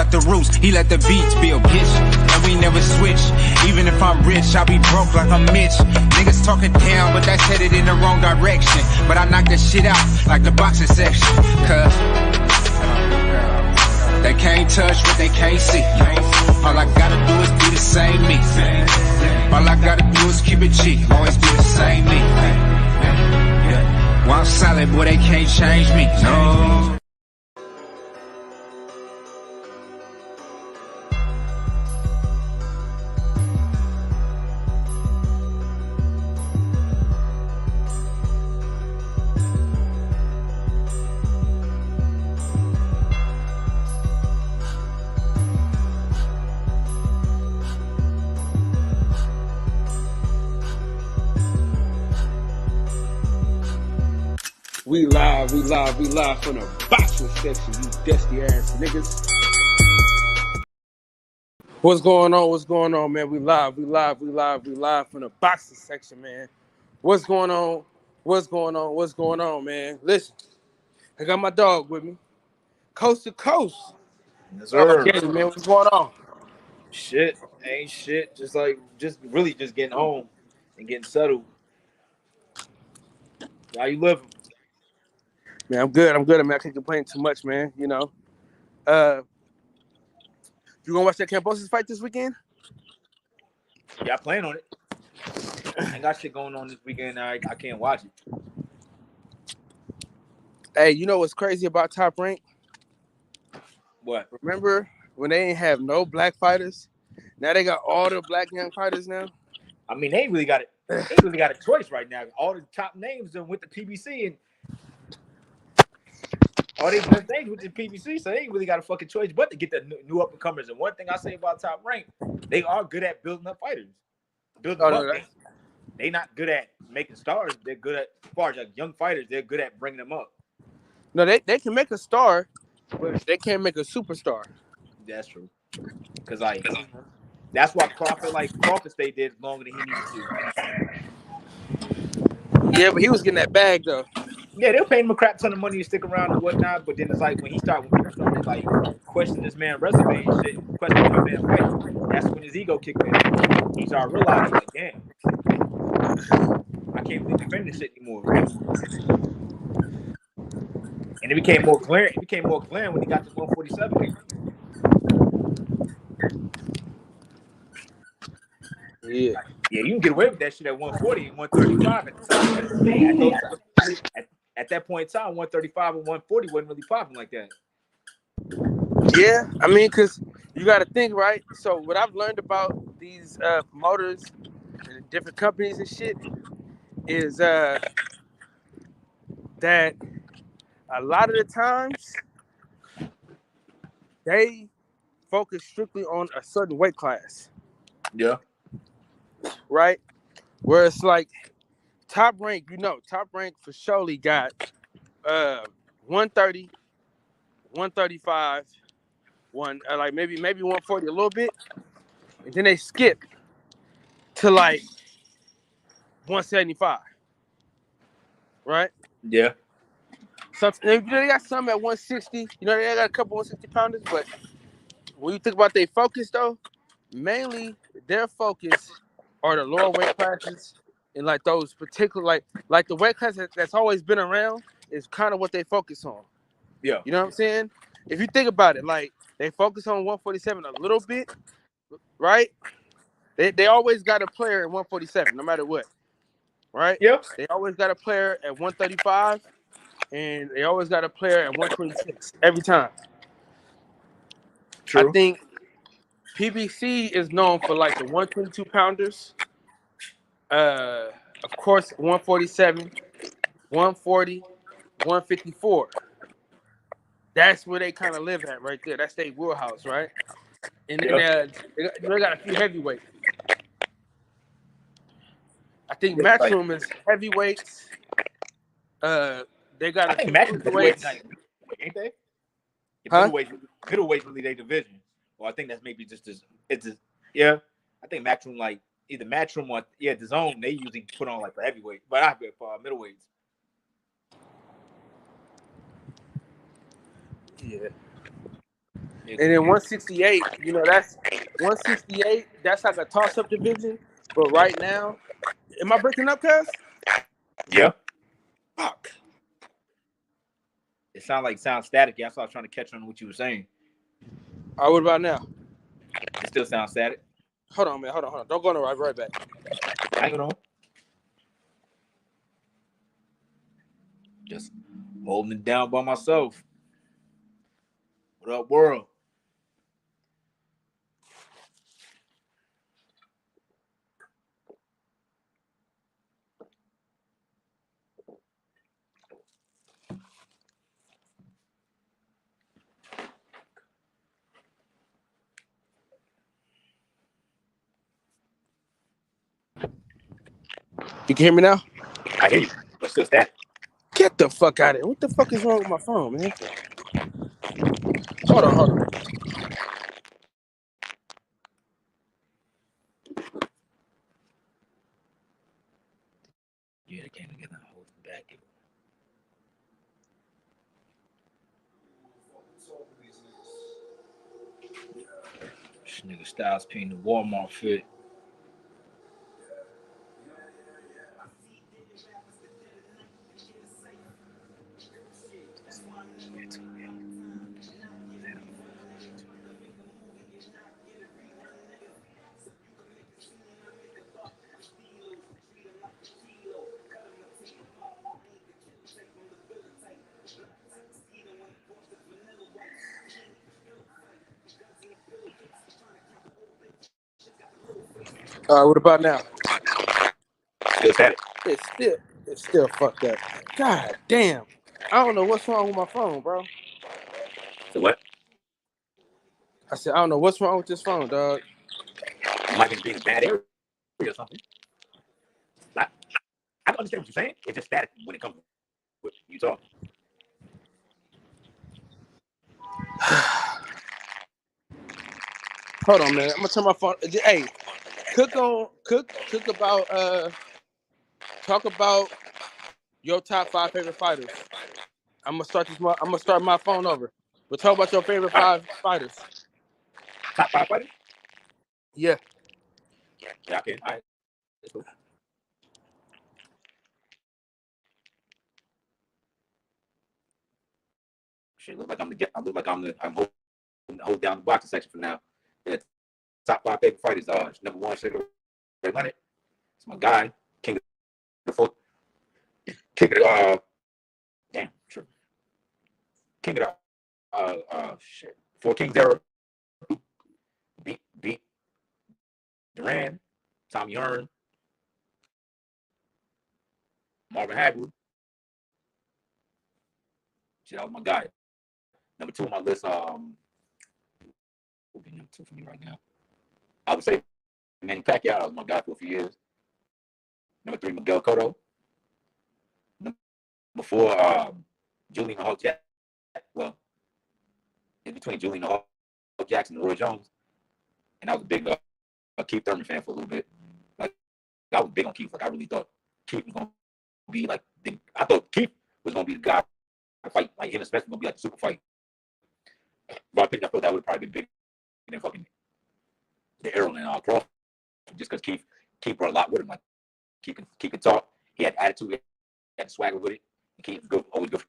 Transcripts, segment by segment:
left the roots, he let the beats build, bitch. And we never switch. Even if I'm rich, I'll be broke like I'm Mitch. Niggas talking down, but that's headed in the wrong direction. But I knock that shit out like the boxing section. Cause they can't touch what they can't see. All I gotta do is be the same me. All I gotta do is keep it cheap. Always be the same me. While I'm solid, boy, they can't change me. No. We live from the boxing section, you dusty ass niggas. What's going on, man? We live from the boxing section, man. What's going on, man? Listen, I got my dog with me, coast to coast. Yes, sir. Okay, man, what's going on? Shit, ain't shit. Just really getting home and getting settled. How you living? Man, I'm good. I mean, I can't complain too much, man. You know, you gonna watch that Kambosos fight this weekend? Yeah, I plan on it. I got shit going on this weekend. I can't watch it. Hey, you know what's crazy about Top Rank? What? Remember when they ain't have no black fighters? Now they got all the black young fighters now. I mean, they ain't really got it. They ain't really got a choice right now. All the top names done with the PBC and all these things with the PBC, so they ain't really got a fucking choice but to get the new up and comers. And one thing I say about Top Rank, they are good at building up fighters. They not good at making stars. They're good at, as far as like young fighters, they're good at bringing them up. No, they can make a star, but they can't make a superstar. That's true. Because that's why Crawford stayed there longer than he needed to. Yeah, but he was getting that bag though. Yeah, they were paying him a crap ton of money to stick around and whatnot. But then it's like when people started like questioning this man's resume and shit, questioning this man's fight, that's when his ego kicked in. He started realizing like, damn, I can't really defend this shit anymore. And it became more glaring. It became more glaring when he got to 147. Yeah. Yeah, you can get away with that shit at 140 and 135 at the time. At that point in time, 135 and 140 wasn't really popping like that. Yeah, I mean, because you got to think, right? So what I've learned about these promoters and different companies and shit is that a lot of the times they focus strictly on a certain weight class. Yeah. Right? Where it's like Top Rank for surely got 130, 135, like maybe 140 a little bit, and then they skip to like 175. Right? Yeah. They got some at 160. You know, they got a couple 160 pounders, but when you think about their focus though, mainly their focus are the lower weight classes and like those particular like the weight class that's always been around is kind of what they focus on. Yeah. You know what I'm saying? If you think about it, like they focus on 147 a little bit, right? They always got a player at 147, no matter what. Right? Yep. They always got a player at 135, and they always got a player at 126 every time. True. I think PBC is known for like the 122 pounders. Of course, 147, 140, 154. That's where they kind of live at right there. That's their wheelhouse, right? And then they got a few heavyweights. I think Matchroom is heavyweights. They got a few heavyweights, ain't they? Huh? Middleweight really their division. Well, I think that's maybe yeah. I think Matchroom like either Matchroom or the Zone, they usually put on like the heavyweight, but I have middleweights. Yeah. And then 168, you know, that's 168. That's like a toss-up division. But right now, am I breaking up, cuz? Yeah. Fuck. It sounds static. That's why I was trying to catch on what you were saying. All right, what about now? It still sounds static. Hold on, man. Hold on. Don't go no right back. Hang on. Just holding it down by myself. What up, world? You can hear me now? I hear you. But still static. Get the fuck out of here. What the fuck is wrong with my phone, man? Hold on. Yeah, they came together and hold them back. This nigga Styles P the Walmart fit. What about now? Still static. It's still fucked up. God damn. I don't know what's wrong with my phone, bro. So what? I said, I don't know what's wrong with this phone, dog. You might be in a bad area or something. I understand what you're saying. It's just static when it comes to what you talk. Hold on, man. I'm gonna turn my phone. Hey, talk about your top 5 favorite fighters. I'm gonna start my phone over. But talk about your favorite 5 fighters. Top 5 fighters? Yeah. Yeah, okay. All right. That's cool. Shit, look like I'm hold down the boxing section for now. Yeah, top 5 favorite fighters. Number 1, Sugar Ray Leonard. It's my guy, King of the Four Kings era. Beat Duran, Tommy Hearn, Marvin Hagler. Shit, that was my guy. Number 2 on my list. What would be number 2 for me right now? I would say Manny Pacquiao. That was my guy for a few years. Number 3, Miguel Cotto. Number 4, Julian Hawk Jackson. Well, in between Julian Hawk Jackson and Roy Jones. And I was a big Keith Thurman fan for a little bit. Like, I was big on Keith. Like, I really thought Keith was going to be like, I thought Keith was going to be the guy to fight. Like, him especially going to be like a super fight. But I thought that would probably be bigger than fucking the Errol and Crawford. Just because Keith brought a lot with him. Like, Keith could talk. He had attitude. He had swagger with it. And Keith was good, always good for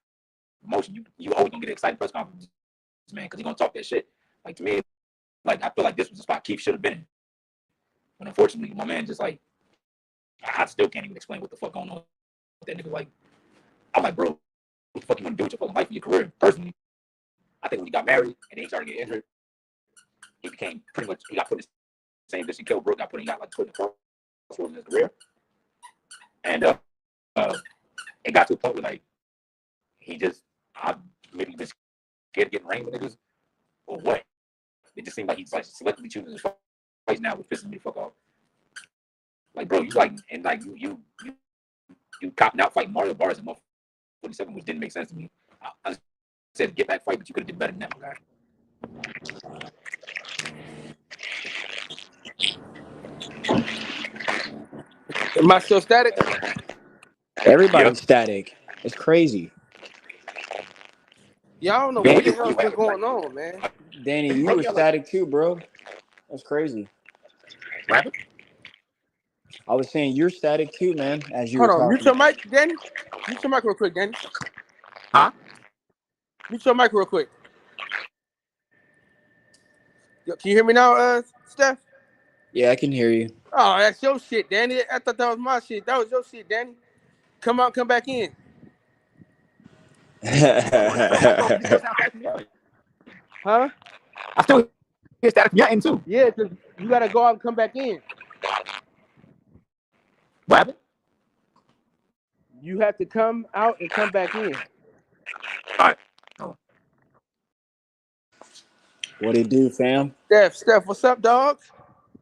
promotion. You always going to get an exciting press conference, man, because he's going to talk that shit. Like, to me, like, I feel like this was the spot Keith should have been in. But unfortunately, my man just, like, I still can't even explain what the fuck going on with that nigga. Like, I'm like, bro, what the fuck you want to do with your fucking life and your career? Personally, I think when he got married and then he started getting injured, he became pretty much, he got put in the same position Kell Brook got put in. He got, like, put in the crossroads in his career. And it got to a point where, like, maybe he was scared of getting rain with niggas or what. It just seemed like he's, like, selectively choosing his fights now, which pisses me the fuck off. Like, bro, you like, and like you copping out fighting Mario Barnes and 47, which didn't make sense to me. I said get back fight, but you could have did better than that, my guy. Am I still static? Everybody's static. It's crazy. Yeah, I don't know what the hell's been going on, man. Danny, you were static too, bro. That's crazy. What happened? I was saying you're static too, man, as you were Hold on, mute talking. your mic, Danny. Mute your mic real quick, Danny. Huh? Mute your mic real quick. Yo, can you hear me now, Steph? Yeah, I can hear you. Oh, that's your shit, Danny. I thought that was my shit. That was your shit, Danny. Come out, come back in. You still sound static from your end. Huh? I still hear static from your end too. Yeah, because you got to go out and come back in. What happened? You have to come out and come back in. All right. What it do, fam? Steph, what's up, dog?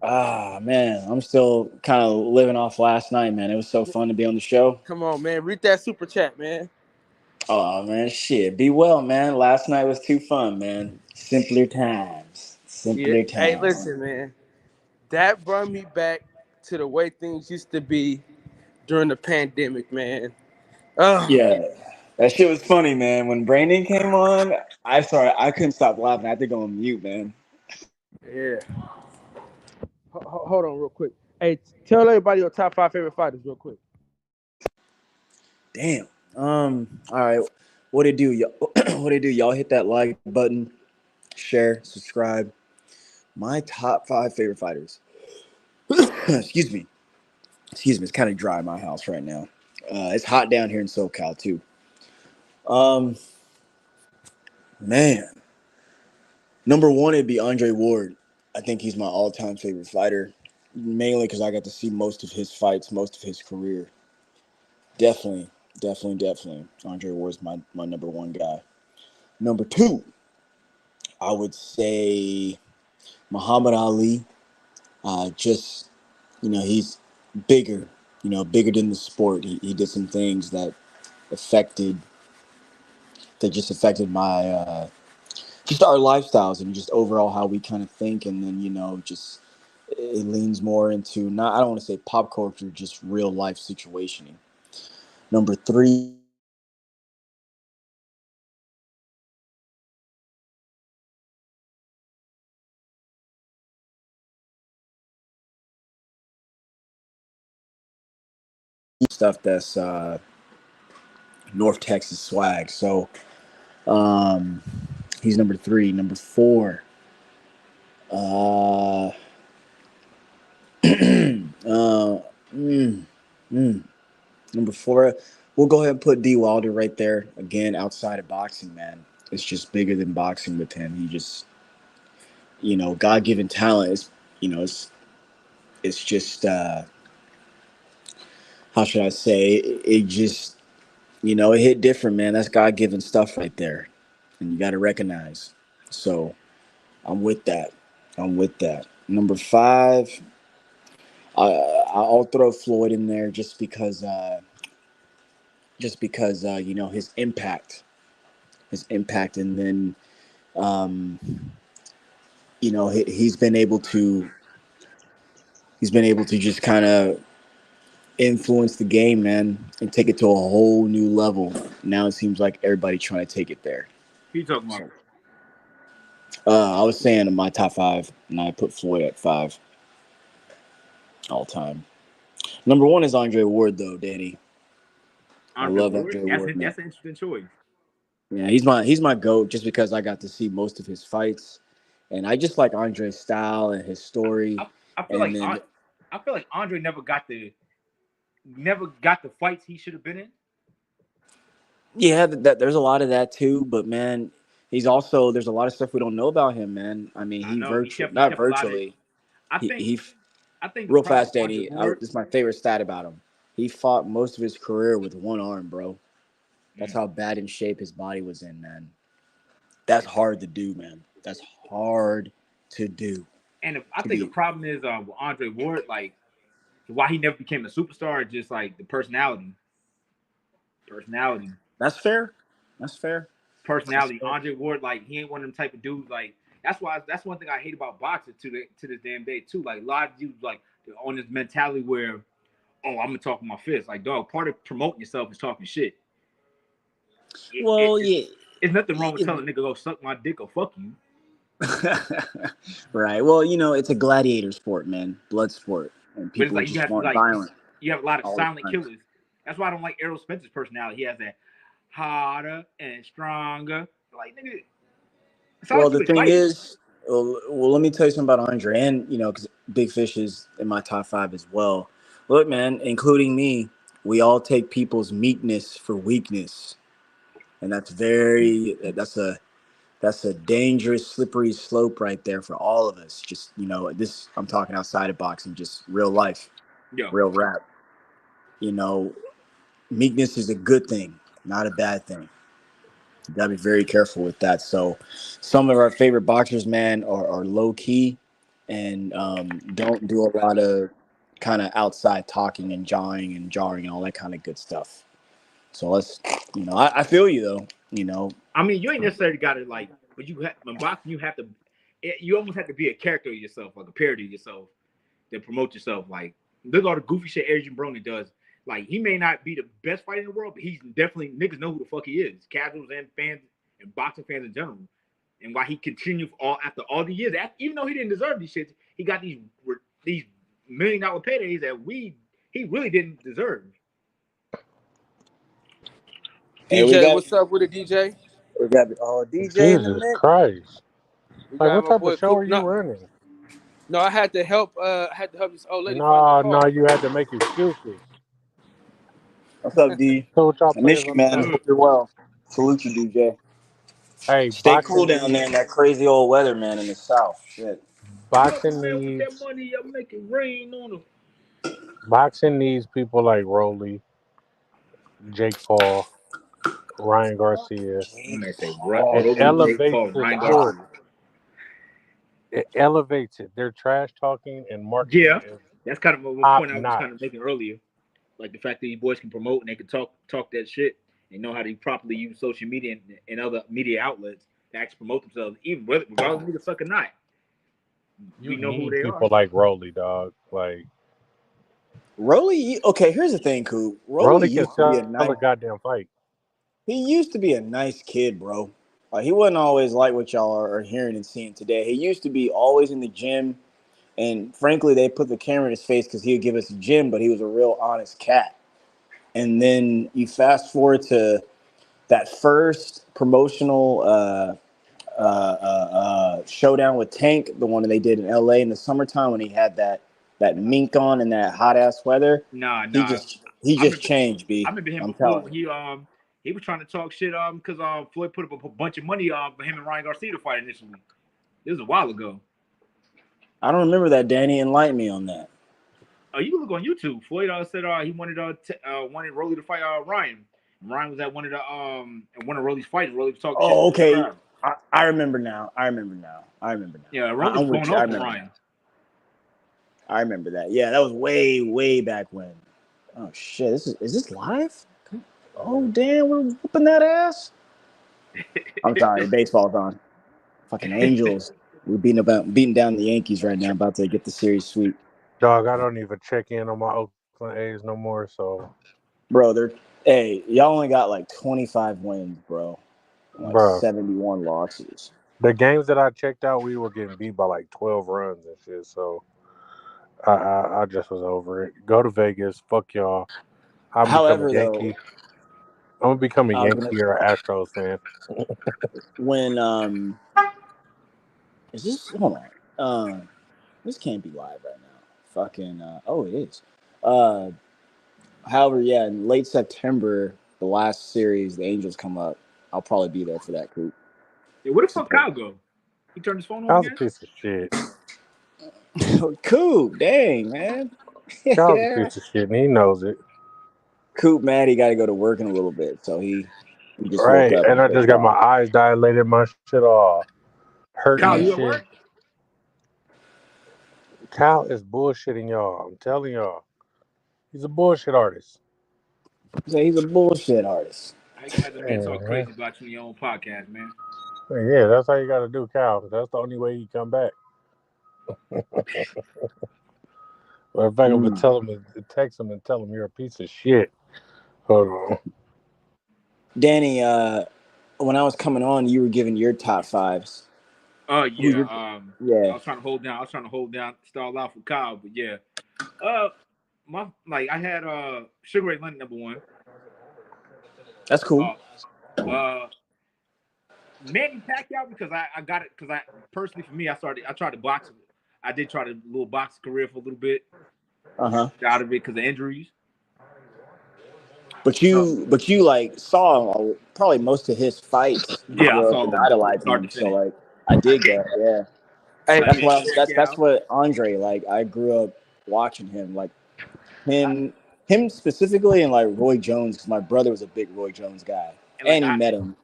Ah, man, I'm still kind of living off last night, man. It was so fun to be on the show. Come on, man. Read that super chat, man. Oh, man, shit. Be well, man. Last night was too fun, man. Simpler times. Simpler times. Hey, listen, man. That brought me back to the way things used to be during the pandemic, man. Yeah, that shit was funny, man. When Brandon came on, I couldn't stop laughing. I had to go on mute, man. Yeah. Hold on real quick. Hey, tell everybody your top 5 favorite fighters real quick. Damn. All right. What it do, y'all? What it do? Y'all hit that like button, share, subscribe. My top 5 favorite fighters. Excuse me. It's kind of dry in my house right now. It's hot down here in SoCal too. Man, number 1 it'd be Andre Ward. I think he's my all-time favorite fighter, mainly because I got to see most of his fights, most of his career. Definitely. Andre Ward's my number 1 guy. Number 2, I would say Muhammad Ali. Just, he's bigger, bigger than the sport. He did some things that just affected my, just our lifestyles and just overall how we kind of think. And then, just it leans more into, I don't want to say pop culture, just real life situationing. Number 3, stuff that's North Texas swag. So he's number 3. Number 4, uh, number 4, we'll go ahead and put D. Wilder right there. Again, outside of boxing, man, it's just bigger than boxing with him. He just, God-given talent is, it's just, how should I say? It just, it hit different, man. That's God-given stuff right there, and you got to recognize. So, I'm with that. Number 5, I'll throw Floyd in there just because his impact, and then he's been able to just kind of influence the game, man, and take it to a whole new level. Now it seems like everybody trying to take it there. Who you talking about? I was saying in my top 5, and I put Floyd at 5 all time. Number 1 is Andre Ward, though, Danny. I love Andre Ward. That's an interesting choice. Yeah, he's my GOAT just because I got to see most of his fights, and I just like Andre's style and his story. I feel like Andre never got the fights he should have been in. Yeah, there's a lot of that too, but man, there's a lot of stuff we don't know about him, man. I mean, I think real fast, Danny. This is my favorite stat about him. He fought most of his career with 1 arm, bro. That's how bad in shape his body was in, man. That's hard to do, man. That's hard to do. And I think the problem is with Andre Ward, like, why he never became a superstar, just like the personality. That's fair. Personality. Andre Ward, like, he ain't one of them type of dudes. Like, that's one thing I hate about boxing to this damn day too. Like, a lot of dudes like on this mentality where, oh, I'm gonna talk with my fist. Like, dog, part of promoting yourself is talking shit. It's nothing wrong with telling a nigga go suck my dick or fuck you. Right. Well, it's a gladiator sport, man. Blood sport. And But it's people like you just have want like violence you have a lot of all the silent time. killers. That's why I don't like Errol Spencer's personality. He has that harder and stronger. Like nigga, Well, silent the killers thing fighting. is, let me tell you something about Andre, and because Big Fish is in my top 5 as well. Look, man, including me, we all take people's meekness for weakness, and that's a dangerous, slippery slope right there for all of us. Just this, I'm talking outside of boxing, just real life, Yo, real rap. You know, meekness is a good thing, not a bad thing. You gotta be very careful with that. So, some of our favorite boxers, man, are low key and don't do a lot of kind of outside talking and jawing and jarring and all that kind of good stuff. So I feel you though. I mean, you ain't necessarily got to like, but when boxing, you have to, you almost have to be a character of yourself, like a parody of yourself, to promote yourself. Like, look at all the goofy shit Adrian Brony does. Like, he may not be the best fighter in the world, but he's definitely niggas know who the fuck he is, casuals and fans and boxing fans in general. And why he continued after all the years, even though he didn't deserve these shits, he got these $1 million paydays that he really didn't deserve. Hey, DJ, what's up with it, DJ? we got DJ in the Jesus mix. Christ. We Like, got what my type of boy show Coop. are you running? No, I had to help. This old lady find her No, car. you had to make excuses. What's up, D? So what y'all I miss players you, on the man. phone? Hope you're well. Salute you, DJ. Hey, Stay cool down there in that crazy old weather, man, in the South. Shit. boxing Man, with that needs money, I'm making rain on him. boxing needs people like Rolly, Jake Paul, Ryan Garcia. I'm gonna say It Rolly, Jake elevates Paul, the Ryan sport. Garcia. It elevates it. Their trash talking and marketing Yeah, is that's kind of a top point I was kind of notch. making earlier. Like the fact that these boys can promote and they can talk that shit and know how to properly use social media and other media outlets to actually promote themselves, even regardless of niggas suck or not. We You know who need they people are. like Rolly, dog. Like Rolly, okay, here's the thing, Coop. Rolly Rolly can used to be a sell nice a goddamn fight. he used to be a nice kid, bro. He wasn't always like what y'all are hearing and seeing today. He used to be always in the gym, and frankly, they put the camera in his face because he would give us a gym, but he was a real honest cat. And then you fast forward to that first promotional showdown with Tank, the one that they did in LA in the summertime when he had that mink on in that hot ass weather. Nah, He nah. just he I just remember changed, I B. remember him I'm before telling when you. he was trying to talk shit because Floyd put up a bunch of money for him and Ryan Garcia to fight initially. This was a while ago. I don't remember that. Danny, enlighten me on that. You can look on YouTube. Floyd said he wanted Rolly to fight Ryan. And Ryan was at one of Rolly's fights. Rolly was talking shit Oh, to the okay. crowd. I remember now. I remember now. Yeah, Rolly was I'm with going you. I off on remember Ryan. that. I remember that. Yeah, that was way, way back when. Oh shit! Is this live? Oh damn, we're whooping that ass. I'm sorry, baseball's on. Fucking Angels. We're beating down the Yankees right now, about to get the series sweep. Dog, I don't even check in on my Oakland A's no more. So, Bro, y'all only got like 25 wins, bro. And like bro, 71 losses. the games that I checked out, we were getting beat by like 12 runs and shit. So, I just was over it. Go to Vegas. Fuck y'all. I'm become a However, though, Yankee. I'm gonna become a I was gonna Yankee or Astros fan. when is this hold on. This can't be live right now. Fucking it is. Uh However, yeah, in late September, the last series, the Angels come up. I'll probably be there for that, Coop. Yeah, where the fuck Support. Kyle go? He turned his phone on Kyle's a again? piece of shit. Coop, dang, man. Kyle's a Yeah. piece of shit, and he knows it. Coop, mad he got to go to work in a little bit, so he just woke Right, up and and I said, just got my "Fuck." eyes dilated, my shit all hurting Kyle, and you at Damn. shit. work? Kyle is bullshitting y'all. I'm telling y'all, he's a bullshit artist. So he's a bullshit artist. How you gonna have the man talk Mhm. crazy about you in your own podcast, man? Yeah, that's how you got to do, Kyle. That's the only way he come back. Well, in fact, I'm gonna Mm. tell him, text him, and tell him you're a piece of shit. Hold on. Danny, when I was coming on, you were giving your top fives. Yeah. I Yeah, was trying to hold down. Start off with Kyle, but yeah. I had Sugar Ray Leonard #1. that's cool. Manny Pacquiao because I got it because I personally for me I tried to box. I did try to little boxing career for a little bit. Out of it because of injuries. But you like saw probably most of his fights. Yeah, I saw him. Idolizing him. So like I dig that. Yeah. Hey, That's what Andre like. I grew up watching him, like him specifically, and like Roy Jones, because my brother was a big Roy Jones guy, and he met him.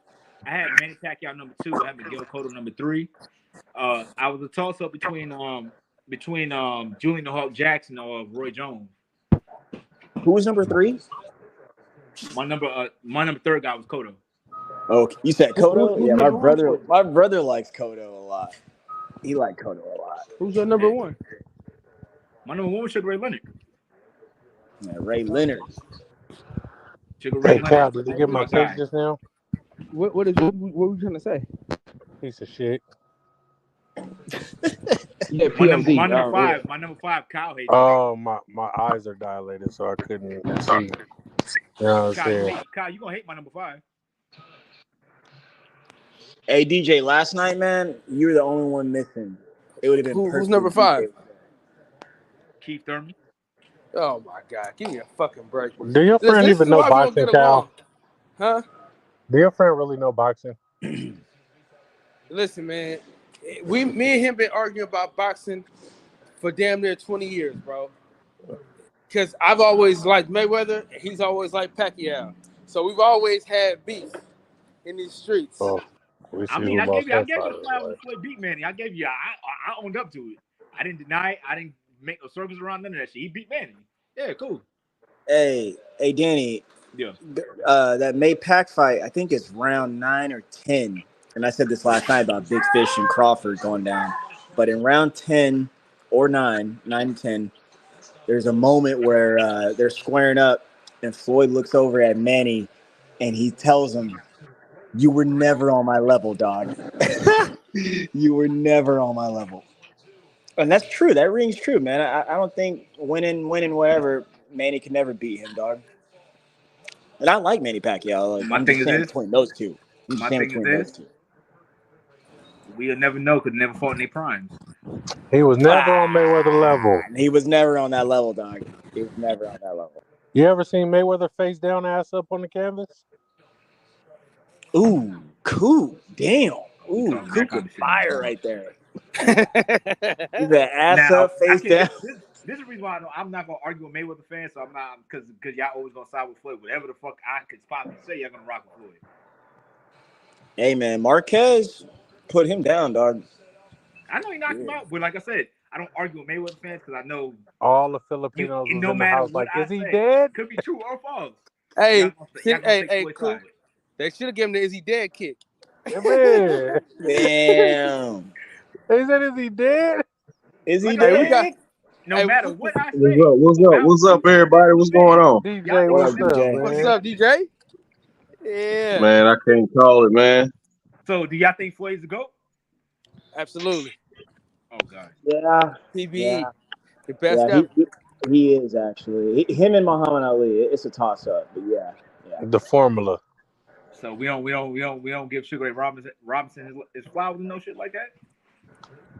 I had Manny Pacquiao #2. I had Miguel Cotto #3. I was a toss up between Julian the Hawk Jackson or Roy Jones. Who was #3? My number 3 guy was Cotto. Oh, you said Cotto? Yeah, my brother likes Cotto a lot. He liked Cotto a lot. Who's your #1? My #1 was Sugar Ray Leonard. Yeah, Ray Leonard. Sugar Ray Leonard. Cal, did you get my text just now? What were you trying to say? Piece of shit. Yeah, my number 5, Kyle hates. Oh, my eyes are dilated, so I couldn't see. You know what I'm saying? Kyle, you gonna hate my number 5. Hey DJ, last night, man, you were the only one missing. It would have been who's number 5? Keith Thurman. Oh my God, give me a fucking break. Do your friend even know boxing, Cal? Huh? Do your friend really know boxing? Listen, man, me and him been arguing about boxing for damn near 20 years, bro. Because I've always liked Mayweather, and he's always liked Pacquiao. So we've always had beef in these streets. Oh, I gave you a flowers before beat Manny. I owned up to it. I didn't deny it. I didn't make no circles around none of that shit. He beat Manny. Yeah, cool. Hey, Danny. Yeah. That May Pac fight, I think it's round 9 or 10. And I said this last night about Big Fish and Crawford going down. But in round 10 or 9 and 10, there's a moment where they're squaring up, and Floyd looks over at Manny, and he tells him, "You were never on my level, dog. You were never on my level." And that's true. That rings true, man. I don't think winning, whatever, Manny can never beat him, dog. And I like Manny Pacquiao. Like, my thing is this. Between those two. My thing is this. We'll never know because never fought in their primes. He was never on Mayweather level. He was never on that level, dog. He was never on that level. You ever seen Mayweather face down, ass up on the canvas? Ooh, cool. Damn. Ooh, cool fire right there. He's an ass up, face down. This is the reason why I'm not gonna argue with Mayweather fans. So I'm not because y'all always gonna side with Floyd. Whatever the fuck I could possibly say, y'all gonna rock with Floyd. Hey man, Marquez put him down, dog. I know he knocked him out, but like I said, I don't argue with Mayweather fans because I know all the Filipinos was in the house like, is he dead? Could be true or false. Hey, cool. They should have given him the "Is he dead" kick. Damn. They said, "Is he dead? Is he dead?" No matter what I say. What's up, everybody? What's going on? DJ, what's up, DJ? Yeah. Man, I can't call it, man. So, do y'all think Floyd's the GOAT? Absolutely. Oh, God. Yeah. PBE. Yeah. The best ever. He is, actually. Him and Muhammad Ali, it's a toss-up, but yeah. The formula. So, we don't give Sugar Ray Robinson his flowers and no shit like that?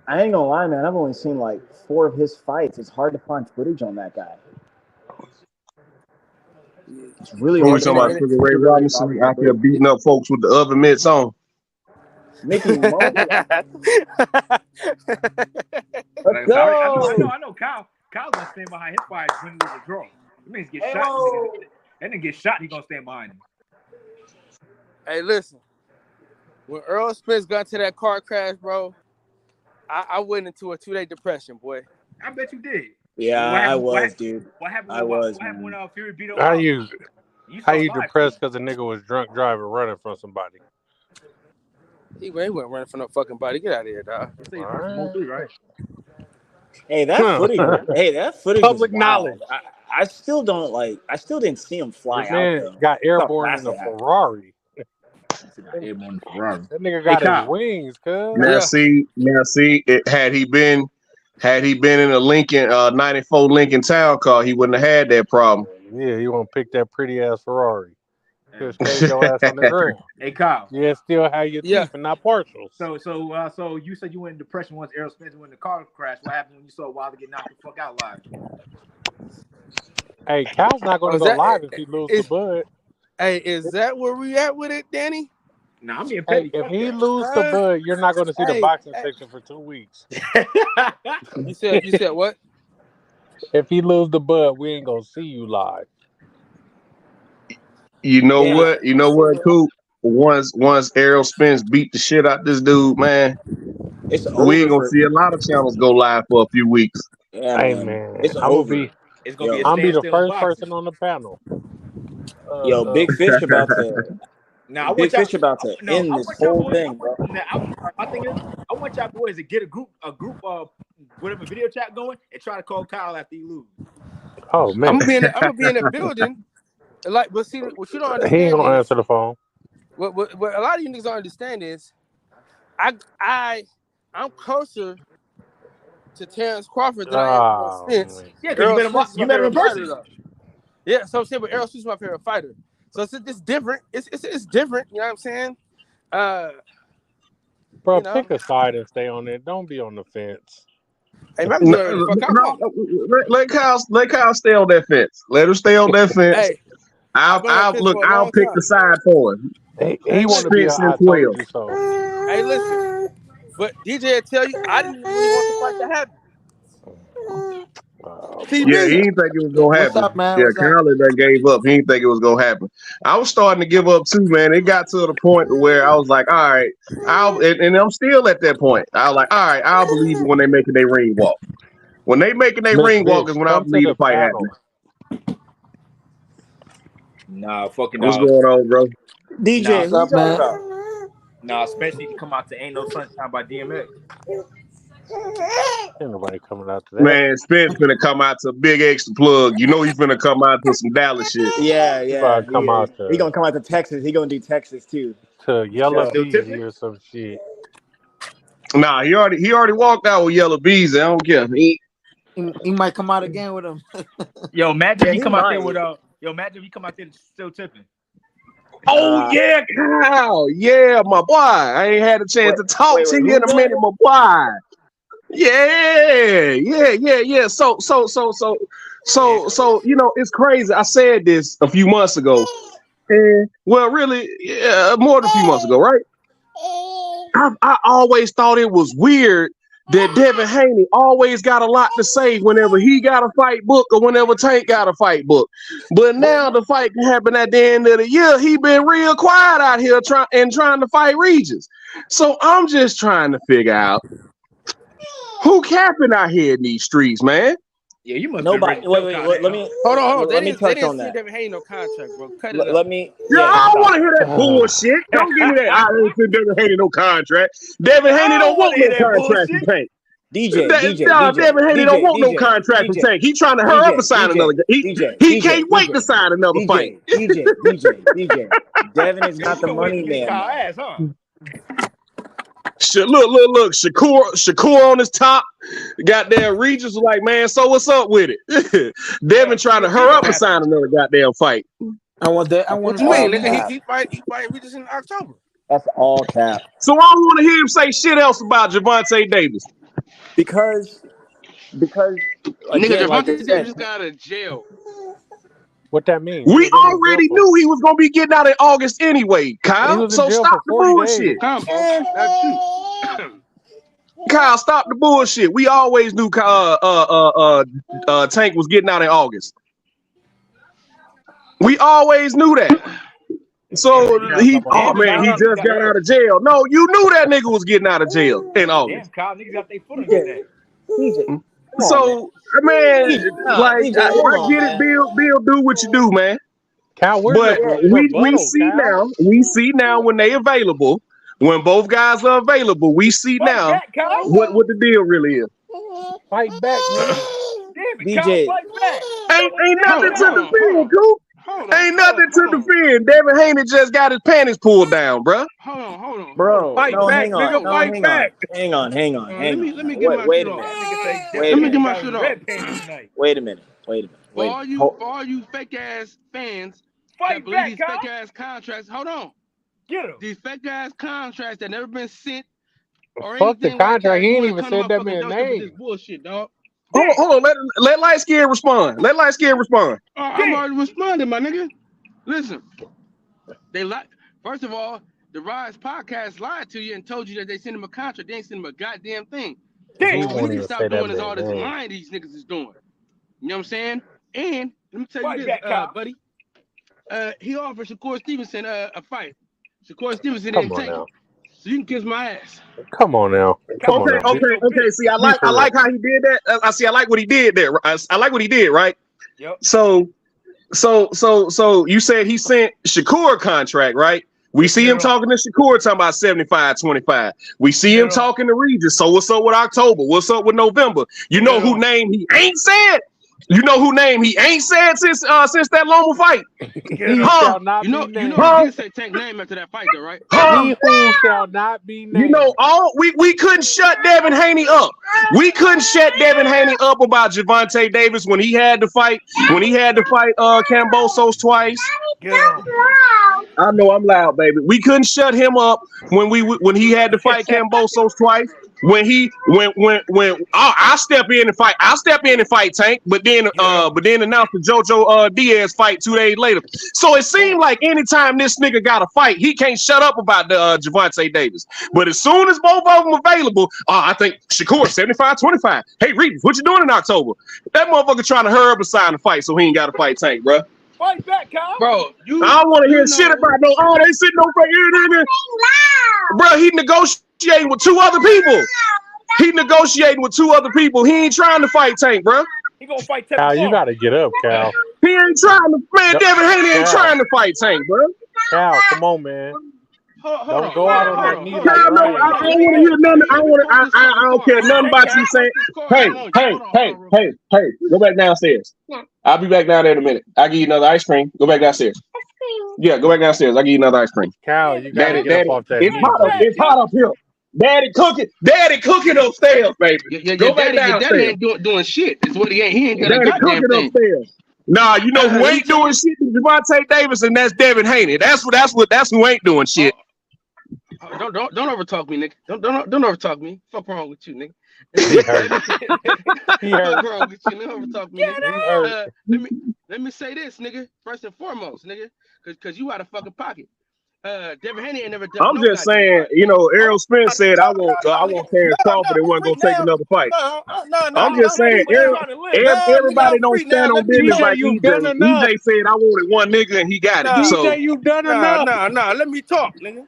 I ain't gonna lie, man. I've only seen like 4 of his fights. It's hard to find footage on that guy. It's really hard. Talking about Sugar Ray Robinson out there beating up folks with the oven mitts on. Mickey Mo. Let's go. I know Kyle's gonna stand behind his fight when there's a draw. That means get shot. That nigga get shot, he gonna stand behind him. Hey, listen. When Earl Spence got to that car crash, bro, I went into a 2-day depression, boy. I bet you did. Yeah, I was, dude. What happened when Fury beat up? How you depressed because the nigga was drunk driving running from somebody? He wasn't running from no fucking body. Get out of here, dog. Right. Hey, that footage. Public knowledge. I still didn't see him fly out. Man got airborne in a Ferrari. Airborne Ferrari. That nigga got Kyle. his wings, cuz. Now see, had he been in a Lincoln 94 Lincoln Town car, he wouldn't have had that problem. Yeah, you want to pick that pretty ass Ferrari. Just cave your ass on the ground. Hey Kyle. Yeah, still have your teeth and not partials. So you said you went in depression once Errol Spence went in the car crash. What happened when you saw Wilder get knocked the fuck out live? Hey, Cal's not going to go live if he loses the Bud. Hey, is that where we at with it, Danny? Nah, I'm being petty. If he loses the Bud, you're not going to see the boxing section for 2 weeks. You said what? If he loses the Bud, we ain't going to see you live. You know what, Coop? Once Errol Spence beat the shit out this dude, man, we ain't gonna see a lot of channels go live for a few weeks. Yeah, hey man. man, I'm be the first person on the panel. Big Fish about to. Now, Big Fish about to end this whole thing, bro. I think I want y'all boys to get a group whatever video chat going and try to call Kyle after you lose. Oh man, I'm gonna be in the building. But see, what you don't understand, he ain't gonna answer the phone. What a lot of you niggas don't understand is, I'm closer to Terrence Crawford than I am to Spence. Yeah, because you met him in person. Yeah, so I'm saying, but Errol Spence is my favorite fighter. So it's different. It's different. You know what I'm saying? Bro, pick a side and stay on it. Don't be on the fence. Hey, let Kyle stay on that fence. Let him stay on that fence. Hey, I'll pick the side for him. He want to be I told you so. Hey, listen, but DJ will tell you I didn't really want the fight to happen. He didn't think it was gonna happen. What's up, man? Yeah, Kyle that gave up. He didn't think it was gonna happen. I was starting to give up too, man. It got to the point where I was like, all right, and I'm still at that point. I was like, all right, I'll believe it when they making their ring walk. When they making their ring walk is when I believe the fight happening. Nah, fucking what's going on, bro? DJ, what's up, man? Nah, Spence need to come out to Ain't No Sunshine by DMX. Ain't nobody coming out to that. Man, Spence finna come out to Big Extra Plug. You know he's finna come out to some Dallas shit. Yeah. He He gonna come out to Texas. He gonna do Texas too. To Yellow Beezy or some shit. Nah, he already walked out with Yellow Beezy. I don't care. He might come out again with him. Yo, imagine if he come out there with imagine if he come out there still tipping. Oh yeah, Kyle. Yeah, my boy. I ain't had a chance to talk to you in a minute, my boy. Yeah. So, you know, it's crazy. I said this a few months ago. And well, really, more than a few months ago, right? I always thought it was weird that Devin Haney always got a lot to say whenever he got a fight book or whenever Tank got a fight book. But now the fight can happen at the end of the year. He been real quiet out here trying to fight Regis. So I'm just trying to figure out who capping out here in these streets, man. Yeah, you must. Nobody. Wait. Let me hold on. Let me touch on that. Devin Haney no contract, bro. Cut it Let me. I don't want to hear that bullshit. Don't give me that. I ain't seen Devin Haney no contract. Devin Haney don't want no contract from Tank. DJ. Devin Haney don't want no contract from Tank. He trying to hurry up and sign another. He can't wait to sign another fight. DJ. Devin is not the money man. Look, Shakur on his top. Goddamn Regis was like, man, so what's up with it? Devin trying to hurry up and sign another goddamn fight. I want that. He fight Regis in October. That's all cap. So I don't want to hear him say shit else about Gervonta Davis. nigga, Gervonta Davis just got out of jail. What that mean? We already knew he was gonna be getting out in August anyway, Kyle. So stop the bullshit. Kyle, stop the bullshit. We always knew Tank was getting out in August. We always knew that. So he just got out of jail. No, you knew that nigga was getting out of jail in August. Damn, Kyle, niggas got their foot on that. So, man, I get it, Bill, do what you do, man. Cal, but we see now when they available, when both guys are available, we see now what the deal really is. Fight back, man. DJ. Ain't nothing to the field, Coop. Ain't nothing to defend. Devin Haney just got his panties pulled down, bro. Hold on. Bro, Fight no, back, hang on. nigga, No, fight back. hang on. Hang on. Let me Hang get on. my Wait shit a off. minute. That nigga say Wait a Devin minute. got Shit red off. panties tonight. Wait a minute. For all you fake ass fans that Fight believe back, these Kyle. fake ass contracts. Hold on. Get him. These fake ass contracts that never been sent or Fuck the anything like that. contract. He You ain't wanna even come to said my that fucking man's doorstep with this name. bullshit, dog. Hold on. Let light skin respond. Let light skin respond. I'm already responding, my nigga. Listen, they lied. First of all, the Rise podcast lied to you and told you that they sent him a contract. They ain't sent him a goddamn thing. He What won't we need to even stop say that doing is all man's this name. lying these niggas is doing. You know what I'm saying? And let me tell Fight you this, back, Kyle. buddy. He offered Shakur Stevenson a fight. Shakur Stevenson Come didn't on take now. it. So you can kiss my ass. Come on now. Come on now. Okay. See, I Be like for real. how he did that. I like what he did there. I like what he did, right? Yep. So you said he sent Shakur a contract, right? We see him Yeah. talking to Shakur, talking about 75-25. We see him Yeah. talking to Regis. So what's up with October? What's up with November? You know who name he ain't said? You know who name he ain't said since that Loma fight? He Huh? shall not You know, be you named. know he did say Tank name after that fight, though, right? Huh? He who shall not be named. You know, we couldn't shut Devin Haney up. We couldn't shut Devin Haney up about Gervonta Davis when he had to fight Kambosos twice. Get him. I know I'm loud, baby. We couldn't shut him up when he had to fight Kambosos twice. When I step in and fight Tank, but then announce the JoJo Diaz fight 2 days later. So it seemed like anytime this nigga got a fight, he can't shut up about the Gervonta Davis. But as soon as both of them available, I think Shakur 75-25. Hey Reeves, what you doing in October? That motherfucker trying to hurry up and sign the fight so he ain't got to fight Tank, bro. Fight back, Kyle. Bro, I don't want to hear shit about they sitting over here. Bro, he negotiating with two other people. He ain't trying to fight Tank, bro. He gonna fight Cal, Tevin you Farmer. gotta get up, Cal. He ain't trying to. Man, No, Devin Haney ain't Cal. trying to fight Tank, bro. Cal, come on, man. Don't go out on that knee like Cal, no, I Ryan. don't want to hear nothing. I don't care nothing about you saying. Hey, go back downstairs. I'll be back down there in a minute. I'll give you another ice cream. Go back downstairs. Yeah, go back downstairs. I'll give you another ice cream. Cal, you gotta get up off that It's knee, hot bro. it's hot up here. Daddy cooking upstairs, baby. Go back Your daddy downstairs. ain't doing shit. That's what he ain't. He ain't got a Daddy goddamn cooking thing. upstairs. Nah, you know who ain't doing shit is Gervonta Davis, and that's Devin Haney. That's who ain't doing shit. Don't overtalk me, nigga. Don't overtalk me. Fuck wrong with you, nigga. He hurt. He Fuck hurt. wrong with you. Don't overtalk me, nigga. Let me say this, nigga. First and foremost, nigga, cause you out of fucking pocket. Devin Haney ain't never done. I'm just saying, Errol Spence said I want Terrence Crawford and wasn't gonna take another fight. I'm just saying, everybody don't stand on business like you've EJ. done enough. EJ said I wanted one nigga and he got it. So DJ, you've done enough. Nah. Let me talk, nigga.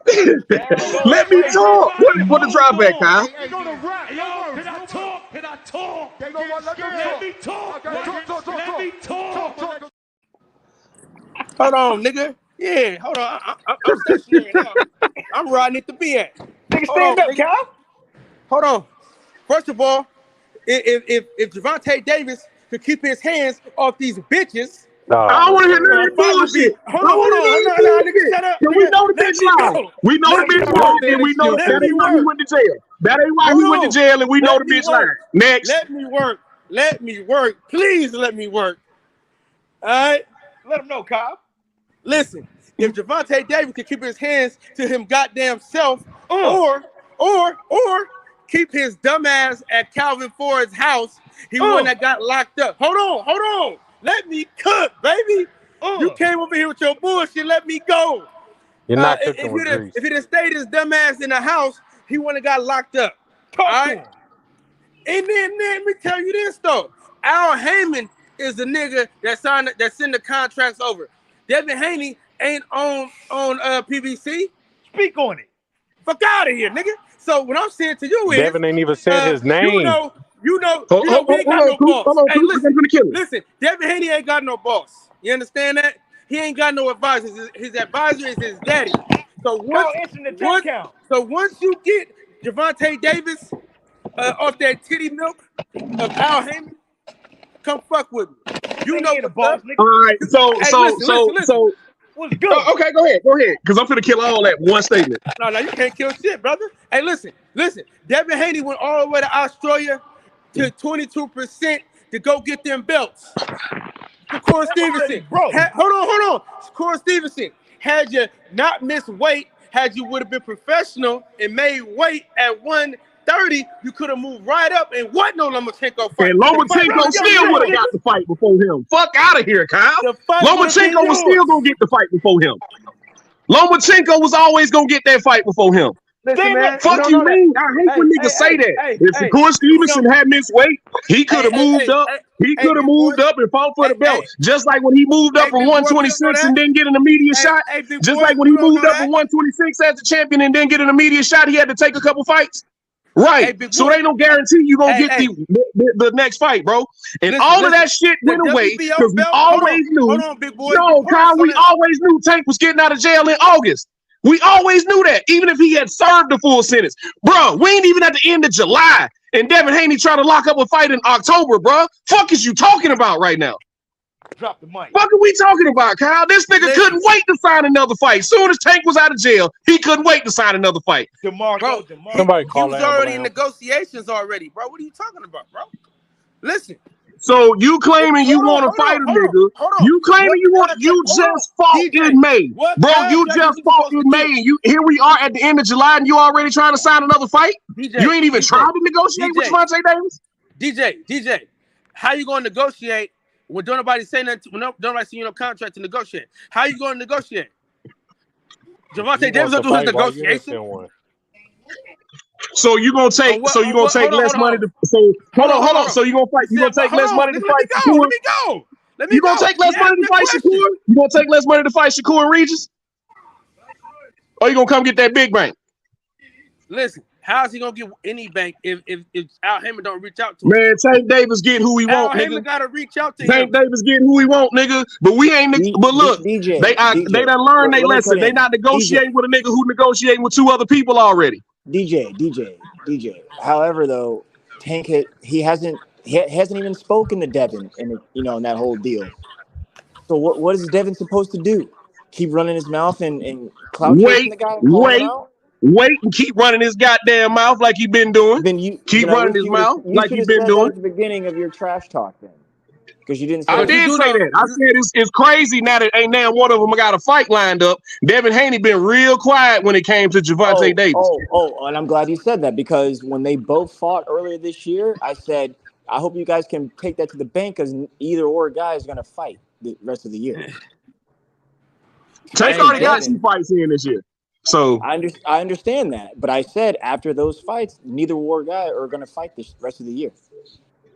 let me talk. What the drop at, Kyle? Can I talk? Let me talk. Hold on, nigga. Yeah, hold on. I'm stationary now. I'm where I need to be at. Nigga, Hold stand on, up, nigga. Kyle. Hold on. First of all, if Gervonta Davis could keep his hands off these bitches, I don't want to hear none of that bullshit. Hold on, nigga, shut up. We know the Let bitch me lied. go. We know the bitch lied, and we know Let that me ain't why he work. went to jail. That ain't why he Hold went to on. jail, and we know the Let me bitch lied. work. Next. Let me work. Please let me work. All right? Let him know, Kyle. Listen, if Gervonta Davis could keep his hands to him goddamn self, or keep his dumb ass at Calvin Ford's house, he wouldn't have got locked up. Hold on. Let me cook, baby. You came over here with your bullshit. Let me go. You're not cooking with grease. If he'd have stayed his dumb ass in the house, he wouldn't have got locked up. Talk All to right? him. And then let me tell you this though. Al Heyman is the nigga that sent the contracts over. Devin Haney ain't on PBC. Speak on it. Fuck out of here, nigga. So what I'm saying to you is Devin ain't even said his name. You know, we ain't got no boss. Hey, listen, Devin Haney ain't got no boss. You understand that? He ain't got no advisors. His advisor is his daddy. So once you get Gervonta Davis off that titty milk of Al Heyman, Come fuck with me. You know the what's boss, up. nigga. All right, Hey, listen. What's good? Okay, go ahead, because I'm finna kill all that in one statement. No, you can't kill shit, brother. Hey, listen. Devin Haney went all the way to Australia to 22% to go get them belts. Shakur Stevenson, bro. Hold on. Shakur Stevenson, had you not missed weight, had you would have been professional and made weight at 130, you could have moved right up and what no Lomachenko fight. And Lomachenko still would have got the fight before him. Fuck out of here, Kyle. Lomachenko was still gonna get the fight before him. Lomachenko was always gonna get that fight before him. Listen, man, fuck you, man. I hate when niggas say that. If Shakur Stevenson had missed weight, he could have moved up. He could have moved up and fought for the belt. Just like when he moved up from 126 and didn't get an immediate shot. Just like when he moved up from 126 as the champion and didn't get an immediate shot, he had to take a couple fights. Right. So there ain't no guarantee you gonna get the next fight, bro. And all of that shit went away because we always knew. No, Kyle, we always knew Tank was getting out of jail in August. We always knew that, even if he had served the full sentence. Bro, we ain't even at the end of July, and Devin Haney trying to lock up a fight in October, bro. Fuck is you talking about right now? Drop the mic. Fuck are we talking about, Kyle? This nigga couldn't wait to sign another fight. Soon as Tank was out of jail, he couldn't wait to sign another fight. DeMarco. Somebody He call was already in negotiations already, bro. What are you talking about, bro? Listen. So you claiming you want to fight a nigga? You claiming you just fought in May, bro? You just fought in May. Here we are at the end of July, and you already trying to sign another fight? You ain't even trying to negotiate with Gervonta Davis? DJ, how you going to negotiate when don't nobody say nothing? When don't nobody see no contract to negotiate? How you going to negotiate? Gervonta Davis don't do his negotiation. So you gonna take? So you gonna take less money to? So hold on. So you gonna fight? You gonna take less money to fight Shakur? Let me go. You gonna take less money to fight Shakur? You gonna take less money to fight Shakur and Regis? Or you gonna come get that big bank? Listen, how's he gonna get any bank if Al Haymon don't reach out to him? Man, Tank Davis getting who he want, nigga. Al Haymon gotta reach out to Tank him. Davis getting who he want, nigga. But we ain't. But look, they done learned their lesson. They not negotiating with a nigga who negotiating with two other people already. DJ. However, though, Tank he hasn't even spoken to Devin in in that whole deal. So what is Devin supposed to do? Keep running his mouth and clout chasing the guy? Wait and keep running his goddamn mouth like he been doing. Then you keep running his mouth like he been doing. At the beginning of your trash talk, then, because you didn't. I did say that. I said it's crazy now that ain't now one of them got a fight lined up. Devin Haney been real quiet when it came to Gervonta Davis. And I'm glad you said that, because when they both fought earlier this year, I said I hope you guys can take that to the bank, because either or guy is gonna fight the rest of the year. Tank already got 2 fights in this year. So I understand that, but I said after those fights, neither war guy are going to fight this rest of the year.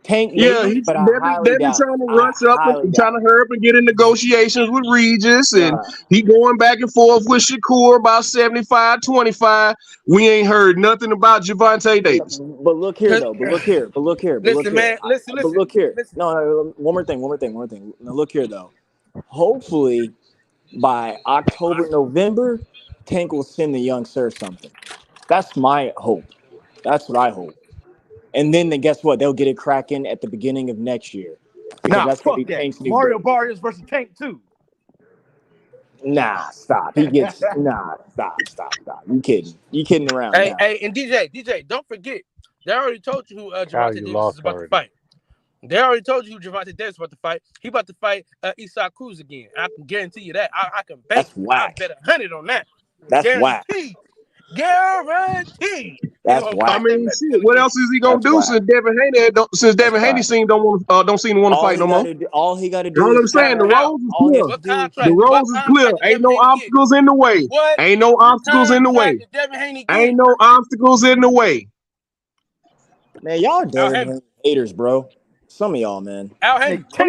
Tank, maybe, but they've been trying to rush up and trying to hurry up and get in negotiations with Regis, and he going back and forth with Shakur about 75-25. We ain't heard nothing about Gervonta Davis. But look here, though. Listen, man. Listen. But look here. No. One more thing. Now look here, though. Hopefully, by October, November, Tank will send the young sir something. That's my hope. That's what I hope. And then guess what? They'll get it cracking at the beginning of next year. Nah, that's fuck that. Mario Barrios versus Tank 2. Nah, stop. He gets stop. You kidding around. Hey, and DJ, don't forget, they already told you who Gervonta Davis is about to fight. They already told you who Gervonta Davis is about to fight. He about to fight Isaac Cruz again. I can guarantee you that. I can bet. That's whack. I bet 100 on that. That's whack. Guaranteed. That's whack. I mean, shit. What else is he gonna do since Devin Haney don't seem to want to fight no more? All he got to do. You know what I'm saying? The road is clear. The road is clear. Ain't no obstacles in the way. Ain't no obstacles in the way. Ain't no obstacles in the way. Man, y'all Devin haters, bro. Some of y'all, man. I just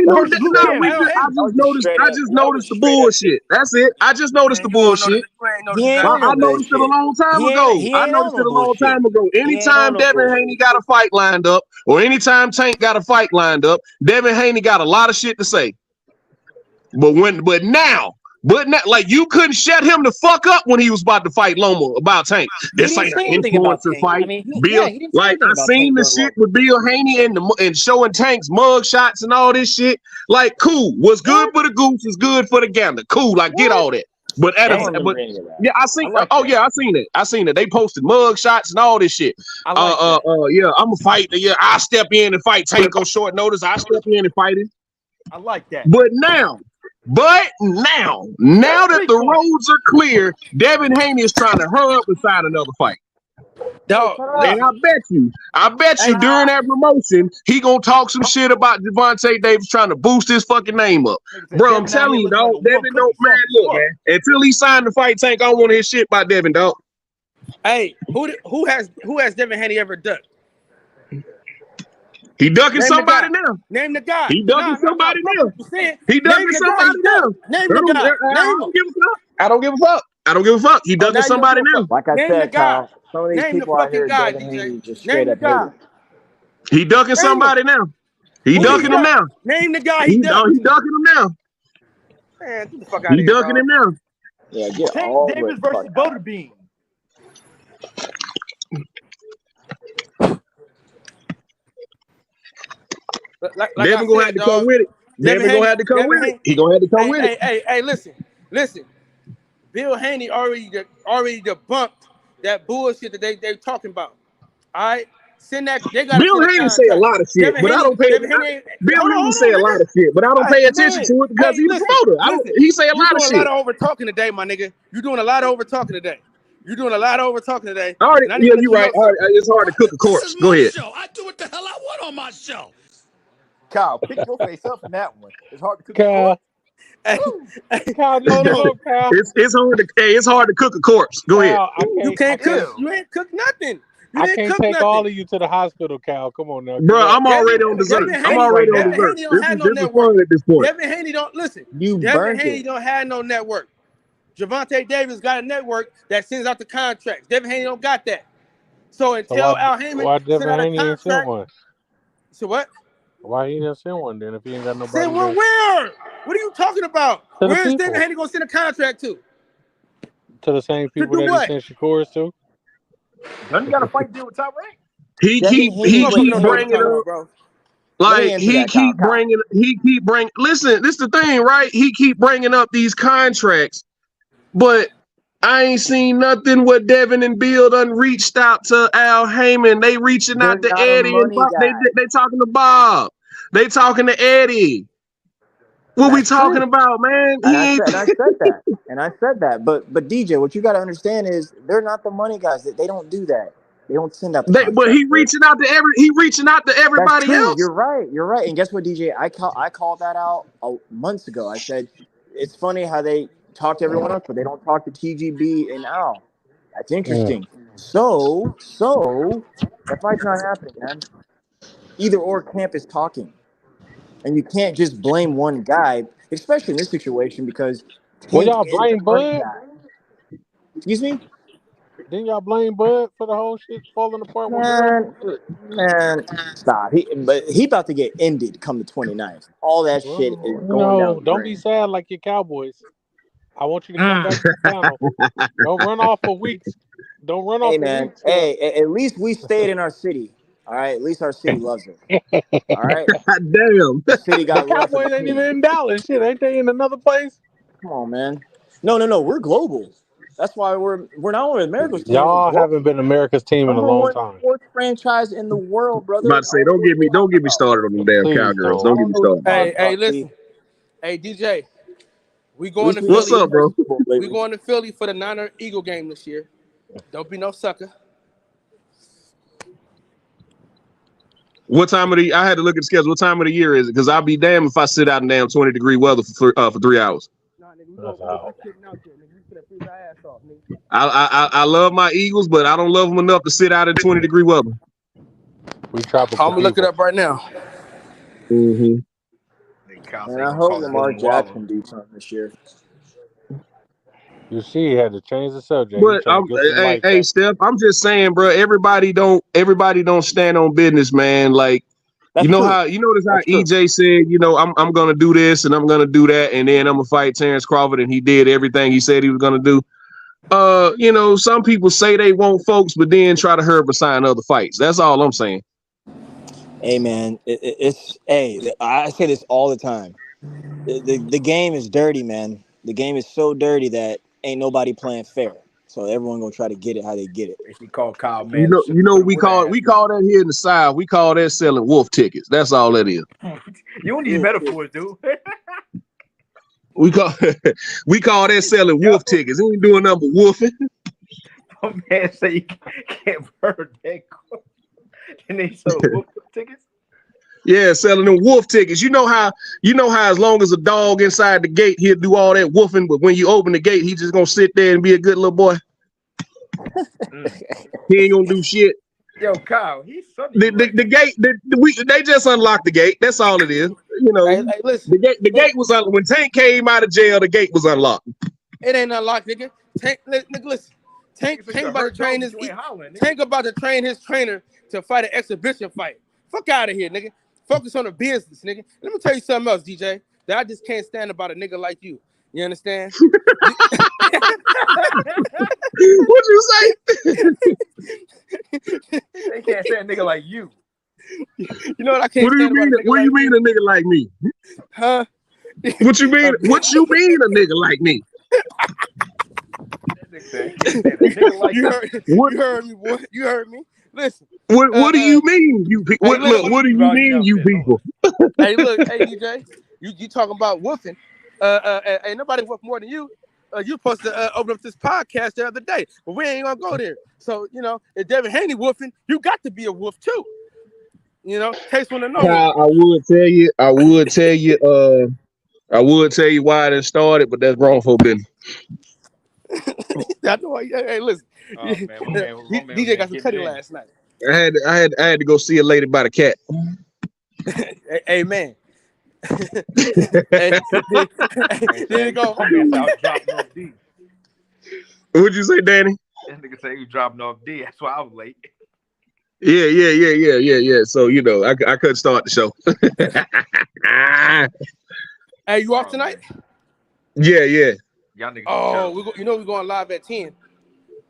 noticed the bullshit. That's it. I just noticed the bullshit. I noticed it a long time ago. Anytime Devin Haney got a fight lined up, or anytime Tank got a fight lined up, Devin Haney got a lot of shit to say. But now But not like you couldn't shut him the fuck up when he was about to fight Loma about Tank. This didn't ain't say an anything about influencer Tank. fight. I mean, Bill, he didn't say like anything I about seen Tank the during shit with Bill Haney and showing Tank's mug shots and all this shit. Like, cool. What's good for the goose is good for the gander. Cool. I get all that. But I at don't a, remember but any of that. yeah, I I seen. like Oh that. yeah, I seen it. I seen it. They posted mug shots and all this shit. I like that. Yeah, I'm a fight. Yeah, I step in and fight Tank on short notice. I step in and fight him. I like that. But now that the roads are clear, Devin Haney is trying to hurry up and sign another fight. Dog, And I bet you during that promotion, he gonna talk some shit about Gervonta Davis trying to boost his fucking name up. Bro, I'm telling you, dog, Devin don't man, look, man. Until he signed the fight Tank, I don't want to hear shit about Devin, dog. hey, who has Devin Haney ever ducked? He ducking Name somebody the guy. now. Name the guy. He ducking somebody now. He ducking Name the somebody guy. now. Name the guy. I don't give a fuck. I don't give a fuck. He ducking now you don't somebody give a now. fuck. Like I Name the said, guy. Kyle, some of these Name the people out fucking here, guy, Devin DJ. Haney, just Name straight the up guy. hated. He ducking somebody now. He Who ducking he him duck? now. Name the guy He he ducking ducked. him now. Man, get the fuck out He of here, ducking dog. him now. Yeah, get Tank all Davis the versus fuck out. Butterbean. Like Devin I gonna said, have to dog. come with it. Devin gonna have to come with it. He gonna have to come with it. Hey, listen. Bill Haney already debunked that bullshit that they talking about. All right, send that. They got Bill Haney say a lot of shit, but I don't pay. Bill Haney say a lot of shit, but I don't pay attention to it because he's a promoter. He say a lot of shit. You're doing a lot of over talking today, my nigga. You're doing a lot of over talking today. All right, yeah, you're right. All right, it's hard to cook a corpse. Go ahead. I do what the hell I want on my show. Kyle, pick your face up from that one. It's hard to cook. Kyle, Kyle, no, Kyle. It's hard to cook a corpse. Go ahead. Kyle, You can't cook. You ain't cook nothing. I can't take all of you to the hospital, Cal. Come on now, bro. I'm already on dessert. I'm already on dessert. This is fun at this point. Devin Haney don't listen. You Devin burned Haney it. don't have no network. Gervonta Davis got a network that sends out the contracts. Devin Haney don't got that. So until Al Heyman why send Devin out a Haney ain't sent contract, one? so what? Why he didn't send one then if he ain't got nobody? Send one where? What are you talking about? To the Where is people. Devin Haney gonna send a contract to? To the same people do that what? he sent Shakur's to? Don't you got a fight deal with Top Rank? He keep bringing up. bro. Like he keep bringing. Listen, this is the thing, right? He keep bringing up these contracts, but I ain't seen nothing where Devin and Bill done reached out to Al Heyman. They reaching out to Eddie and they talking to Bob. They talking to Eddie. What we talking about, man? I said that. But DJ, what you got to understand is they're not the money guys. They don't do that. They don't send out. But he reaching out to everybody else. You're right. And guess what, DJ? I called that out months ago. I said it's funny how they talk to everyone else, but they don't talk to TGB and Al. That's interesting. So that fight's not happening, man. Either or camp is talking. And you can't just blame one guy, especially in this situation, because Well, y'all blame Bud? Excuse me? Didn't y'all blame Bud for the whole shit falling apart? Man, stop. He about to get ended come the 29th. All that shit is going down. Don't be sad like your Cowboys. I want you to come back to the panel. Don't run off for weeks. Don't run off for weeks. Hey, at least we stayed in our city. All right, at least our city loves it. All right, damn. The city got the Cowboys ain't even in Dallas. Shit, ain't they in another place? Come on, man. No. We're global. That's why we're not only America's team. Y'all haven't been America's team in a long time. Sports franchise in the world, brother. I'm about to say, don't get me started on them damn Cowgirls. Don't get me started. Hey, listen. Hey, DJ. We going to Philly. What's up, bro? We going to Philly for the Niner Eagle game this year. Don't be no sucker. What time of the? I had to look at the schedule. What time of the year is it? Because I'll be damned if I sit out in damn 20-degree weather for 3 hours. I love my Eagles, but I don't love them enough to sit out in 20-degree weather. We tropical. I'm gonna look it up right now. Mm-hmm. And I hope Lamar Jackson do something this year. You see, he had to change the subject. But hey, Steph, I'm just saying, bro. Everybody don't stand on business, man. Like That's You know true. how notice how That's true. EJ said, I'm gonna do this and I'm gonna do that, and then I'm gonna fight Terrence Crawford, and he did everything he said he was gonna do. Some people say they want folks, but then try to hurry up and sign other fights. That's all I'm saying. Hey man, I say this all the time. The game is dirty, man. The game is so dirty that ain't nobody playing fair. So everyone gonna try to get it how they get it. He called Kyle You Mann. know we call that here in the South. We call that selling wolf tickets. That's all that is. You don't need metaphors, dude. We call that selling wolf tickets. He ain't doing nothing but wolfing. My man say you can't burn that. And they sold wolf tickets. Yeah, selling them wolf tickets. You know how as long as a dog inside the gate, he'll do all that woofing, but when you open the gate, he just gonna sit there and be a good little boy. He ain't gonna do shit. Yo, Kyle, he's Sunday. The gate, they just unlocked the gate. That's all it is. Hey, listen. The gate was unlocked. When Tank came out of jail, the gate was unlocked. It ain't unlocked, nigga. Tank, nigga, listen. Tank about to train his Tank about to train his trainer to fight an exhibition fight. Fuck out of here, nigga. Focus on the business, nigga. Let me tell you something else, DJ. That I just can't stand about a nigga like you. You understand? What'd you say? They can't stand a nigga like you. You know what I can't What do you stand mean? about a nigga What do you like mean a nigga like me? Huh? What you mean? What you mean a nigga like me? You heard me, boy. You heard me. Listen. What do you mean, you people? What do you mean, you people? Hey, look, hey DJ, you talking about woofing? Ain't nobody woof more than you. You supposed to open up this podcast the other day, but we ain't gonna go there. So if Devin Haney woofing, you got to be a woof too. Case want to know. I would tell you why it started, but that's wrong for business. I know. Hey, listen. Oh, man, DJ got some cutty last night. I had to go see a lady by the cat. Hey man. There go. What'd you say, Danny? That nigga say he was dropping off D. That's why I was late. Yeah. So I couldn't start the show. Hey, you off tonight? Yeah. Y'all niggas. Oh, we're going live at 10,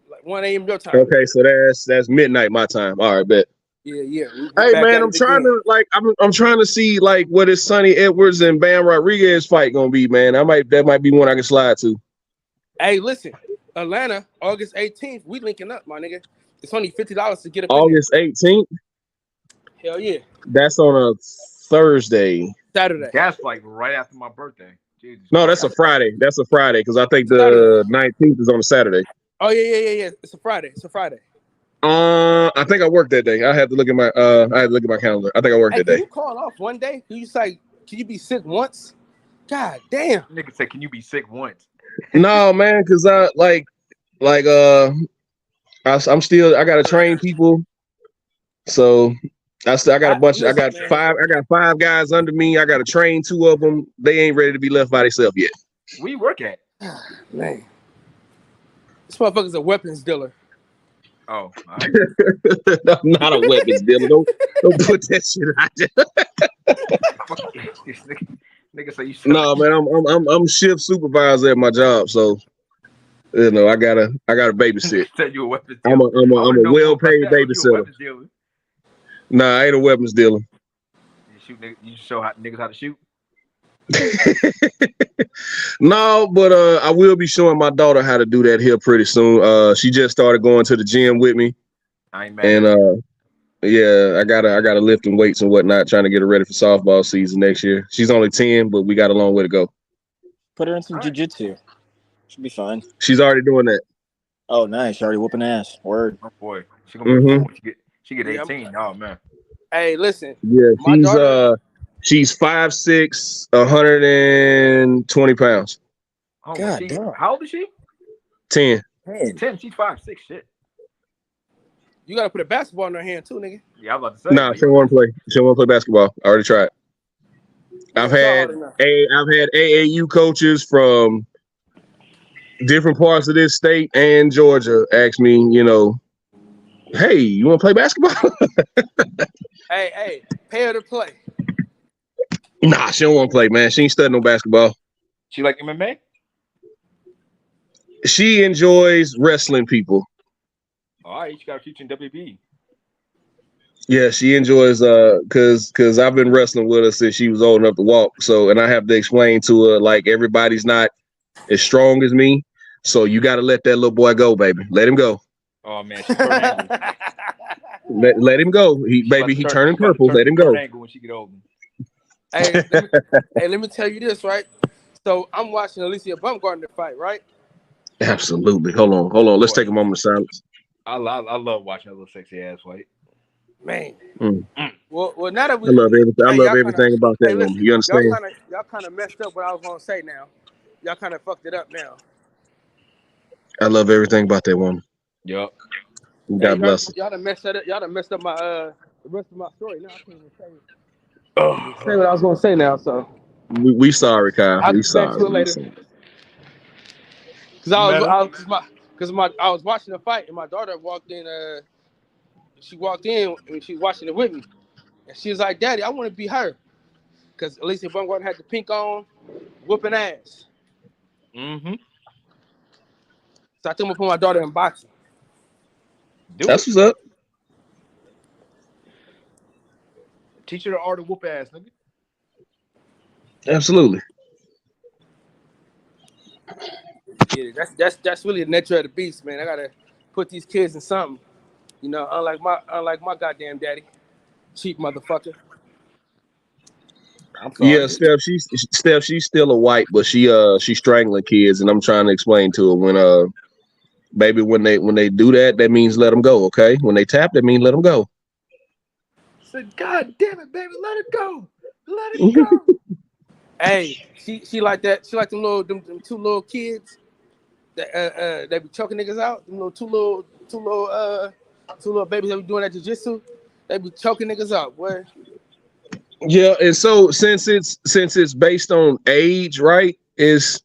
like 1 a.m. your time. Okay, so that's midnight my time. All right, bet. Yeah. Hey man, I'm trying to see like what is Sonny Edwards and Bam Rodriguez fight gonna be, man. That might be one I can slide to. Hey, listen, Atlanta, August 18th, we linking up, my nigga. It's only $50 to get up. August 18th. Hell yeah. That's on a Thursday. Saturday. That's like right after my birthday. Jesus. No, that's a Friday. That's a Friday because I think the 19th is on a Saturday. Oh yeah. It's a Friday. I think I work that day. I have to look at my calendar. I think I work that day. Can you call off one day? Can you be sick once? God damn. Nigga say, can you be sick once? No, man, because I I'm still I gotta train people. So I got five guys under me. I gotta train 2 of them. They ain't ready to be left by themselves yet. Where you work at? Man. This motherfucker's a weapons dealer. Oh, right. I'm not a weapons dealer. Don't put that shit out there. Nigga say you. No, man, I'm shift supervisor at my job, so I gotta babysit. Said you a weapons dealer. I'm a well-paid babysitter. Nah, I ain't a weapons dealer. You show niggas how to shoot. No, but I will be showing my daughter how to do that here pretty soon. She just started going to the gym with me. I ain't mad. And yeah, I gotta lift and weights and whatnot, trying to get her ready for softball season next year. She's only 10, but we got a long way to go. Put her in some jiu-jitsu. Should be fine. She's already doing that. Oh, nice. She already whooping ass. Word. Oh boy, she gonna she get 18. Oh man. Hey, listen. Yeah, she's 5'6", 120 pounds. Oh, God damn. How old is she? 10. 10. She's 5'6". Shit. You gotta put a basketball in her hand too, nigga. Yeah, I'm about to say. Nah, she don't want to play. She don't want to play basketball. I already tried. I've had AAU coaches from different parts of this state and Georgia ask me, hey, you want to play basketball? Hey, pay her to play. Nah, she don't want to play, man. She ain't studying no basketball. She like MMA? She enjoys wrestling people. All right, you got to teach in WB. Yeah, she enjoys cause I've been wrestling with her since she was old enough to walk. So, and I have to explain to her like everybody's not as strong as me. So you got to let that little boy go, baby. Let him go. Oh man, she's turning angry. Let him go. He turning purple. Let him go. When she get older. Hey, let me tell you this, right? So I'm watching Alicia Baumgartner fight, right? Absolutely. Hold on. Let's take a moment of silence. I love watching that little sexy ass fight. Man. Well, now that we I love everything. I love everything kinda, about that woman. You understand? Y'all kind of messed up what I was gonna say. Now, y'all kind of fucked it up. Now, I love everything about that woman. Yup. God bless her. Y'all done messed up. Y'all done messed up my the rest of my story. Now I can't even say what I was gonna say now. So we sorry, Kyle. I'll We get back sorry. to it later. Because I was watching the fight and my daughter walked in. She walked in and she was watching it with me, and she was like, "Daddy, I want to be her," because Alicia Baumgartner had the pink on, whooping ass. Mm-hmm. So I think I'm gonna put my daughter in boxing. That's what's up. Teach her the art of whoop ass, nigga. Absolutely. Yeah, that's really the nature of the beast, man. I gotta put these kids in something. You know, unlike my goddamn daddy, cheap motherfucker. I'm sorry. Yeah, Steph, she's still a white, but she's strangling kids, and I'm trying to explain to her when they do that, that means let them go. Okay, when they tap, that means let them go. Said, God damn it, baby, let it go, let it go. Hey, she like that. She like them two little kids that they be choking niggas out. Them two little babies that be doing that jiu-jitsu. They be choking niggas out, boy. Yeah, and so since it's based on age, right? It's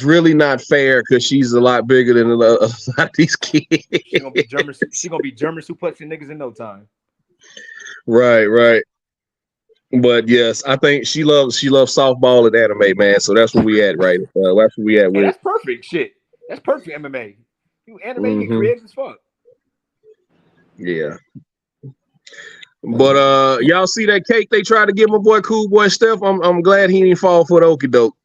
really not fair because she's a lot bigger than a lot of these kids. She gonna be German suplexing niggas in no time. Right. But yes, I think she loves softball and anime, man. So that's where we at, right? That's where we at with that's perfect shit. That's perfect MMA. You anime, you creative as fuck. Yeah. But y'all see that cake they tried to give my boy Cool Boy Steph? I'm glad he didn't fall for the okie doke.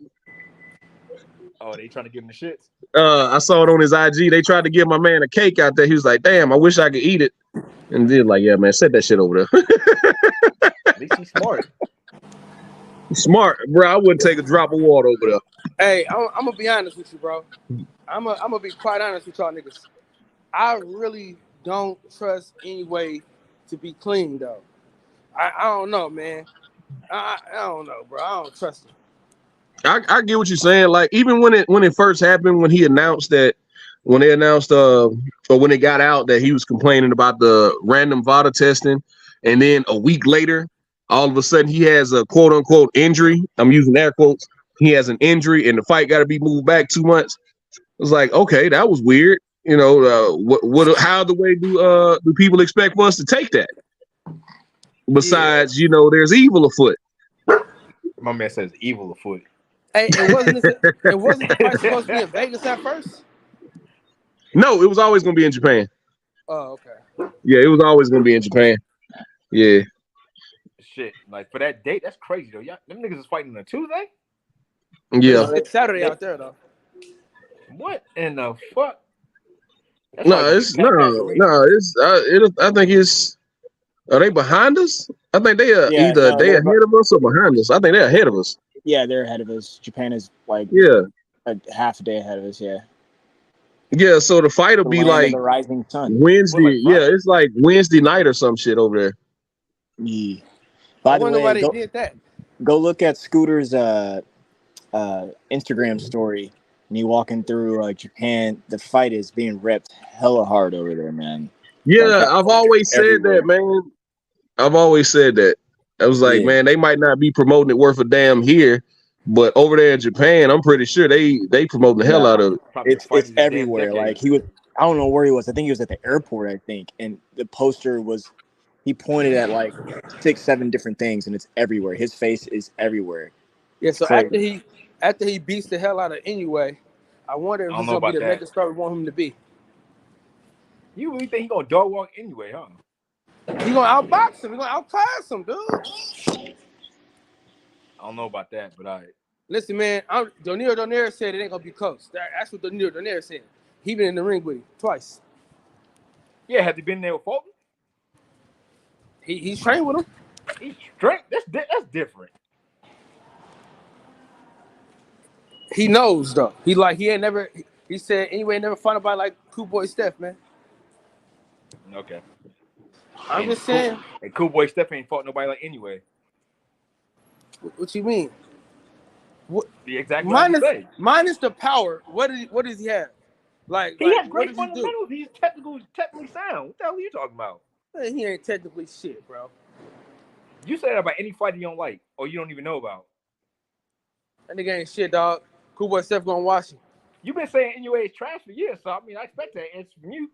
Oh, they trying to give him the shits? I saw it on his IG. They tried to give my man a cake out there. He was like, damn, I wish I could eat it. And then like, yeah, man, set that shit over there. At least he's smart. Smart, bro. I wouldn't take a drop of water over there. Hey, I'm gonna be honest with you, bro. I'm gonna be quite honest with y'all niggas. I really don't trust any way to be clean, though. I don't know, man. I don't know, bro. I don't trust it. I get what you're saying. Like even when it first happened, when they announced or when it got out that he was complaining about the random VADA testing, and then a week later, all of a sudden he has a quote unquote injury. I'm using air quotes. He has an injury, and the fight got to be moved back 2 months. It was like, okay, that was weird. You know, how the way do people expect for us to take that? Besides, you know, there's evil afoot. My man says evil afoot. Hey, it wasn't the fight supposed to be in Vegas at first? No, it was always going to be in Japan. Oh, okay. Yeah, it was always going to be in Japan. Yeah. Shit, like for that date, that's crazy though. Y'all, them niggas is fighting on a Tuesday. Yeah, it's Saturday out there though. What in the fuck? That's I think it's. Are they behind us? I think they are they ahead of us or behind us. I think they're ahead of us. Yeah, they're ahead of us. Japan is like a half a day ahead of us. Yeah. Yeah, so the fight will be like the rising sun. Wednesday. It's like Wednesday night or some shit over there. Yeah. By the way, they did that. Go look at Scooter's Instagram story. And he walking through Japan. The fight is being ripped hella hard over there, man. Yeah, I've always said that, man. I've always said that. I was like, man, they might not be promoting it worth a damn here, but over there in Japan, I'm pretty sure they promoting the hell out of it. It's everywhere. Like he was, I don't know where he was. I think he was at the airport. I think, and the poster was he pointed at like 6-7 different things, and it's everywhere. His face is everywhere. Yeah, so Crazy. after he beats the hell out of Inoue, I wonder if I don't he's know gonna be about the that. megastar we want him to be. You really think he gonna dog walk anyway, huh? He gonna outbox him. He gonna outclass him, dude. I don't know about that, but I. Listen, man, Donaire said it ain't gonna be close. That's what Donaire said. He been in the ring with him twice. Yeah, has he been there with Fulton? He's trained with him. He's straight. That's different. He knows though. He ain't never. He said anyway, never fought nobody like Cool Boy Steph, man. Okay. I'm just saying. And Cool Boy Steph ain't fought nobody like anyway. What you mean? What? The exact way. Minus the power. What does he have? Like he has what great does he do? fundamentals. He's technically sound. What the hell are you talking about? Man, he ain't technically shit, bro. You say that about any fight you don't like or you don't even know about. That nigga ain't shit, dog. Cool Boy Steph gonna watch him. You've been saying Inoue is trash for years, so I mean I expect that answer from you.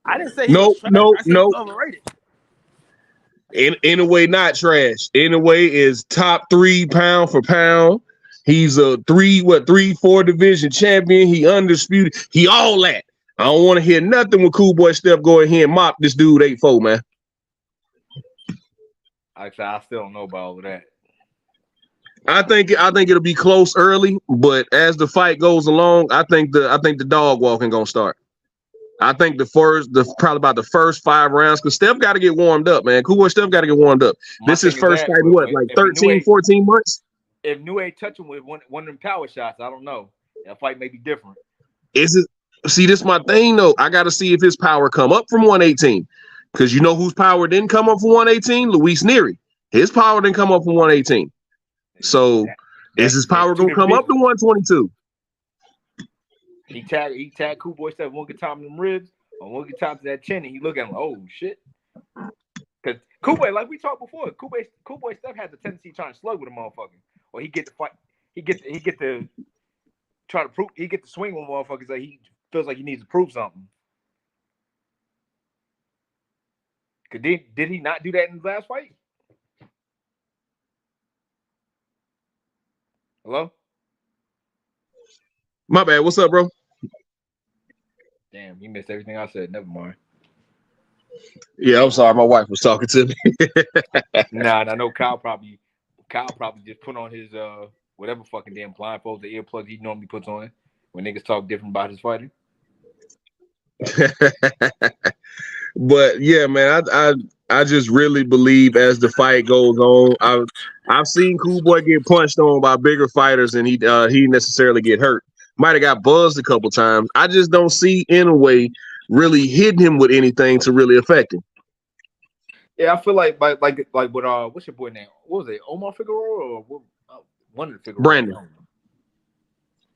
I didn't say he was trash. I said he was overrated. Inoue not trash. Inoue is top 3 pound for pound. He's a 3-4 division champion. He undisputed. He all that. I don't want to hear nothing with Cool Boy Steph go in here and mop this dude 8-4, man. Actually, I still don't know about all of that. I think it'll be close early, but as the fight goes along, I think the dog walking gonna start. I think probably about the first 5 rounds, because Steph got to get warmed up, man. Cool Boy Steph got to get warmed up. This is first fight in what, like 13, 14 months? If Inoue touch him with one of them power shots, I don't know. That fight may be different. See, this is my thing though. I got to see if his power come up from 118, because you know whose power didn't come up from 118? Luis Nery. His power didn't come up from 118. So is his power gonna come up to 122? He tagged Cool Boy Steph one good time in them ribs or one good time to that chin, and he look at him like, oh shit. Because Cool Boy, like we talked before, Cool Boy Steph has a tendency to try to slug with a motherfucker, or he get to fight, he get to try to prove, he get to swing with motherfuckers like he feels like he needs to prove something. Cause did he not do that in the last fight? Hello? My bad. What's up, bro? Damn, you missed everything I said. Never mind. Yeah, I'm sorry. My wife was talking to me. Nah, I know Kyle probably just put on his whatever fucking damn blindfolds, the earplugs he normally puts on when niggas talk different about his fighting. But yeah, man, I just really believe as the fight goes on, I've seen Cool Boy get punched on by bigger fighters, and he necessarily get hurt. Might have got buzzed a couple times. I just don't see Inoue really hitting him with anything to really affect him. Yeah, I feel like with what's your boy name? What was it? Omar Figueroa or one of the Figueroa? Brandon,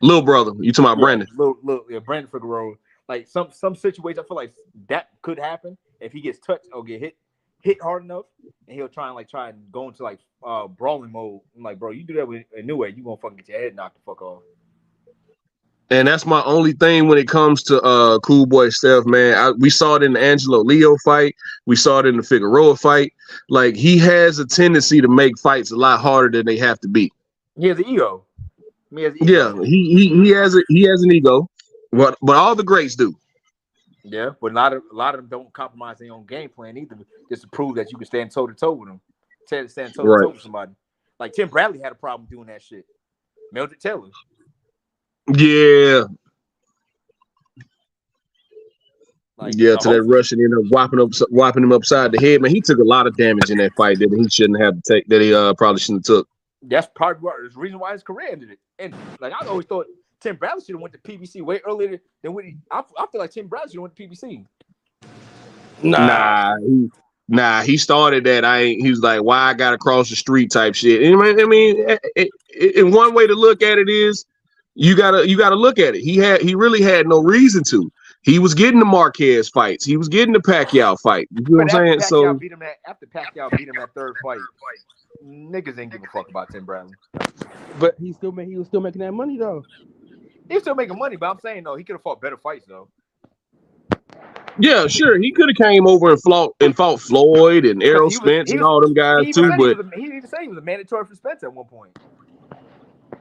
little brother. You talking about Brandon? Brandon Figueroa. Like some situations, I feel like that could happen if he gets touched or get hit hard enough, and he'll try and go into like brawling mode. I'm like, bro, you do that with Inoue, you gonna fucking get your head knocked the fuck off. And that's my only thing when it comes to Cool Boy Steph, man. We saw it in the Angelo Leo fight. We saw it in the Figueroa fight. Like, he has a tendency to make fights a lot harder than they have to be. He has an ego. Yeah, he has an ego. But all the greats do. Yeah, but a lot of them don't compromise their own game plan either, just to prove that you can stand toe to toe with them. Stand toe to toe with somebody. Like Tim Bradley had a problem doing that shit. Mildred Taylor. Yeah. To that Russian ended up whopping him upside the head. Man, he took a lot of damage in that fight that he shouldn't have to take. That he probably shouldn't have took. That's probably the reason why his career ended it. And like I always thought, Tim Bradley should have went to PBC way earlier than when I feel like Tim Bradley should have went to PBC. Nah, he started that. He was like, why I gotta cross the street type shit. And I mean, and one way to look at it is you gotta look at it. He really had no reason to. He was getting the Marquez fights. He was getting the Pacquiao fight. You know what I'm saying? So after Pacquiao beat him that third fight, niggas didn't give a fuck about Tim Bradley. But he was still making that money though. He was still making money, but I'm saying though, he could have fought better fights though. Yeah, sure. He could have came over and fought Floyd and Errol Spence and all them guys too, but he even said he was a mandatory for Spence at one point.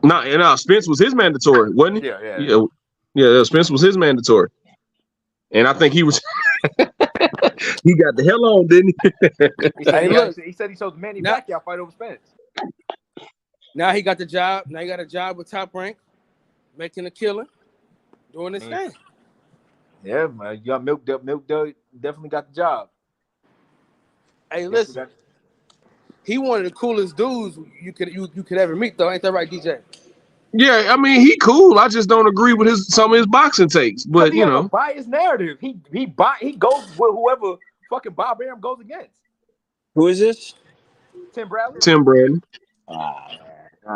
nah, Spence was his mandatory, wasn't he? Yeah. Spence was his mandatory, and I think he was. He got the hell on, didn't he? He said he chose Manny Pacquiao fight over Spence. Now he got the job. Now he got a job with Top Rank, making a killing, doing his thing. Yeah, man. You got Milk Dud definitely got the job. Hey, listen. He one of the coolest dudes you could ever meet, though. Ain't that right, DJ? Yeah, I mean he cool. I just don't agree with some of his boxing takes. But he has a biased narrative. He goes with whoever fucking Bob Arum goes against. Who is this? Tim Bradley.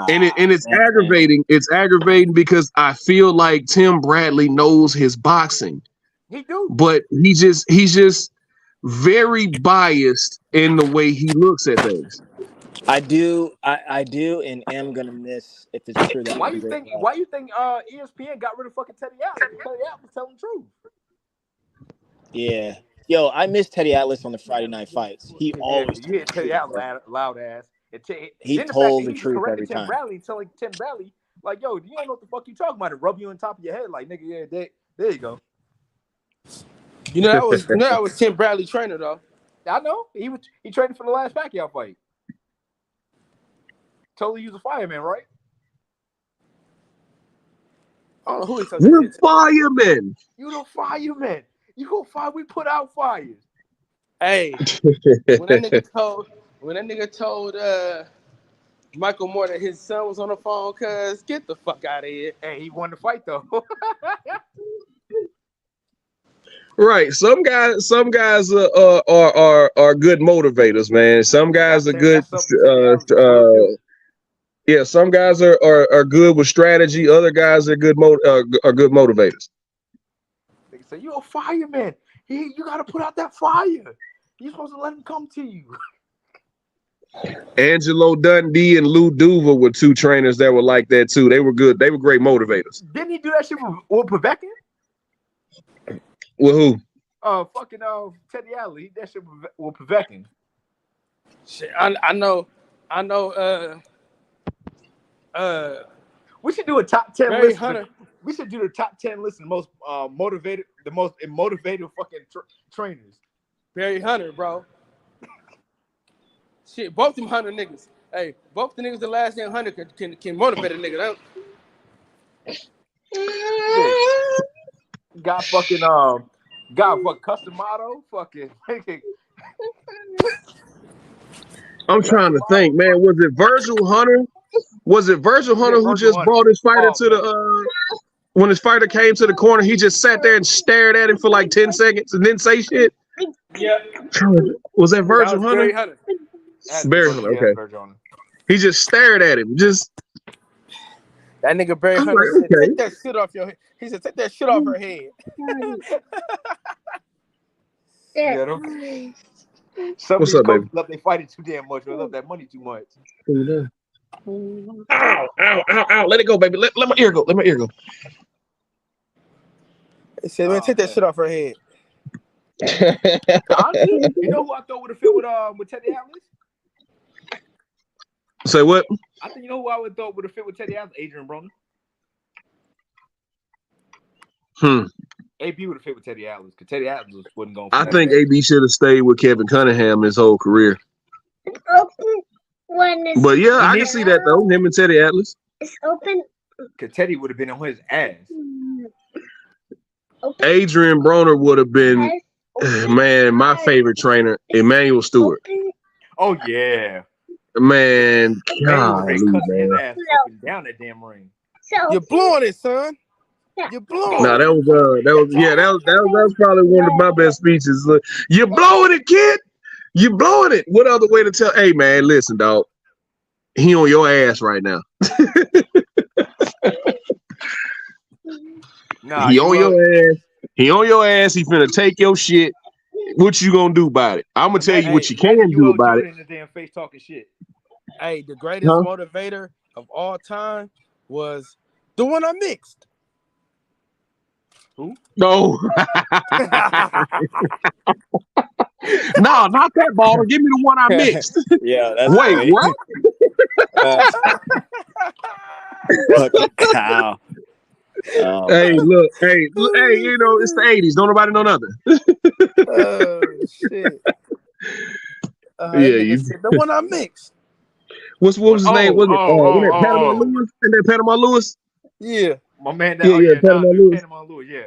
And it's aggravating. It's aggravating because I feel like Tim Bradley knows his boxing. He do. But he's just very biased in the way he looks at things. I do, and am gonna miss if it's true that. Why you think ESPN got rid of fucking Teddy Atlas? Teddy Atlas was telling the truth. Yeah, yo, I miss Teddy Atlas on the Friday night fights. He always you hear Teddy Atlas loud ass. He told the truth every time. Bradley telling Tim Bradley like, yo, you don't know what the fuck you talking about. It rub you on top of your head like, nigga, yeah, there you go. You know that was Tim Bradley trainer though. I know he trained for the last Pacquiao fight. Totally use a fireman, right? I don't know who he's talking about. Firemen. You the fireman. You go fire. We put out fires. Hey, when that nigga told Michael Moore that his son was on the phone, cuz get the fuck out of here. Hey, he won the fight though. Right. Some guys are good motivators, man. Some guys are good. Yeah, some guys are good with strategy. Other guys are good motivators. They say you're a fireman. You got to put out that fire. You're supposed to let him come to you. Angelo Dundee and Lou Duva were two trainers that were like that too. They were good. They were great motivators. Didn't he do that shit with Povetkin? With who? Fucking Teddy Atlas. He did that shit with Povetkin. Shit, I know. We should do a top 10 Barry list. Hunter. We should do the top 10 list of the most motivated fucking trainers. Barry Hunter, bro. Shit, both them Hunter niggas. Hey, both the niggas the last name Hunter can motivate a nigga. Got fucking custom motto, fucking. I'm trying to think, man. Was it Virgil Hunter? Was it Virgil Hunter who just brought his fighter to the when his fighter came to the corner, he just sat there and stared at him for like 10 seconds and didn't say shit? Yeah. Was that Virgil Hunter? Barry Hunter. Barry Hunter, okay. He just stared at him. Just that nigga Barry Hunter said, take that shit off your head. He said, take that shit off her head. Some What's up, baby? Love they fight it too damn much. They love that money too much. Ow. Let it go, baby. Let my ear go. Let my ear go. He said, man, take that shit off her head. Honestly, you know who I thought would have fit with Teddy Atlas? Say what? I think you know who I would thought would have fit with Teddy Atlas? Adrian Broner. AB would have fit with Teddy Atlas because Teddy Atlas wasn't going. I think AB should have stayed with Kevin Cunningham his whole career. But yeah, I can see that though. Him and Teddy Atlas. It's open. Because Teddy would have been on his ass. Adrian Broner would have been, man, my favorite trainer, Emmanuel Stewart. Oh yeah, man, golly, man. Ass down that damn ring. You're blowing it, son. You're blowing. No, that was probably one of my best speeches. You're blowing it, kid. You blowing it. What other way to tell? Hey, man, listen, dog. He on your ass right now. He on your ass. He on your ass. He finna take your shit. What you gonna do about it? I'm gonna tell you what you can do about it. In the damn face talking shit. Hey, the greatest motivator of all time was the one I mixed. Who? No. No, not that ball. Give me the one I mixed. Yeah, that's Wait, funny. what? Fucking cow. Oh, Hey, look, hey, you know, it's the 80s. Don't nobody know nothing. Oh shit. Yeah, That nigga you. said the one I mixed. What was his name? Was it Panama Lewis? And then Panama Lewis? Yeah. My man, Panama Lewis. Panama Lewis, yeah.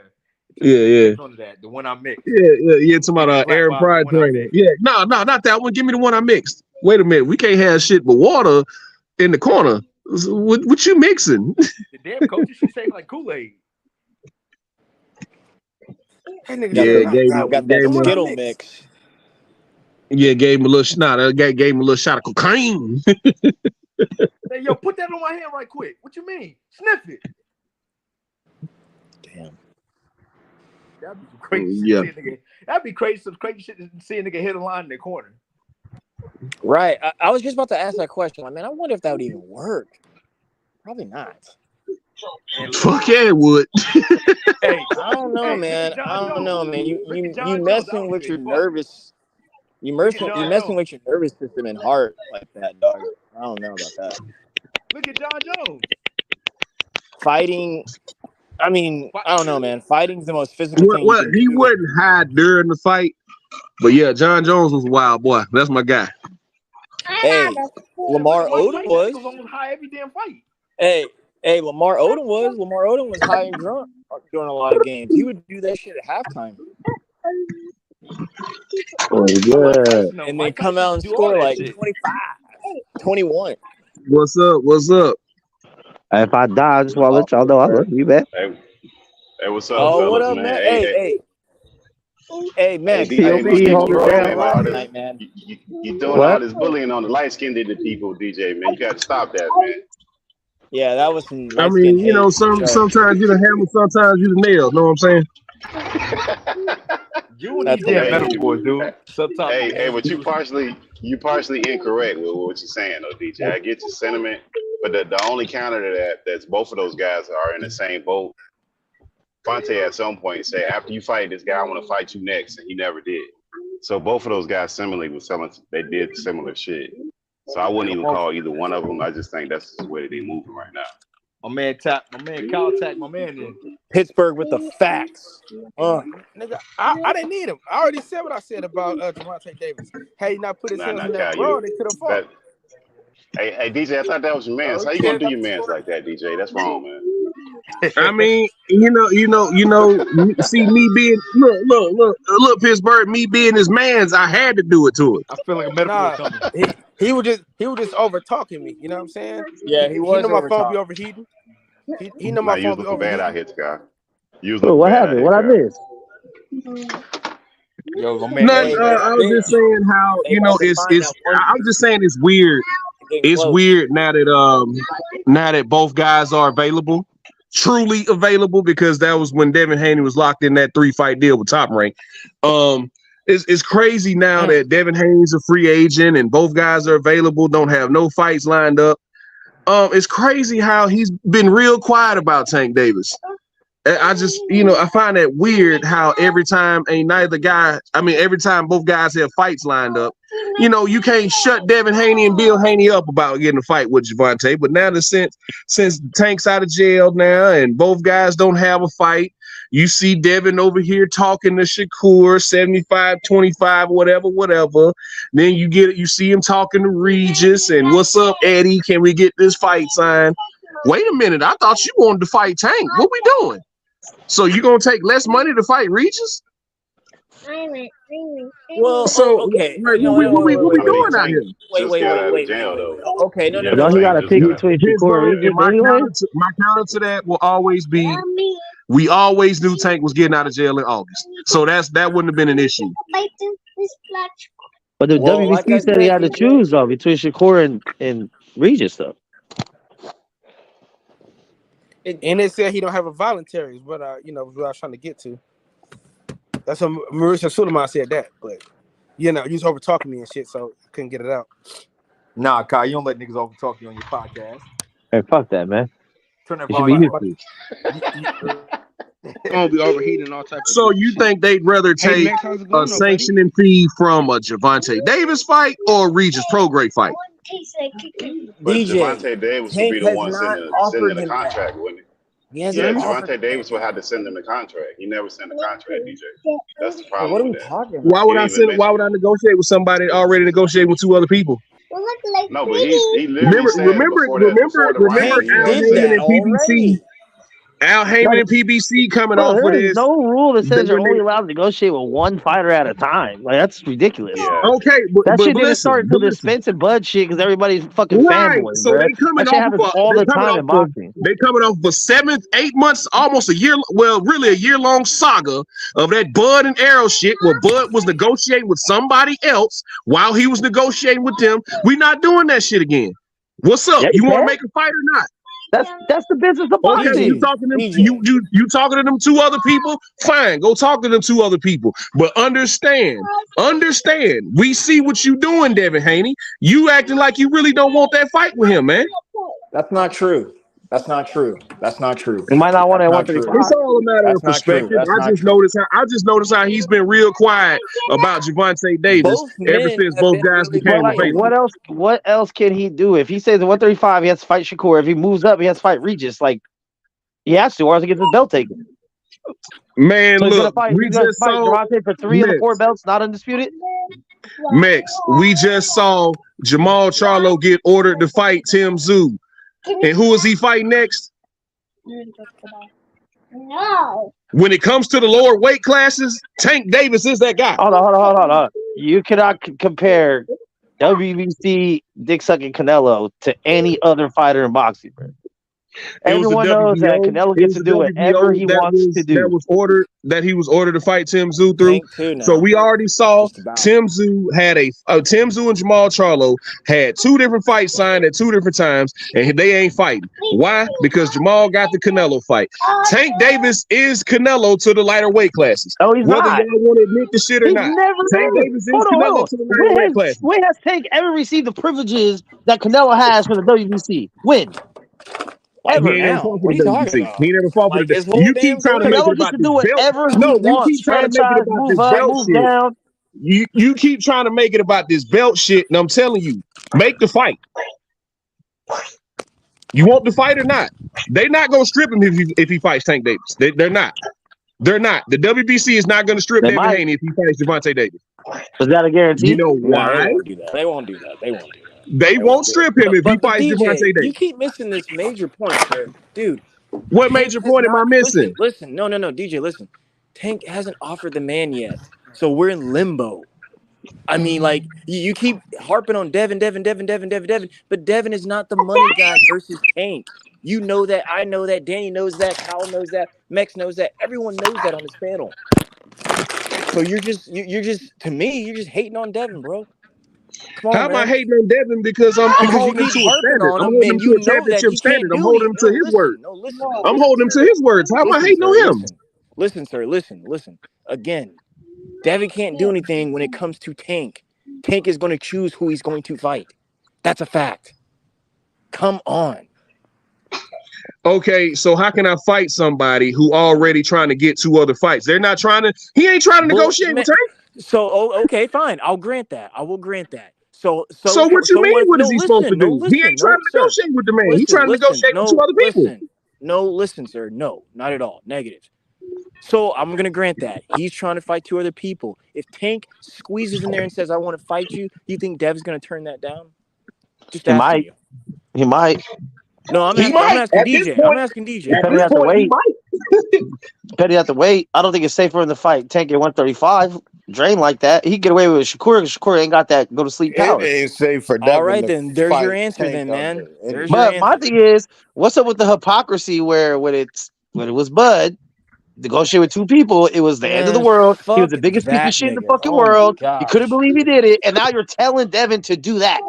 Yeah. None of that. The one I mixed. Yeah. Talking about Black Aaron Bob, Pride the one I trainer. mixed. Yeah, no, not that one. Give me the one I mixed. Wait a minute, we can't have shit but water in the corner. What you mixing? The damn coaches should say like Kool-Aid. That nigga got that Skittle mix. Yeah, gave him a little snot. Gave him a little shot of cocaine. Hey, yo, put that on my hand right quick. What you mean? Sniff it. Damn. That'd be some crazy Yeah. shit. That'd be crazy. Some crazy shit to see a nigga hit a line in the corner. Right. I was just about to ask that question. Like, man, I wonder if that would even work. Probably not. Fuck yeah, it would. Hey, I don't know, man. I don't know, man. You messing with your nervous. You messing with your nervous system and heart like that, dog. I don't know about that. Look at John Jones. Fighting. I mean, I don't know, man. Fighting's the most physical thing. Well, he wouldn't hide during the fight, but yeah, John Jones was a wild boy. That's my guy. Hey, Lamar Odom was. Goes on high every damn fight. Hey, Lamar Odom was. Lamar Odom was high and drunk during a lot of games. He would do that shit at halftime. Oh, yeah. And then come out and score like 25, 21. What's up? If I die, I just want to let y'all know I love you, man. Hey, what's up? Oh, fellas, what up, man? Hey, man. You doing all this bullying on the light-skinned people, DJ, man. You got to stop that, man. Yeah, that was some. I mean, you know, sometimes you're the hammer, sometimes you're the nail. Know what I'm saying? You and these damn metaphors, dude. Sometimes. Hey, but you partially incorrect with what you're saying, though, DJ. I get your sentiment, but the only counter to that's both of those guys are in the same boat. Fonte at some point said, after you fight this guy, I want to fight you next, and he never did. So both of those guys similarly they did similar shit. So I wouldn't even call either one of them. I just think that's the way they moving right now. My man Kyle tapped my man in Pittsburgh with the facts. Nigga, I didn't need him. I already said what I said about Gervonta Davis. Had he not put his hands in that bro, they could have fought. Hey, DJ, I thought that was your man's. How you gonna do your man's like that, DJ? That's wrong, man. I mean, you know. See me being look, Pittsburgh. Me being his man's, I had to do it to it. I feel like a metaphor coming. He was just over talking me. You know what I'm saying? Yeah, he was. He know my phone be overheating. He know my phone be overheating. Bad out here, Scott. What happened? What I missed? Yo, my man. I was just saying how it's. I'm just saying it's weird. It's weird now that both guys are available, truly available, because that was when Devin Haney was locked in that 3-fight deal with Top Rank. It's crazy now that Devin Haney's a free agent and both guys are available, don't have no fights lined up. It's crazy how he's been real quiet about Tank Davis. I just, I find that weird how every time every time both guys have fights lined up, you can't shut Devin Haney and Bill Haney up about getting a fight with Gervonta. But now since Tank's out of jail now and both guys don't have a fight, you see Devin over here talking to Shakur, 75-25, whatever. Then you see him talking to Regis and what's up, Eddie? Can we get this fight signed? Wait a minute, I thought you wanted to fight Tank. What we doing? So you gonna take less money to fight Regis? Well, so okay. What we doing out here? Wait. Okay, no. Don't he got to pick between Shakur and Regis anyway? My counter to that will always be: we always knew Tank was getting out of jail in August, so that wouldn't have been an issue. But the WBC said he had to choose though between Shakur and Regis though. And they said he don't have a voluntary, but what I was trying to get to. That's what Mauricio Suleiman said that, but you was over talking me and shit, so I couldn't get it out. Nah, Kyle, you don't let niggas over talk you on your podcast. Hey, fuck that, man. Turn that It should be volume up. gonna be overheating and all type of So you think they'd rather Hey take Max, how's it a going, though, buddy? sanctioning fee from a Javante Davis fight or a Regis Prograis fight? But DJ, Javante Davis would be Tank the has one not sending offered the him that. contract, wouldn't he? He hasn't Yeah, offered Javante him Davis that. would have to send him the contract. He never sent the contract, DJ. That's the So problem what are we with that. talking about? Why would He I didn't send? even Why mention would I it. negotiate with somebody that already negotiated with two other people? No, but he literally said before the Remember Tank Ryan Al did Heyman that and PBC. already. Al Heyman and PBC coming Bro, off of there is this. no rule that says you're when only they- allowed to negotiate with one fighter at a time. Like that's ridiculous. Yeah. Okay, but That shit didn't listen, start until this Spence and Bud shit because everybody's fucking right. fanboys, So bro. they coming That shit off happens of all they the coming time off in boxing. they coming off for 8 months, almost a year. Well, really a year-long saga of that Bud and Arrow shit, where Bud was negotiating with somebody else while he was negotiating with them. We not doing that shit again. What's up? Yeah, you want to can. make a fight or not? That's the business of Okay, boxing. you talking to them? DJ. You talking to them two other people? Fine, go talk to them two other people. But understand. We see what you doing, Devin Haney. You acting like you really don't want that fight with him, man. That's not true. That's not true. You might not want it at That's not true. 135. It's all a matter of That's not true. perspective. That's I not just noticed how he's been real quiet about Javante Davis Both ever men since have both been guys really became quiet. available. What else can he do? If he stays at 135, he has to fight Shakur. If he moves up, he has to fight Regis. Like he has to, or else he gets his belt taken. Man, So he's gonna look, fight. we He's gonna just fight saw Javante for 3 of the Mex. 4 belts, not undisputed. Mex. We just saw Jamal Charlo get ordered to fight Tim Tszyu, and who is he fighting next? No. When it comes to the lower weight classes, Tank Davis is that guy. Hold on. You cannot compare WBC Dick sucking Canelo to any other fighter in boxing, bro. Everyone knows that Canelo gets to do whatever he wants to do. That he was ordered to fight Tim Tszyu through. Tank too now. So we already saw Tim Tszyu and Jamal Charlo had 2 different fights signed at 2 different times, and they ain't fighting. Why? Because Jamal got the Canelo fight. Tank Davis is Canelo to the lighter weight classes. Oh, he's Whether not. y'all want to admit the shit or He's not. never Tank been. Davis is Hold Canelo on. to the lighter weight classes. When has Tank ever received the privileges that Canelo has from the WBC? When? Ever. He ain't never now. fought for What are the you talking WBC. about? He never fought for Like the his whole You keep damn trying to make Canelo it gets about to this do belt. whatever he No, you wants. keep trying to make it Franchise, about move this up, belt move shit. down. You keep trying to make it about this belt shit, and I'm telling you, make the fight. You want the fight or not? They're not gonna strip him if he fights Tank Davis. They're not. They're not. The WBC is not gonna strip They Devin might. Haney if he fights Javante Davis. Is that a guarantee? You know No, why? they won't do that. They won't do that. They won't strip him if he But fights DJ, Javante you Davis. keep missing this major point, sir. Dude, What Tank major has point am I not- missing? Listen. No, DJ, listen. Tank hasn't offered the man yet. So we're in limbo. I mean, like, you keep harping on Devin, but Devin is not the money guy versus Tank. You know that, I know that, Danny knows that, Kyle knows that, Mex knows that, everyone knows that on this panel. So you're just to me, you're just hating on Devin, bro. Come on, How am I man. hating on Devin? Because I'm Because holding you him keep to a harping standard. on I'm him, holding him and to you a know that championship he standard. can't I'm do holding it. him to his word. No, listen. I'm holding him to his words. How am I hating on him? Listen, sir. Listen. Again, Devin can't do anything when it comes to Tank. Tank is going to choose who he's going to fight. That's a fact. Come on. Okay, so how can I fight somebody who already trying to get 2 other fights? They're not trying to. He ain't trying to negotiate with Tank. So, okay, fine. I'll grant that. I will grant that. So what you mean? What is he supposed to do? He ain't trying to negotiate with the man. He's trying to negotiate with 2 other people. Listen, sir. No, not at all. Negative. So I'm gonna grant that he's trying to fight 2 other people. If Tank squeezes in there and says, "I want to fight you," do you think Dev's gonna turn that down? Just He asking might. you. He might. No, I'm asking DJ. I'm asking DJ. Depending have to wait. Depending have to wait. I don't think it's safer in the fight. Tank at 135, drain like that. He can get away with Shakur because Shakur ain't got that go to sleep power. It ain't safe for Devin. All right, to then. There's fight your answer, Tank then, man. There's But your my answer. thing is, what's up with the hypocrisy where when it was Bud negotiate with 2 people, it was the end of the Man, world. He was fuck the biggest piece that of shit in the nigga. fucking Oh my world. You gosh. couldn't believe he did it, and now you're telling Devin to do that.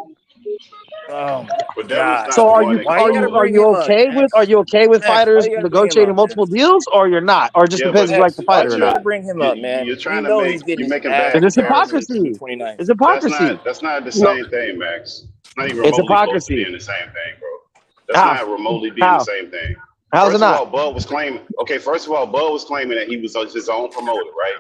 Oh But my Devin's god. not So the are one you that Why are you can gotta you are bring you him up, okay with Max? fighters Why you gotta bring him negotiating up, multiple man? deals, or you're not, or just Yeah, depends but if you like the Why fighter or you not? gotta bring him up, man? You're trying You to know make he's getting you're his making ass bad It's comparisons. hypocrisy. 29th. It's hypocrisy. That's not the No. same thing, Max. It's not even It's remotely supposed to be hypocrisy. in the same thing, bro. That's How? not remotely being How? the same thing. How's it First of not? all, Bud was claiming. Okay, first of all, Bud was claiming that he was his own promoter, right?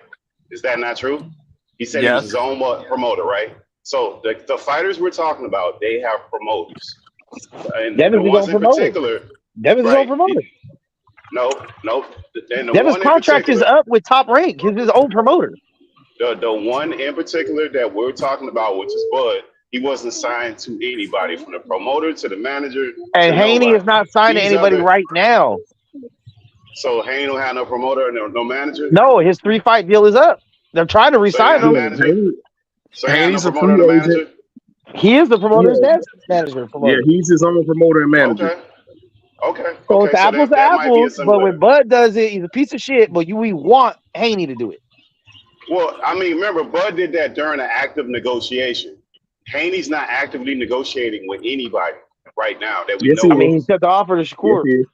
Is that not true? He said he was his own promoter, right? So the fighters we're talking about, they have promoters, and Devin's the his ones own in promoter. particular. Devin's his own promoter. No. And the Devin's one in contract is particular, up with Top Rank. He's his own promoter. the one in particular that we're talking about, which is Bud, he wasn't signed to anybody, from the promoter to the manager. And to Haney nobody. is not signed to These anybody other- right now. So Haney don't have no promoter and no manager. No, his 3-fight deal is up. They're trying to resign So he him. has no manager? So he has Haney's no a promoter free and agent. manager? He is the promoter's Yeah. manager. Yeah, he's his own promoter and manager. Okay. So it's apples to that might be a apples, but similar- when Bud does it, he's a piece of shit. But we want Haney to do it. Well, I mean, remember, Bud did that during an active negotiation. Haney's not actively negotiating with anybody right now that we Yes, know. I mean, he took the offer to Shakur.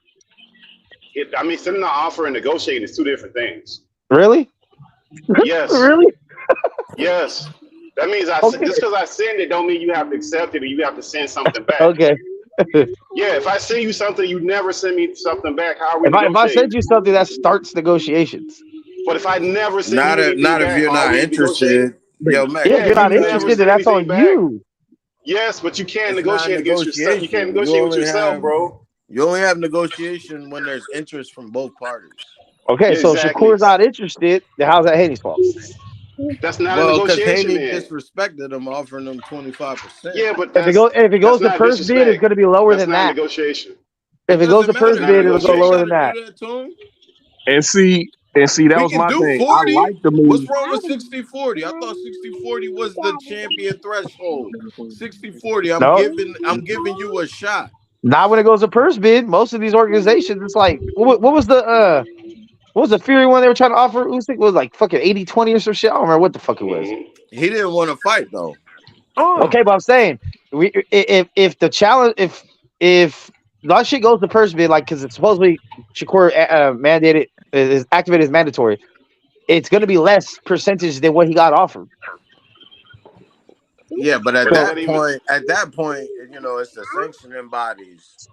I mean, sending an offer and negotiating is two different things. Really? Yes. Really? Yes. That means Okay. just because I send it don't mean you have to accept it or you have to send something back. Okay. Yeah, if I send you something, you never send me something back. How are we If I negotiating? send you something, that starts negotiations. But if I never send Not you if anything back, you're how are not we interested. Yo, Mac, Yeah, if you're not you never interested, then send that's on anything back. you. Yes, but you can't It's negotiate not against yourself. You can't negotiation. negotiate You with only yourself, have- bro. You only have negotiation when there's interest from both parties. Okay, so Exactly. Shakur's not interested. Then how's that Haney's fault? That's not a Well, because negotiation. Haney Then. disrespected them, offering them 25%. Yeah, but If it goes that's to not first bid, disrespect. it's going to be lower That's than not that. negotiation. If it goes to Doesn't first matter. bid, it'll go You lower Gotta than that. do that to him. And see, that We was can my do thing. 40. I like the move. What's wrong with 60-40? I thought 60-40 was the champion threshold. 60-40. No. I'm giving you a shot. Not when it goes to first bid. Most of these organizations, it's like, what was the Fury one they were trying to offer Usyk? It was like fucking 80-20 or some shit. I don't remember what the fuck it was. He didn't want to fight though. Okay, but I'm saying, if the challenge, if that shit goes to first bid, like, because it's supposedly Shakur mandated, is activated as mandatory, it's going to be less percentage than what he got offered. Yeah, but at But that point, you know, it's the sanctioning body's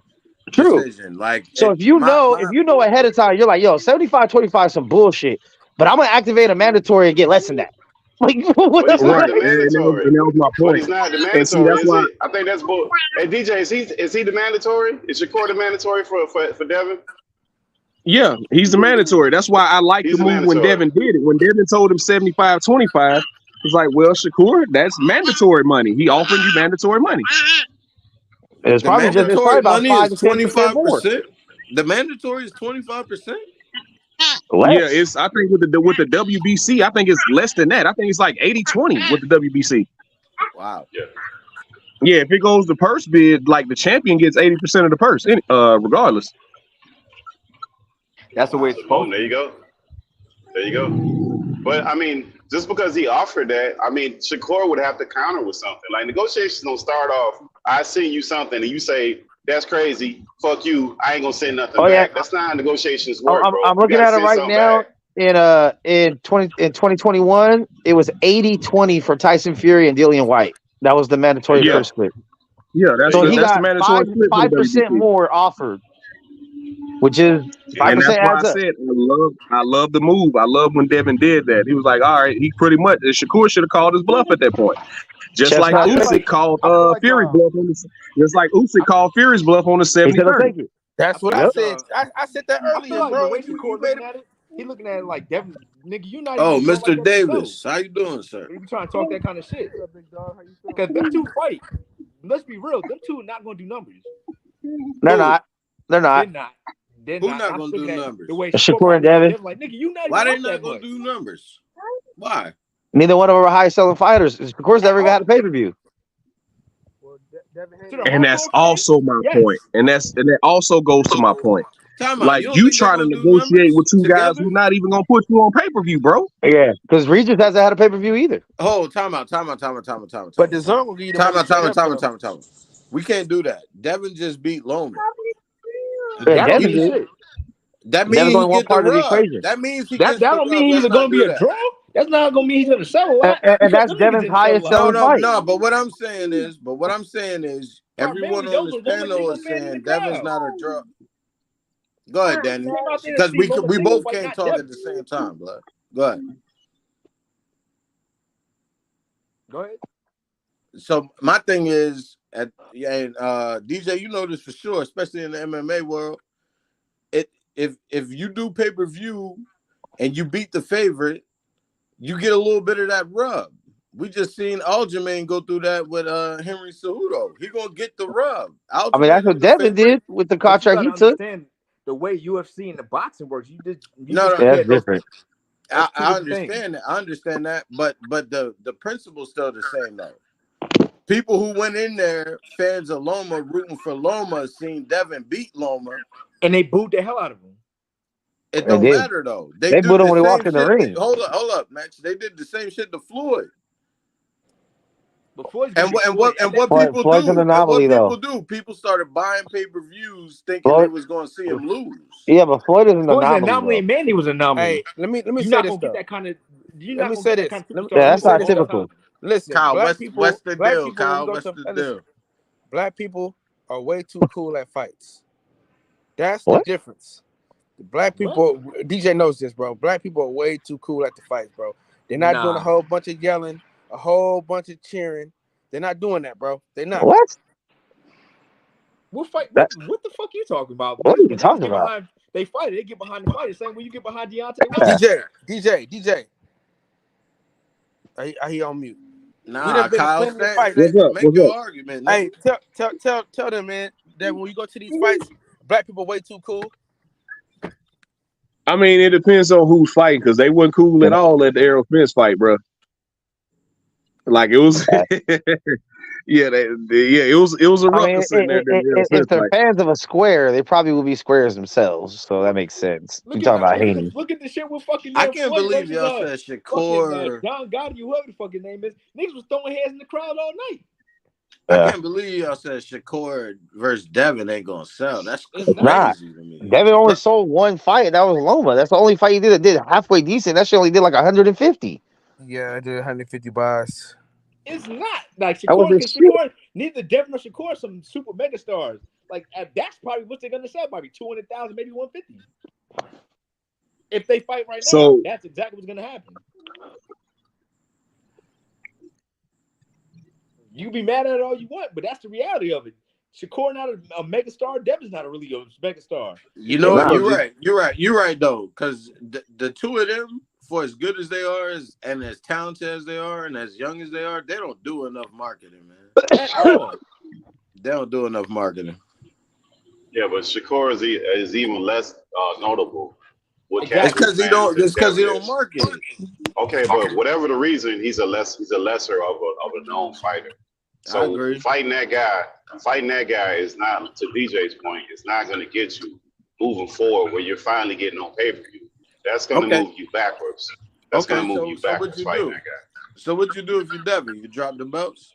True. decision. Like, So if you know ahead of time, you're like, yo, 75-25 is some bullshit, but I'm gonna activate a mandatory and get less than that. Like, what But he's not Right, the and mandatory. that was my But point. he's not the And see, mandatory. that's Is why. he? I think that's bull. Hey, DJ, is he the mandatory? Is Shakur the mandatory for Devin? Yeah, he's the mandatory. That's why I like He's the the move when mandatory. Devin did it. When Devin told him 75-25, he's like, well, Shakur, that's mandatory money. He offered you mandatory money. It's the probably mandatory about money 5 is to 10% more. 25%. The mandatory is 25%. Less. Yeah, it's. I think with the WBC, I think it's less than that. I think it's like 80-20 with the WBC. Wow. Yeah, if it goes to purse bid, like the champion gets 80% of the purse, regardless. That's the way it's Oh, supposed there you go. There you go. But I mean, just because he offered that, I mean, Shakur would have to counter with something. Like negotiations don't start off. I send you something, and you say that's crazy. Fuck you. I ain't gonna send nothing Oh, yeah. back. That's not how negotiations work, bro. I'm You looking gotta at it send right something now. back. In 2021, it was 80-20 for Tyson Fury and Dillian White. That was the mandatory Yeah. first split. Yeah, that's So the, he that's the got mandatory split for the 5% WBC. more offered, which is 5% And that's why adds I up. said I love the move. I love when Devin did that. He was like, all right, he pretty much Shakur should have called his bluff at that point. Just Chestnut like Hill. Usyk called I feel like, Fury bluff on the just like Usyk called Fury's bluff on the He said, "I'll 70-30. take it." That's what Yep. I said. I said that I earlier, feel like the bro. way You Shakur made looking it. at it, he looking at it like Devin, nigga, you not Oh, even going Mr. like that yourself. Davis, how you doing, sir? You be trying to talk that kind of shit. Because them two fight. Let's be real. Them two are not going to do numbers. They're Who? not. They're They're not. not. They're Who not. not I'm gonna do looking at numbers? The way Shakur and probably Devin. Devin, like, nigga, you not Why even they up not that gonna much. do numbers? Why? Neither one of them are high selling fighters. Of course, never got a pay per view. To the And that's hardcore also my Yes. point. And that also goes to my point. Time out. Like You don't you think they trying to gonna do negotiate with two numbers guys together? who not even gonna put you on pay-per-view, bro. Yeah, because Regis hasn't had a pay per view either. Oh, time out. But the zone will give you the money straight up, though. We can't do that. Devin just beat Loman. Yeah, That don't Devin mean did. shit. That Devin's means only he one get the part of the rub. equation. That means he That gets the don't rub. mean he's Let's going not to be do a that. draw. That's not going to mean he's going to sell a lot. And that's Them niggas Devin's didn't highest sell a lot. selling fight. No. But what I'm saying is, Bro, everyone maybe on those this are women panel they is gonna man in saying the Devin's crowd. not a draw. Go ahead, Danny. Because we both can't talk at the same time, blood. Go ahead. Go ahead. So my thing is, DJ, you know this for sure, especially in the MMA world. If you do pay-per-view and you beat the favorite, you get a little bit of that rub. We just seen Aljamain go through that with Henry Cejudo. He gonna get the rub. I mean, that's what Devin did with the contract he took. The way UFC and the boxing works, that's different. I understand that. I understand that, but the principle's still the same though. People who went in there, fans of Loma, rooting for Loma, seen Devin beat Loma, and they booed the hell out of him. It don't matter though. They booed him when he walked in the ring. Hold up, Max. They did the same shit to Floyd. But Floyd's and what people Floyd's do? An anomaly, what people do? People started buying pay-per-views thinking they was going to see him lose. Yeah, but Floyd is an anomaly. And Manny was an anomaly. Hey, let me you're say not this gonna though. Get that kind of. Let me say this. That's not typical. Listen, Kyle, what's the deal? Kyle, what's the deal? Black people are way too cool at fights. That's the difference. The black people, DJ knows this, bro. Black people are way too cool at the fights, bro. They're not doing a whole bunch of yelling, a whole bunch of cheering. They're not doing that, bro. They're not. What? What fight? What the fuck you talking about? What are you talking about? They fight. They get behind the fight. The same way you get behind Deontay. DJ. Are he on mute? Nah, Kyle, make your argument. Hey, tell them, man, that when you go to these fights, black people way too cool. I mean, it depends on who's fighting because they weren't cool at all at the Errol Spence fight, bro. Like it was, it was a ruckus in there. If they're fans of a square, they probably will be squares themselves, so that makes sense. You talking about Haney? Look at the shit with fucking. I can't believe y'all said Shakur. John Gotti, whoever the fucking name is, niggas was throwing heads in the crowd all night. I can't believe y'all said Shakur versus Devin ain't gonna sell. That's crazy to me. Devin only sold one fight. That was Loma. That's the only fight he did that did halfway decent. That shit only did like 150. Yeah, I did 150 buys. It's not like Shakur. Neither Devin or Shakur are some super mega stars. Like that's probably what they're gonna sell. Probably 200,000, maybe 150. If they fight right now, that's exactly what's gonna happen. You be mad at it all you want, but that's the reality of it. Shakur not a mega star. Devin's not really a mega star. You know what? You're right though, because the two of them, for as good as they are, and as talented as they are, and as young as they are, they don't do enough marketing, man. At all. They don't do enough marketing. Yeah, but Shakur is even less notable. It's because he don't market. Okay, but whatever the reason, he's a lesser of a known fighter. So fighting that guy is not, to DJ's point, it's not going to get you moving forward where you're finally getting on pay-per-view. That's going to move you backwards. That's going to move you backwards fighting that guy. So what you do if you're Devin? You drop the belts?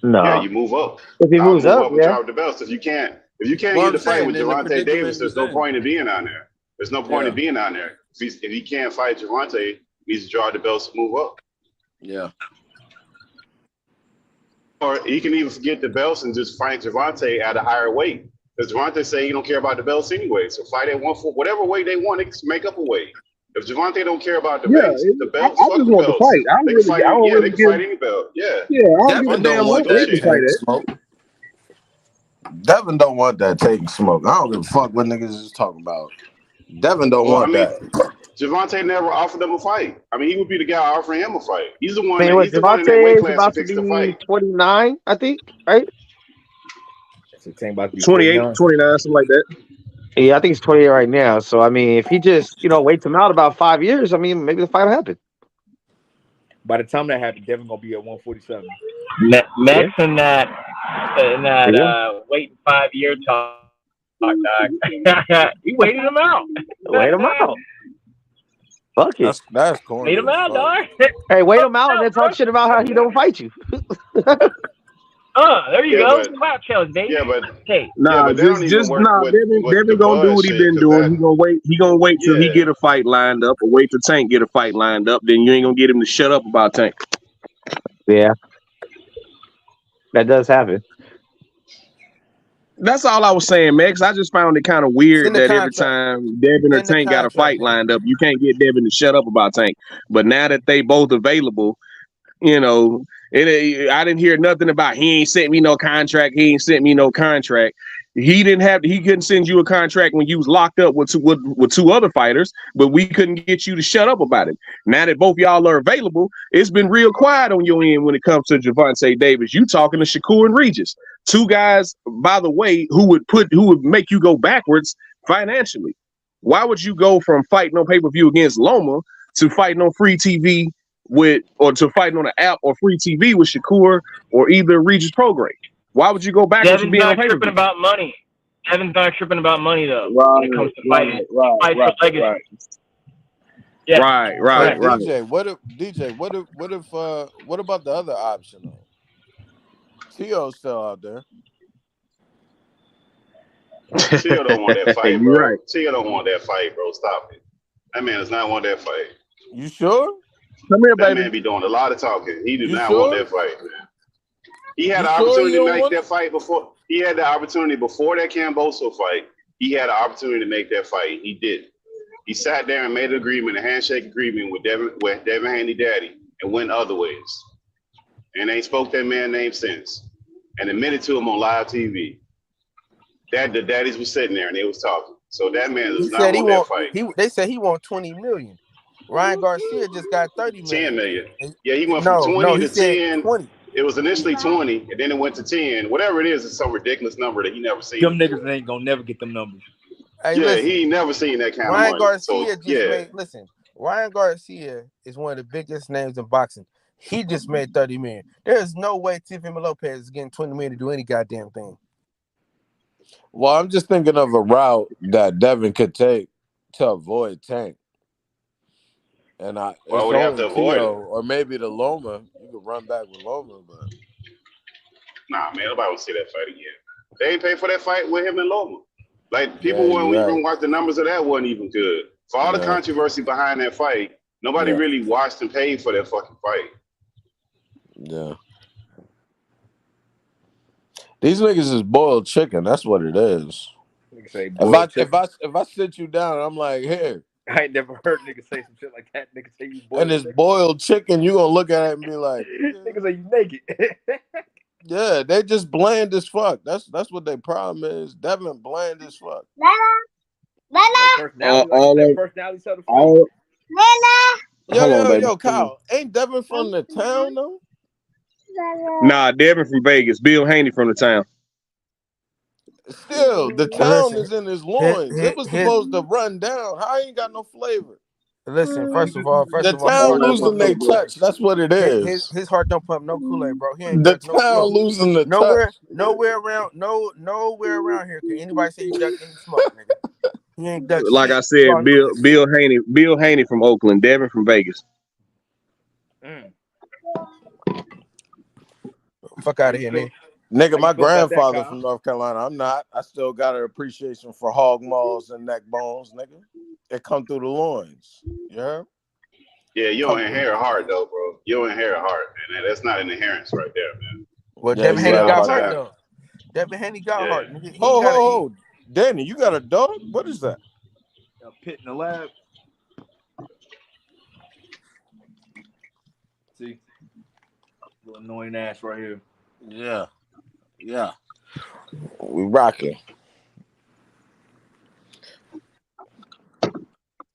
No. Yeah, you move up. If he moves up, and drop the belts. If you can't get the fight with Gervonta Davis, there's no point in being on there. There's no point in being on there. If he can't fight Gervonta, he needs to draw the belts to move up. Yeah. Or he can even forget the belts and just fight Gervonta at a higher weight. Because Gervonta say he don't care about the belts anyway. So fight at whatever weight they want, they can make up a weight. If Gervonta don't care about the belts, I just want to fight. They can fight any belt. Yeah. Devin don't want that taking smoke. Devin don't want that taking smoke. I don't give a fuck what niggas is talking about. Devin don't want that. Gervonta never offered them a fight. I mean, he would be the guy offering him a fight. He's the one. He's the one in that weight class who picks the fight. 29, I think, right? 28, 29, something like that. Yeah, I think it's 28 right now. So, I mean, if he just, waits him out about 5 years, I mean, maybe the fight will happen. By the time that happens, Devin gonna be at 147. Max in that waiting 5 year talk, dog. He waited him out. Wait him out. Fuck it. That's corny. Wait him out, dog. Hey, wait him out and then talk shit about how he don't fight you. There you go. Wow, challenge, baby. Yeah, but Devin gonna do what he been doing. He gonna wait till he get a fight lined up, or wait till Tank get a fight lined up. Then you ain't gonna get him to shut up about Tank. Yeah, that does happen. That's all I was saying, Max. I just found it kind of weird Send the that every contract. time Devin or Send the Tank got a contract, fight nigga. lined up, you can't get Devin to shut up about Tank. But now that they both available, you know, I didn't hear nothing about he ain't sent me no contract. He ain't sent me no contract. He couldn't send you a contract when you was locked up with two other fighters, but we couldn't get you to shut up about it. Now that both y'all are available, it's been real quiet on your end when it comes to Gervonta Davis. You talking to Shakur and Regis, two guys, by the way, who would make you go backwards financially. Why would you go from fighting on pay-per-view against Loma to fighting on free TV to fighting on an app or free TV with Shakur or either Regis Prograis? Why would you go backwards from Devin's being on not pay-per-view? tripping about money. Devin's not tripping about money though. Right, When it comes to fighting, fight for legacy. right. Yeah. Right. DJ, what about the other option though? Tio's still out there. Tio don't want that fight, You're bro. right. Tio don't want that fight, bro. Stop it. That man does not want that fight. You sure? Come here, That baby. man be doing a lot of talking. He did You not sure? want that fight, man. He had You the sure opportunity you to don't make want that fight before. He had the opportunity before that Camboso fight. He had an opportunity to make that fight. He did. He sat there and made an agreement, a handshake agreement with Devin Haney Daddy, and went other ways. And they spoke that man's name since, and admitted to him on live TV. That the daddies was sitting there and they was talking. So that man does He not said he want that want. fight. They said he want 20 million. Ryan Garcia just got 30 10 million. million. Yeah, he went from 20 he to said 10. 20. It was initially 20, and then it went to 10. Whatever it is, it's some ridiculous number that he never seen. Them niggas ain't gonna never get them numbers. Hey, Yeah, listen, he ain't never seen that kind Ryan of money. Garcia Ryan Garcia is one of the biggest names in boxing. He just made 30 million. There's no way Teofimo Lopez is getting 20 million to do any goddamn thing. Well, I'm just thinking of a route that Devin could take to avoid Tank. And Why would he have to avoid it? or maybe the Loma. You could run back with Loma, but Nah, man, nobody would see that fight again. They ain't paid for that fight with him and Loma. Like, people wouldn't even watch the numbers of that wasn't even good. For all the controversy behind that fight, nobody really watched and paid for that fucking fight. Yeah. These niggas is boiled chicken. That's what it is. Niggas say If I sit you down and I'm like, here, I ain't never heard niggas say some shit like that. Niggas say you boiled and it's chicken. boiled chicken, you gonna look at it and be like, Niggas say you naked. yeah, they just bland as fuck. That's what their problem is. Devin bland as fuck. Personality sell the fight. Yo, Kyle, ain't Devin from the town though? Nah, Devin from Vegas. Bill Haney from the town. Still, the town is in his loins. It was supposed to run down. How he ain't got no flavor? Listen, first of all, the town losing their touch. That's what it is. His heart don't pump no Kool-Aid, bro. He ain't The ducked no town smoke. losing the touch. Nowhere around here can anybody say you ducked any smoke, nigga. He ain't ducked Like shit. I said, Bill Haney from Oakland, Devin from Vegas. Fuck out of here, nigga. Nigga, my grandfather from North Carolina. I'm not. I still got an appreciation for hog maws and neck bones, nigga. It come through the loins. You heard? Yeah, you don't inherit heart, though, bro. You don't inherit heart, man. That's not an inheritance right there, man. Well, Devin Haney got heart, though. Devin Haney got heart. Nigga. Oh, Danny, you got a dog? What is that? A pit in the lab. See? Little annoying ass right here. Yeah. We rocking.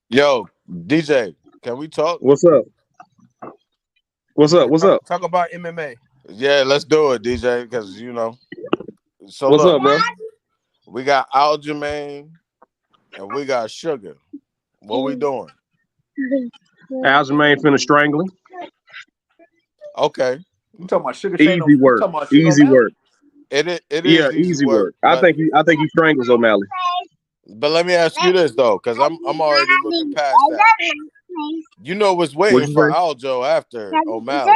Yo, DJ, can we talk? What's up? Talk about MMA. Yeah, let's do it, DJ, because, you know. So what's look, up, bro? We got Aljamain and we got Sugar. What we doing? Aljamain finna strangle him. Okay. You talking about Sugar? Easy work. Easy work. It is easy work. I think he strangles O'Malley. But let me ask you this though, because I'm already looking past that. You know what's waiting for Aljo after O'Malley.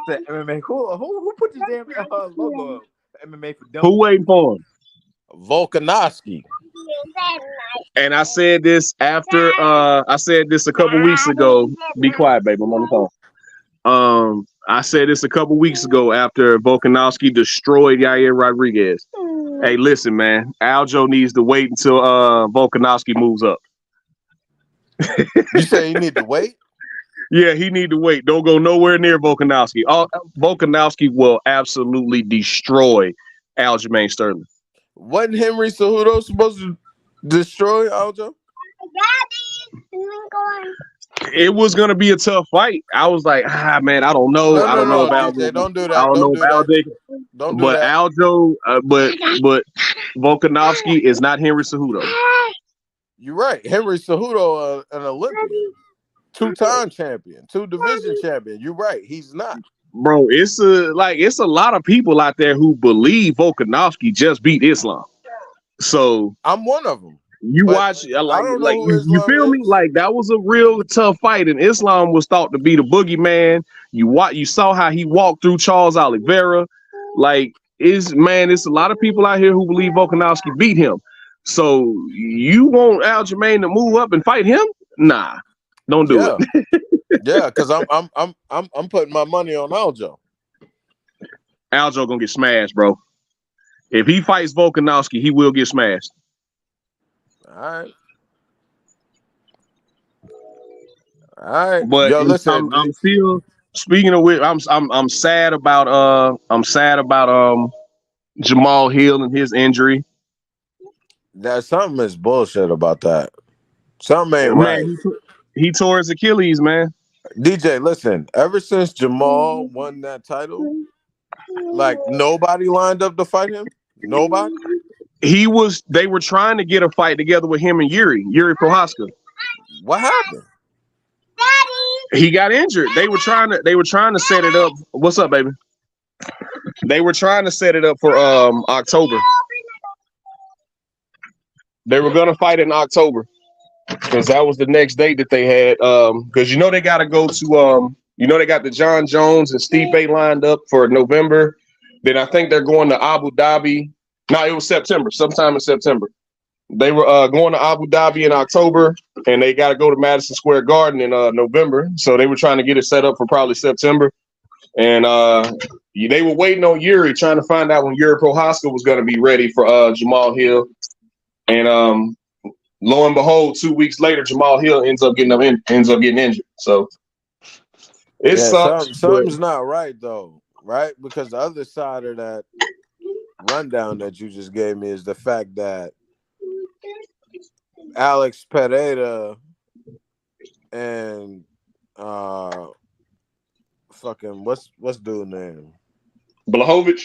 The MMA. Who put this damn logo up? MMA for dumb. Who waiting for him? Volkanovski. And I said this after I said this a couple weeks ago. Be quiet, baby. I'm on the phone. I said this a couple weeks ago after Volkanovski destroyed Yair Rodriguez. Hey, listen, man. Aljo needs to wait until Volkanovski moves up. You say you need to wait? Yeah, he need to wait. Don't go nowhere near Volkanovski. Volkanovski will absolutely destroy Aljamain Sterling. Wasn't Henry Cejudo supposed to destroy Aljo? It was gonna be a tough fight. I was like, man, I don't know. I don't know about DJ, don't do that. I don't know about Aljo. Don't do But that. Aljo, but Volkanovski is not Henry Cejudo. You're right. Henry Cejudo, an Olympian, 2-time champion, 2 division champion. You're right. He's not. Bro, it's a lot of people out there who believe Volkanovski just beat Islam. So I'm one of them. You watch, you feel me? Like that was a real tough fight, and Islam was thought to be the boogeyman. You saw how he walked through Charles Oliveira. Like, it's a lot of people out here who believe Volkanovski beat him. So you want Aljamain to move up and fight him? Nah, don't do it. Yeah, because I'm putting my money on Aljo. Aljo gonna get smashed, bro. If he fights Volkanovski, he will get smashed. All right. But yo, listen, I'm still speaking of which, I'm sad about Jamal Hill and his injury. That something is bullshit about that. Something ain't right. He tore his Achilles, man. DJ, listen. Ever since Jamal won that title, like nobody lined up to fight him. Nobody. They were trying to get a fight together with him and Yuri Prochazka. What happened? He got injured. They were trying to set it up. What's up, baby? They were trying to set it up for October. They were gonna fight in October because that was the next date that they had. Because they got to go to they got the John Jones and Stipe lined up for November. Then I think they're going to Abu Dhabi. No, it was September, sometime in September. They were going to Abu Dhabi in October, and they got to go to Madison Square Garden in November. So they were trying to get it set up for probably September. And they were waiting on Yuri, trying to find out when Yuri Prochazka was going to be ready for Jamal Hill. And lo and behold, 2 weeks later, Jamal Hill ends up getting injured. So it sucks. Something's not right, though, right? Because the other side of that rundown that you just gave me is the fact that Alex Pereira and fucking what's dude's name? Blachowicz.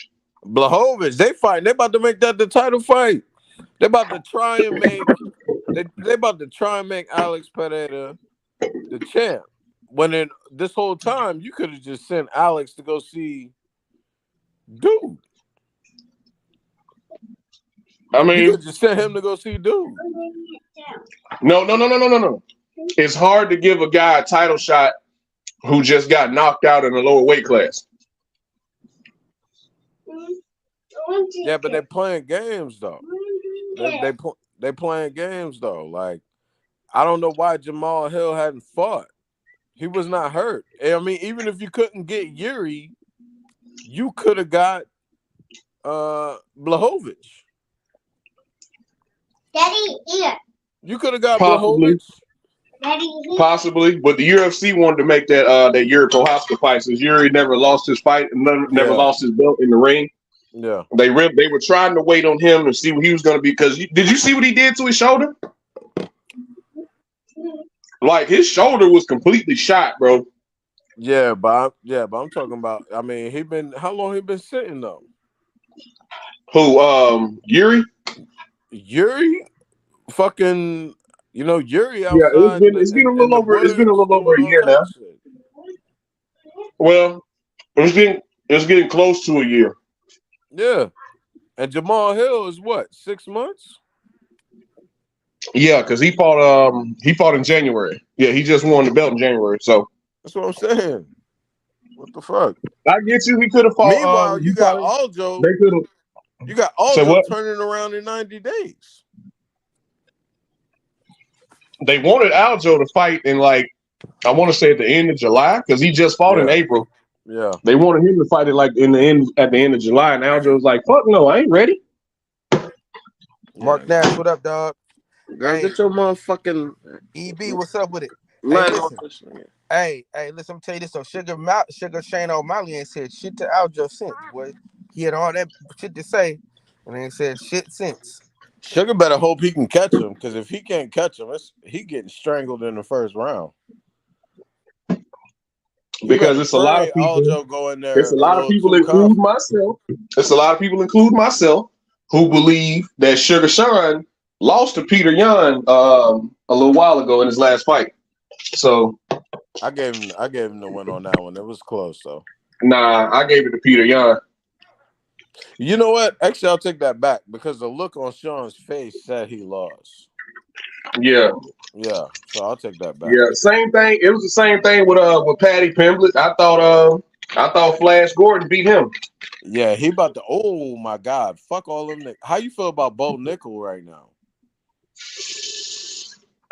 They fighting. They about to make that the title fight. They about to try and make they about to try and make Alex Pereira the champ. When in this whole time you could have just sent Alex to go see dude. I mean, you could just sent him to go see dude. No. It's hard to give a guy a title shot who just got knocked out in a lower weight class. Yeah, but they're playing games though. They playing games though. Like, I don't know why Jamal Hill hadn't fought. He was not hurt. I mean, even if you couldn't get Yuri, you could have got Blachowicz. Daddy, here. You could have got Possibly. Blachowicz. Possibly, but the UFC wanted to make that Yuri Prochazka fight since Yuri never lost his fight and never lost his belt in the ring. Yeah, they were trying to wait on him and see what he was going to be. Because did you see what he did to his shoulder? Like, his shoulder was completely shot, bro. Yeah, but I'm talking about. I mean, how long he been sitting though? Who? Yuri? Yuri? Fucking. Yuri outside. Yeah, it's been a little over. It's been a little over a year now. Well, it's getting close to a year. Yeah, and Jamal Hill is what, 6 months? Yeah, because he fought in January. Yeah, he just won the belt in January. So that's what I'm saying. What the fuck? I get you. He could have fought. Meanwhile, you got Aljo. They could have. You got Aljo turning around in 90 days. They wanted Aljo to fight in, like, I want to say at the end of July, because he just fought in April. Yeah. They wanted him to fight it like at the end of July, and Aljo was like, "Fuck no, I ain't ready." Mark Nash, what up, dog? Girl, get your motherfucking EB, what's up with it? line Hey, off listen. this nigga. Hey, listen, I'm tell you this though. Sugar Shane O'Malley ain't said shit to Aljo since, boy. He had all that shit to say, and ain't said shit since. Sugar better hope he can catch him, because if he can't catch him, he getting strangled in the first round. Because it's a lot of people. Aljo go in there. It's a lot of people, include myself. It's a lot of people, include myself, who believe that Sugar Sean lost to Peter Yan a little while ago in his last fight. So I gave him the win on that one. It was close though. Nah, I gave it to Peter Yan. You know what? Actually, I'll take that back because the look on Sean's face said he lost. Yeah. Yeah. So I'll take that back. Yeah, same thing. It was the same thing with Patty Pimblett. I thought Flash Gordon beat him. Yeah, he about to. Oh my God! Fuck all them niggas. How you feel about Bo Nickel right now?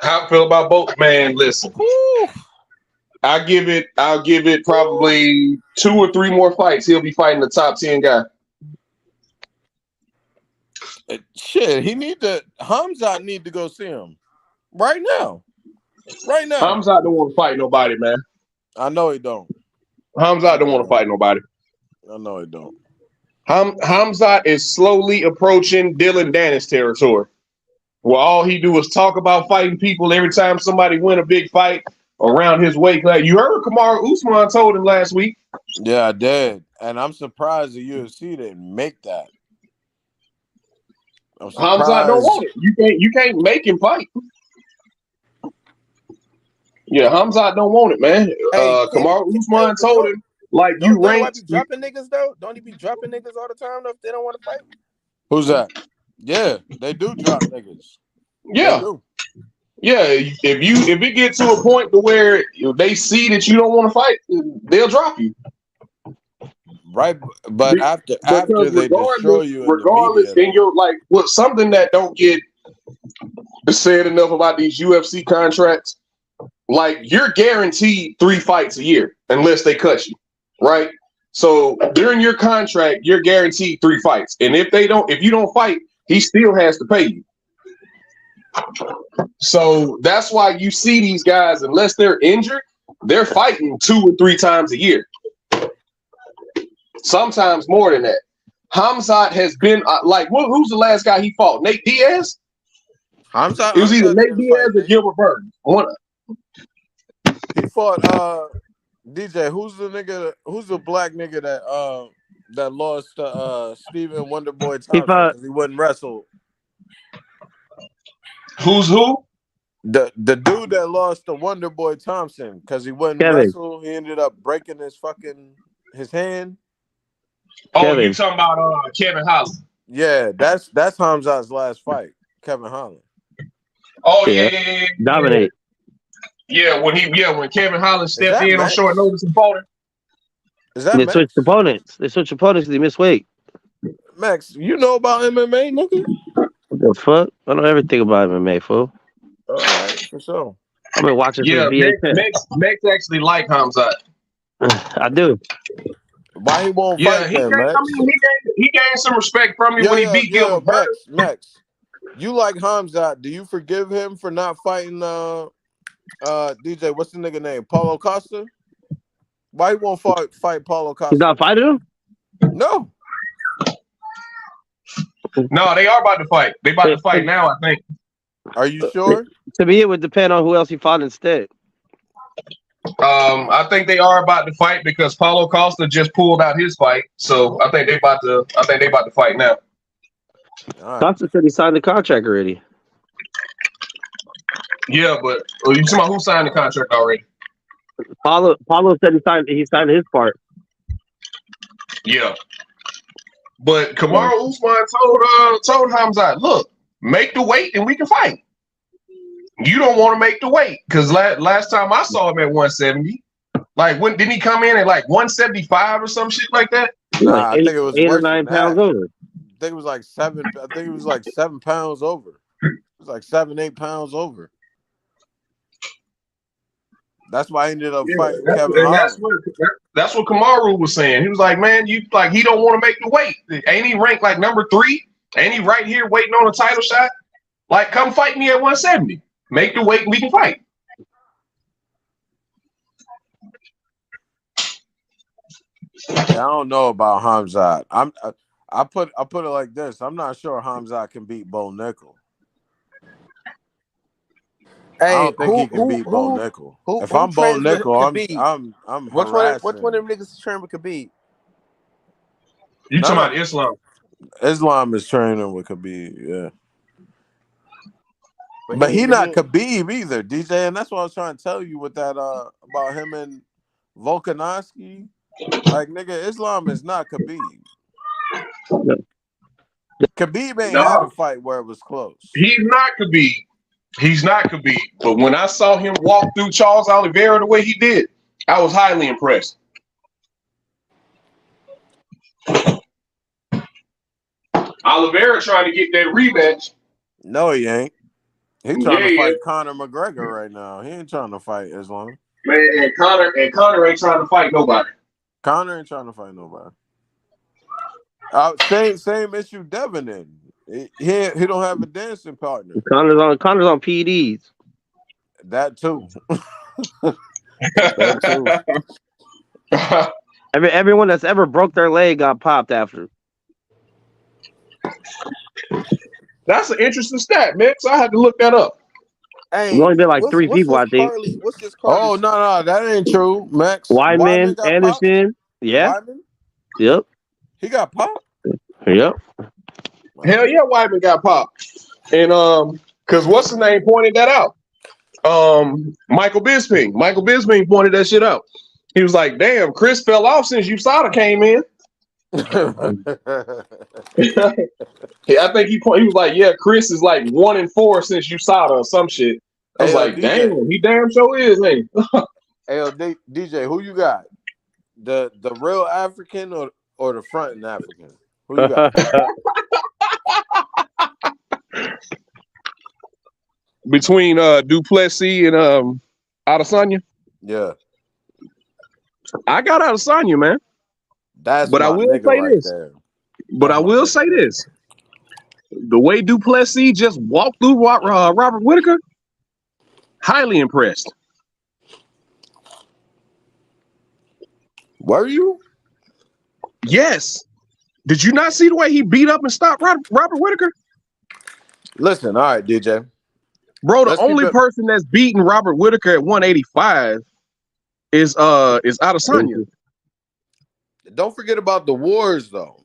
How I feel about both? Man, listen. I'll give it probably 2 or 3 more fights. He'll be fighting the top 10 guy. Shit, Hamzat need to go see him right now. Right now. Hamzat don't want to fight nobody, man. I know he don't. Hamzat don't want to fight nobody. I know he don't. Hamzat is slowly approaching Dylan Dennis territory, where all he do is talk about fighting people every time somebody win a big fight around his weight class. You heard Kamaru Usman told him last week. Yeah, I did, and I'm surprised the UFC didn't make that. Hamzat don't want it. You can't make him fight. Yeah, Hamzat don't want it, man. Kamaru Usman told him, like, you ranked. Don't he be dropping niggas though? Don't he be dropping niggas all the time though if they don't want to fight? Who's that? Yeah, they do drop niggas. Yeah. Yeah, if it gets to a point to where they see that you don't want to fight, they'll drop you. Right, but after they destroy you, regardless, and you're like, something that don't get said enough about these UFC contracts, like you're guaranteed 3 fights a year unless they cut you, right? So during your contract, you're guaranteed 3 fights, and if you don't fight, he still has to pay you. So that's why you see these guys, unless they're injured, they're fighting 2 or 3 times a year. Sometimes more than that. Hamzat has been who's the last guy he fought? Nate Diaz? Hamzat. It was either Nate Diaz or Gilbert Burns. He fought DJ. Who's the black nigga that lost to Stephen Wonderboy Thompson because he wouldn't wrestle? Who's who? The dude that lost to Wonderboy Thompson because he wouldn't wrestle. He ended up breaking his hand. Oh, you talking about Kevin Holland? Yeah, that's Hamzat's last fight, Kevin Holland. Oh yeah. Dominate. Yeah, when Kevin Holland stepped in on short notice and fought him. They switched opponents. Because he missed weight. Max, you know about MMA, nigga? What the fuck? I know everything about MMA, fool. All right, for sure. I've been watching since VHS. Max actually like Hamzat. I do. Why he won't fight then, Max? He gained some respect from me when he beat Gilbert Burns. Max, you like Hamzat. Do you forgive him for not fighting DJ? What's the nigga name? Paulo Costa? Why he won't fight Paulo Costa? He's not fighting him? No. No, they are about to fight. They about to fight now, I think. Are you sure? To me, it would depend on who else he fought instead. I think they are about to fight because Paulo Costa just pulled out his fight, so I think they about to fight now. Right. Costa said he signed the contract already. Yeah, but you talking about who signed the contract already? Paulo said he signed his part. Yeah, but Kamaru Usman told Hamzat, look, make the weight and we can fight. You don't want to make the weight because last time I saw him at 170, when didn't he come in at 175 or some shit like that? Nah, I think it was 8 or 9 pounds over. I think it was like 7. I think it was like 7 pounds over. It was like 7-8 pounds over. That's why I ended up fighting Kevin Holland. That's what Kamaru was saying. He was like, man, he don't want to make the weight. Ain't he ranked number 3 Ain't he right here waiting on a title shot? Like, come fight me at 170. Make the weight and we can fight. Yeah, I don't know about Hamzat. I put it like this. I'm not sure Hamzat can beat Bo Nickel. I don't think he can beat Bo Nickel. If I'm Bo Nickel, I'm Which harassing. one of them niggas train with Khabib? You talking about Islam? Islam is training with Khabib, yeah. But he not Khabib either, DJ, and that's what I was trying to tell you with that about him and Volkanovski. Like, nigga, Islam is not Khabib. Khabib ain't had a fight where it was close. He's not Khabib. He's not Khabib. But when I saw him walk through Charles Oliveira the way he did, I was highly impressed. Oliveira trying to get that rematch. No, he ain't. He trying to fight Conor McGregor right now. He ain't trying to fight Islam. Man, and Conor ain't trying to fight nobody. Conor ain't trying to fight nobody. Same issue Devin in. He don't have a dancing partner. Connor's on PEDs. That too. That too. Everyone that's ever broke their leg got popped after. That's an interesting stat, man. So I had to look that up. Hey, There's only been like 3 people, I think. What's this Oh, no, that ain't true, Max. Wyman, Anderson. Yeah. Wyman? Yep. He got popped? Yep. Hell yeah, Wyman got popped. And because what's his name pointed that out? Michael Bisping. Michael Bisping pointed that shit out. He was like, damn, Chris fell off since USADA came in. Yeah, I think he was like, yeah, Chris is like 1-4 since USADA or some shit. I was like, damn, he damn sure is, ain't he? Hey, DJ, who you got? The real African or the fronting African? Who you got? Between Duplessis and Adesanya? Yeah. I got Adesanya, man. But I will say this. But I will say this. The way Duplessis just walked through Robert Whittaker, highly impressed. Were you? Yes. Did you not see the way he beat up and stopped Robert Whittaker? Listen, all right, DJ. Bro, the only person that's beaten Robert Whittaker at 185 is Adesanya. Don't forget about the wars, though.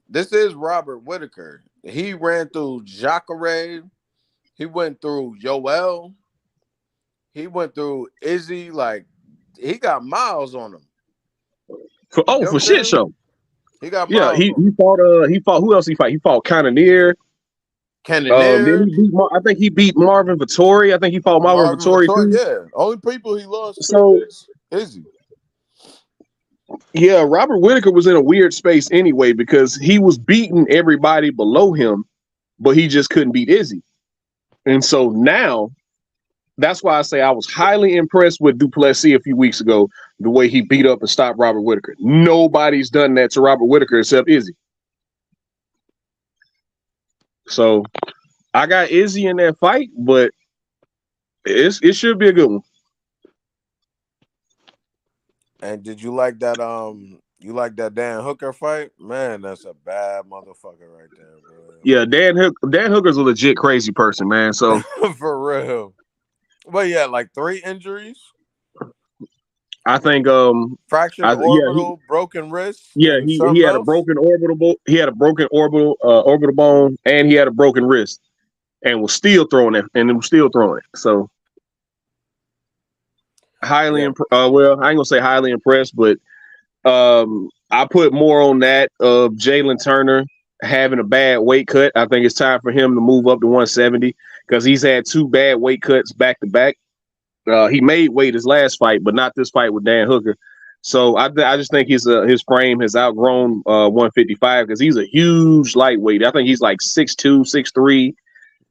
This is Robert Whittaker. He ran through Jacare. He went through Yoel. He went through Izzy. Like, he got miles on him. For shit show. He got miles. Yeah, he fought who else he fought? He fought Cannonier. Then I think he beat Marvin Vittori. I think he fought Marvin Vittori too. Yeah, only people he lost so is Izzy. Yeah, Robert Whittaker was in a weird space anyway because he was beating everybody below him, but he just couldn't beat Izzy. And so now, that's why I say I was highly impressed with Duplessis a few weeks ago, the way he beat up and stopped Robert Whittaker. Nobody's done that to Robert Whittaker except Izzy. So I got Izzy in that fight, but it should be a good one. And did you like that? You like that Dan Hooker fight? Man, that's a bad motherfucker right there, bro. Yeah, Dan Hooker's a legit crazy person, man. So for real. But yeah, like 3 injuries. I think fractured orbital, broken wrist. Yeah, he had a broken orbital. He had a broken orbital bone, and he had a broken wrist, and was still throwing it. So highly well, I ain't gonna say highly impressed, but I put more on that of Jalen Turner having a bad weight cut. I think it's time for him to move up to 170 because he's had 2 bad weight cuts back to back. He made weight his last fight, but not this fight with Dan Hooker. So I just think his frame has outgrown 155 because he's a huge lightweight. I think he's like 6'2",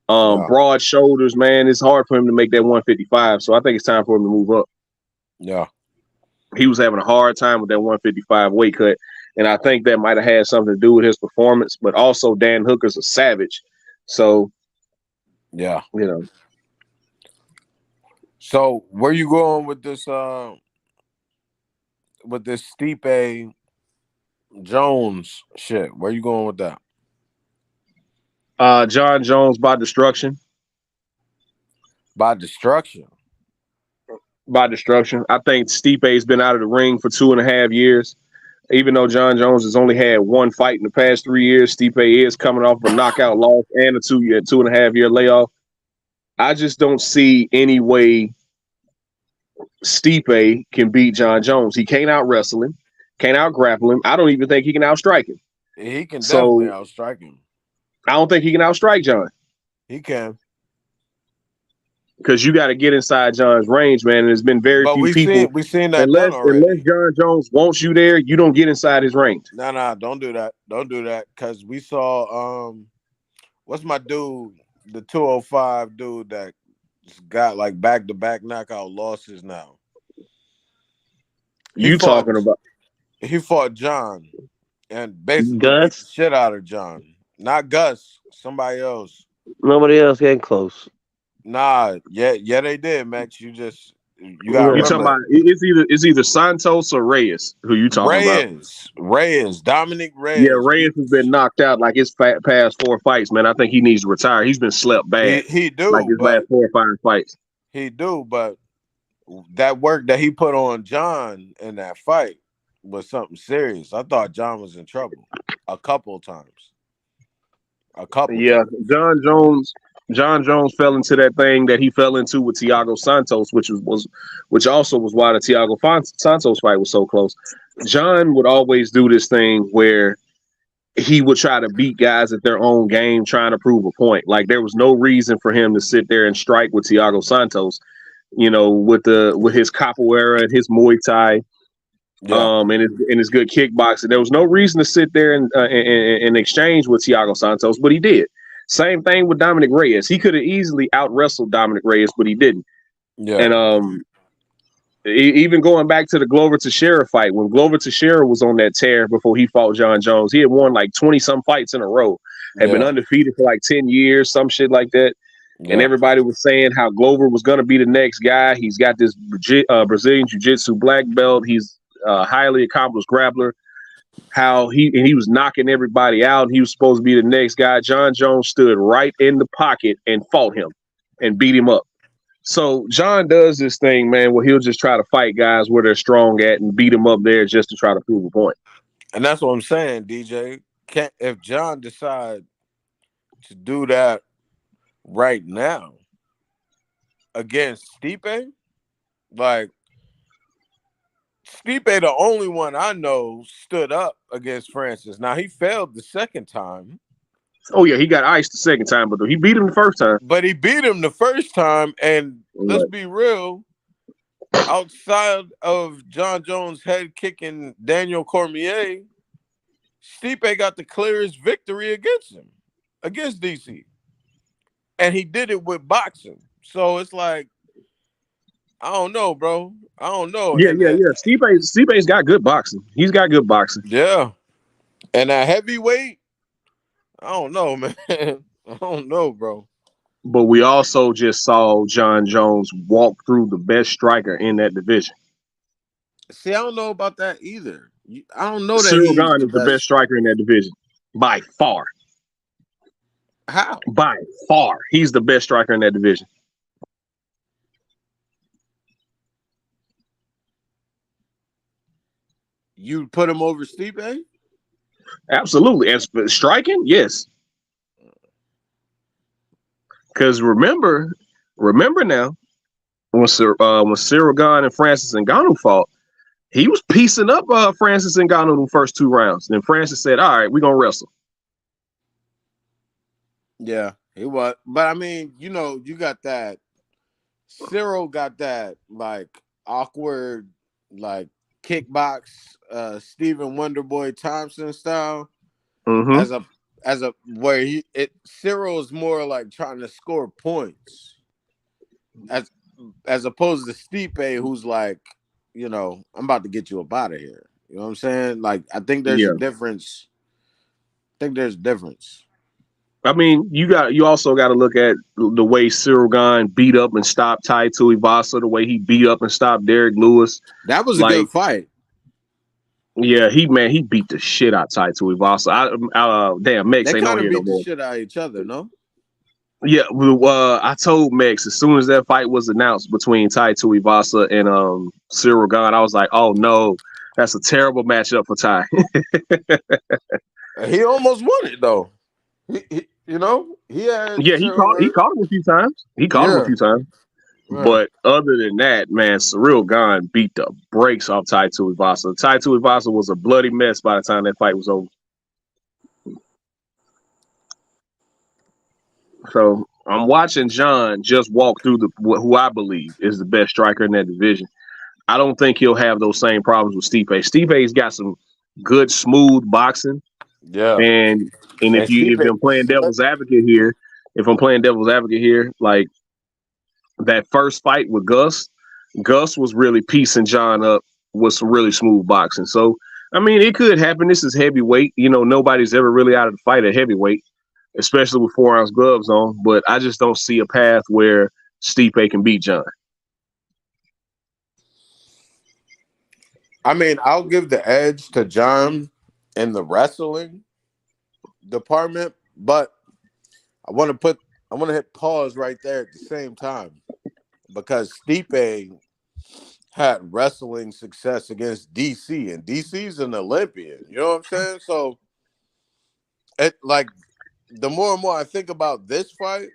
6'3", broad shoulders, man. It's hard for him to make that 155. So I think it's time for him to move up. Yeah. He was having a hard time with that 155 weight cut. and I think that might have had something to do with his performance. But also, Dan Hooker's a savage, so Yeah. you know. So where you going with this Stipe Jones shit? Where you going with that? John Jones by destruction. By destruction. By destruction. I think Stipe's been out of the ring for 2.5 years. Even though John Jones has only had one fight in the past 3 years, Stipe is coming off a knockout loss and a 2.5 year layoff. I just don't see any way Stipe can beat John Jones. He can't out wrestle him, can't out grapple him. I don't even think he can outstrike him. He can definitely outstrike him. I don't think he can outstrike John. He can. Because you got to get inside John's range, man. And there's been very few people. We've seen that unless, done already. Unless John Jones wants you there, you don't get inside his range. No, don't do that. Don't do that. Because we saw, what's my dude, the 205 dude that got like back-to-back knockout losses now. He fought John and basically beat the shit out of John. Not Gus, somebody else. Nobody else getting close. Nah, yeah, they did, Max. You got. You talking about it's either Santos or Reyes. Who you talking about? Reyes, Dominic Reyes. Yeah, Reyes has been knocked out like his past 4 fights, man. I think he needs to retire. He's been slept bad. He do like his last 4 or 5 fights. He do, but that work that he put on John in that fight was something serious. I thought John was in trouble a couple of times. Yeah, John Jones fell into that thing that he fell into with Thiago Santos, which also was why the Thiago Santos fight was so close. John would always do this thing where he would try to beat guys at their own game, trying to prove a point. Like there was no reason for him to sit there and strike with Thiago Santos, you know, with his capoeira and his Muay Thai, and his good kickboxing. There was no reason to sit there and exchange with Thiago Santos, but he did. Same thing with Dominic Reyes. He could have easily out wrestled Dominic Reyes, but he didn't. Yeah. And even going back to the Glover Teixeira fight, when Glover Teixeira was on that tear before he fought John Jones, he had won like 20-some fights in a row, had been undefeated for like 10 years, some shit like that. Yeah. And everybody was saying how Glover was going to be the next guy. He's got this Brazilian Jiu-Jitsu black belt. He's a highly accomplished grappler. How he was knocking everybody out, and he was supposed to be the next guy. John Jones stood right in the pocket and fought him and beat him up. So John does this thing, man, where he'll just try to fight guys where they're strong at and beat them up there just to try to prove a point. And that's what I'm saying, DJ. If John decides to do that right now against Stipe, like Stipe, the only one I know stood up against Francis. Now he failed the second time. Oh yeah, he got iced the second time, but he beat him the first time. And let's be real. Outside of John Jones head kicking Daniel Cormier, Stipe got the clearest victory against DC, and he did it with boxing. So it's like, I don't know, bro. I don't know. Yeah. Stipe's got good boxing. He's got good boxing. Yeah. And at heavyweight, I don't know, man. I don't know, bro. But we also just saw John Jones walk through the best striker in that division. See, I don't know about that either. I don't know that Cyril Gane is the best striker in that division. By far. How? By far. He's the best striker in that division. You put him over Stipe? Absolutely. As for striking, yes. Because remember now, when Cyril Gane and Francis Ngannou fought, he was piecing up Francis Ngannou in the first 2 rounds. Then Francis said, "All right, we're gonna wrestle." Yeah, he was. But I mean, you know, you got that. Cyril got that like awkward, like kickbox, Stephen Wonderboy Thompson style, as a where Cyril is more like trying to score points, as opposed to Stipe, who's like, you know, I'm about to get you up out of here. You know what I'm saying? Like, I think there's a difference. I think there's a difference. I mean, you also got to look at the way Cyril Gane beat up and stopped Tai Tuivasa, the way he beat up and stopped Derek Lewis. That was a good fight. Yeah, he beat the shit out of Tai Tuivasa. Damn, Mex ain't on here no more. They kind of beat the shit out of each other, no? Yeah, I told Mex as soon as that fight was announced between Tai Tuivasa and Cyril Gane, I was like, oh no, that's a terrible matchup for Tai. He almost won it though. He had. Yeah, he caught him a few times. Yeah. But other than that, man, Cyril Gane beat the brakes off Tai Tuivasa. Tai Tuivasa was a bloody mess by the time that fight was over. So I'm watching John just walk through who I believe is the best striker in that division. I don't think he'll have those same problems with Stipe. Stipe's got some good, smooth boxing. Yeah. And if I'm playing devil's advocate here, like that first fight with Gus was really piecing John up with some really smooth boxing. So, I mean, it could happen. This is heavyweight. Nobody's ever really out of the fight at heavyweight, especially with 4-ounce gloves on. But I just don't see a path where Stipe can beat John. I mean, I'll give the edge to John in the wrestling department, but I want to hit pause right there at the same time because Stipe had wrestling success against DC, and DC's an Olympian. You know what I'm saying? So, the more and more I think about this fight,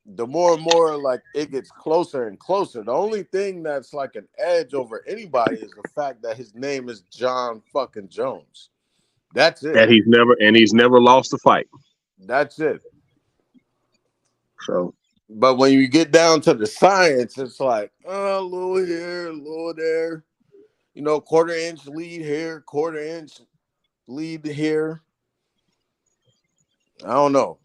the more and more like it gets closer and closer. The only thing that's like an edge over anybody is the fact that his name is John fucking Jones. That's it. And he's never lost a fight. That's it. So, but when you get down to the science, it's like a little here, a little there. Quarter-inch lead here, quarter-inch lead here. I don't know.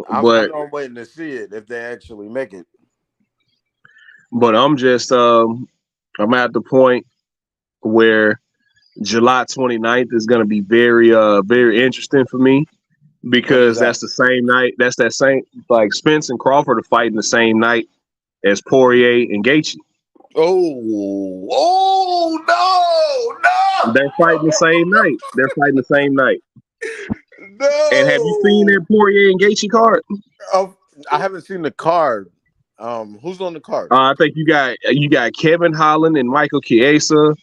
I'm waiting to see it if they actually make it. But I'm just I'm at the point where July 29th is going to be very very interesting for me because that's the same night. That's that same like Spence and Crawford are fighting the same night as Poirier and Gaethje. Oh no! They're fighting the same night. No. And have you seen that Poirier and Gaethje card? Oh, I haven't seen the card. Who's on the card? I think you got Kevin Holland and Michael Chiesa.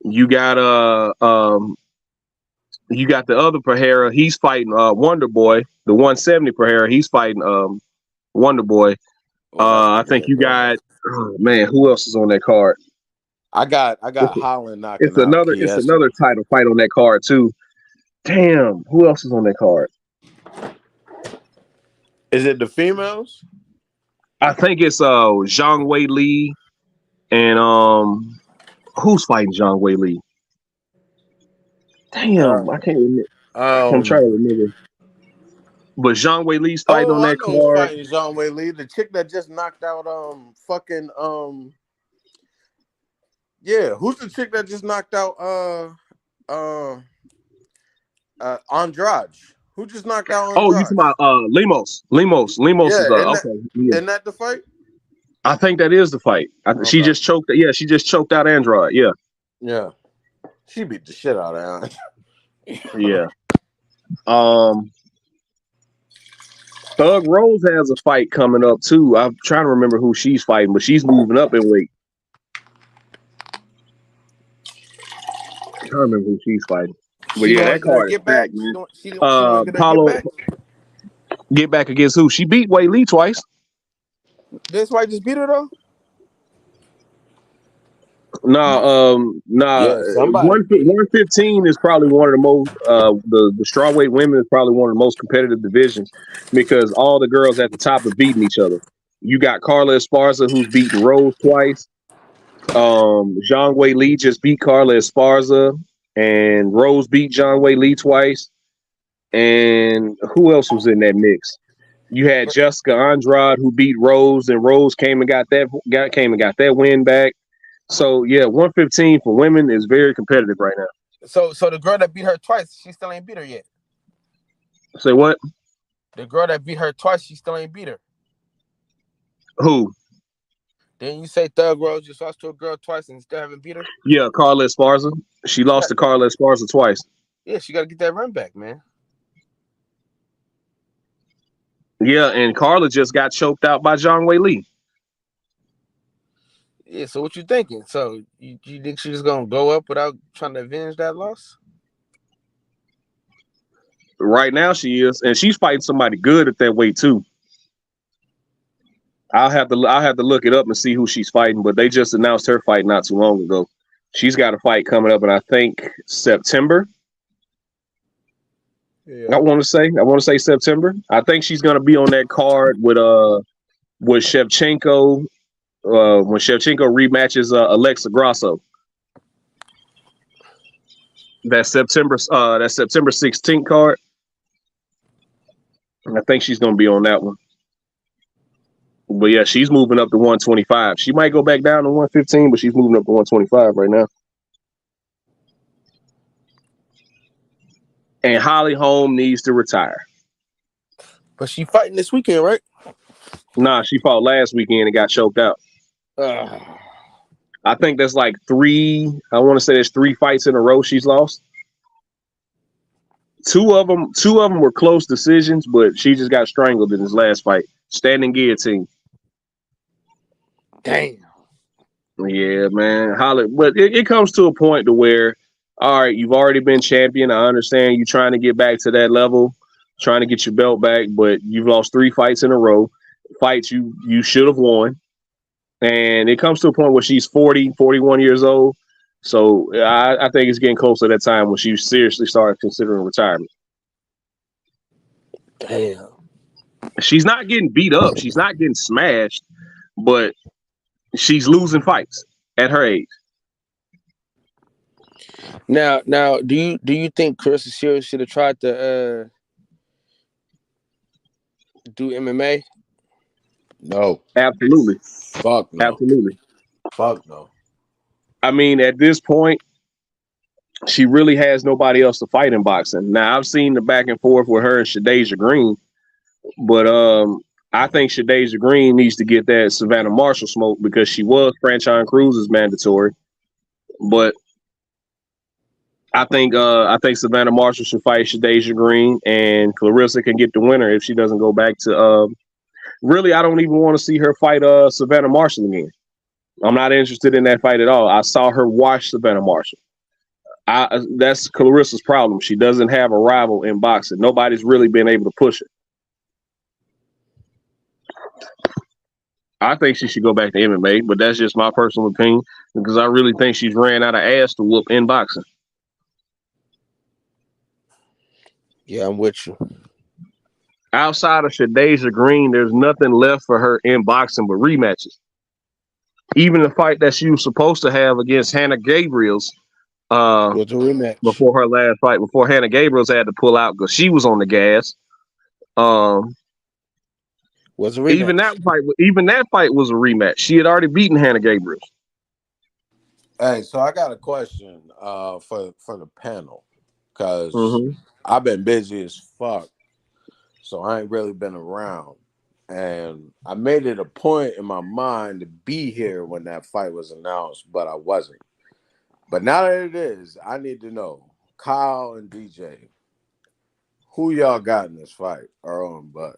You got the other Pereira. He's fighting Wonder Boy. The 170 Pereira. He's fighting Wonder Boy. I think you got who else is on that card? I got Holland knocking. It's another title fight on that card too. Damn, who else is on that card? Is it the females? I think it's Zhang Wei Li and who's fighting Zhang Wei Li? Damn, I can't remember. I'm trying to remember. But Zhang Wei Li's fighting on that card. Fighting Zhang Wei Li, the chick that just knocked out who's the chick that just knocked out Andrade? Who just knocked out Andrade? Oh, you talking about Lemos. Lemos is okay. Isn't that the fight? I think that is the fight. She just choked. Yeah, she just choked out Andrade. Yeah. Yeah. She beat the shit out of Andrade. Yeah. Thug Rose has a fight coming up too. I'm trying to remember who she's fighting, but she's moving up in weight. I can't remember who she's fighting. But that card is back, man. Paulo, get back against who? She beat Wei Li twice. This fight just beat her though? Nah. 115 is probably one of the most the strawweight women is probably one of the most competitive divisions because all the girls at the top are beating each other. You got Carla Esparza who's beaten Rose twice. Zhang Wei Li just beat Carla Esparza, and Rose beat Zhang Wei Li twice. And who else was in that mix? You had Jessica Andrade who beat Rose, and Rose came and got that win back. So yeah, 115 for women is very competitive right now. So the girl that beat her twice, she still ain't beat her yet. Say what? The girl that beat her twice, she still ain't beat her. Who? Didn't you say Thug Rose just lost to a girl twice and still haven't beat her? Yeah, Carla Esparza. She lost to Carla Esparza twice. Yeah, she got to get that run back, man. Yeah, and Carla just got choked out by Zhang Wei Li. Yeah, so what you thinking? So you think she's just gonna go up without trying to avenge that loss? Right now she is, and she's fighting somebody good at that weight too. I'll have to look it up and see who she's fighting, but they just announced her fight not too long ago. She's got a fight coming up in I think September. Yeah. I want to say September. I think she's gonna be on that card with Shevchenko when Shevchenko rematches Alexa Grasso. That September 16th card. I think she's gonna be on that one. But yeah, she's moving up to 125. She might go back down to 115, but she's moving up to 125 right now. And Holly Holm needs to retire. But she fighting this weekend, right? Nah, she fought last weekend and got choked out. I think that's like three. I want to say there's 3 fights in a row she's lost. Two of them were close decisions, but she just got strangled in his last fight. Standing guillotine. Damn. Yeah, man. Holly, but it comes to a point to where, all right, you've already been champion. I understand you trying to get back to that level, trying to get your belt back, but you've lost 3 fights in a row. Fights you should have won. And it comes to a point where she's 40, 41 years old. So I think it's getting close to that time when she seriously started considering retirement. Damn. She's not getting beat up. She's not getting smashed, but she's losing fights at her age. Now, do you think Clarissa Shields should have tried to do MMA? No. Absolutely. Fuck no. Absolutely. Fuck no. I mean, at this point, she really has nobody else to fight in boxing. Now, I've seen the back and forth with her and Shadasia Green, but I think Shadasia Green needs to get that Savannah Marshall smoke because she was Franchon Cruz's mandatory. But I think Savannah Marshall should fight Shadasia Green, and Clarissa can get the winner if she doesn't go back to. Really, I don't even want to see her fight Savannah Marshall again. I'm not interested in that fight at all. I saw her wash Savannah Marshall. That's Clarissa's problem. She doesn't have a rival in boxing. Nobody's really been able to push her. I think she should go back to MMA, but that's just my personal opinion because I really think she's ran out of ass to whoop in boxing. Yeah, I'm with you. Outside of Shadasia Green, there's nothing left for her in boxing but rematches. Even the fight that she was supposed to have against Hannah Gabriels was a rematch before her last fight, before Hannah Gabriels had to pull out because she was on the gas. Was a rematch. Even that fight was a rematch. She had already beaten Hannah Gabriels. Hey, so I got a question for the panel because I've been busy as fuck, so I ain't really been around. And I made it a point in my mind to be here when that fight was announced, but I wasn't. But now that it is, I need to know, Kyle and DJ, who y'all got in this fight or on Bud?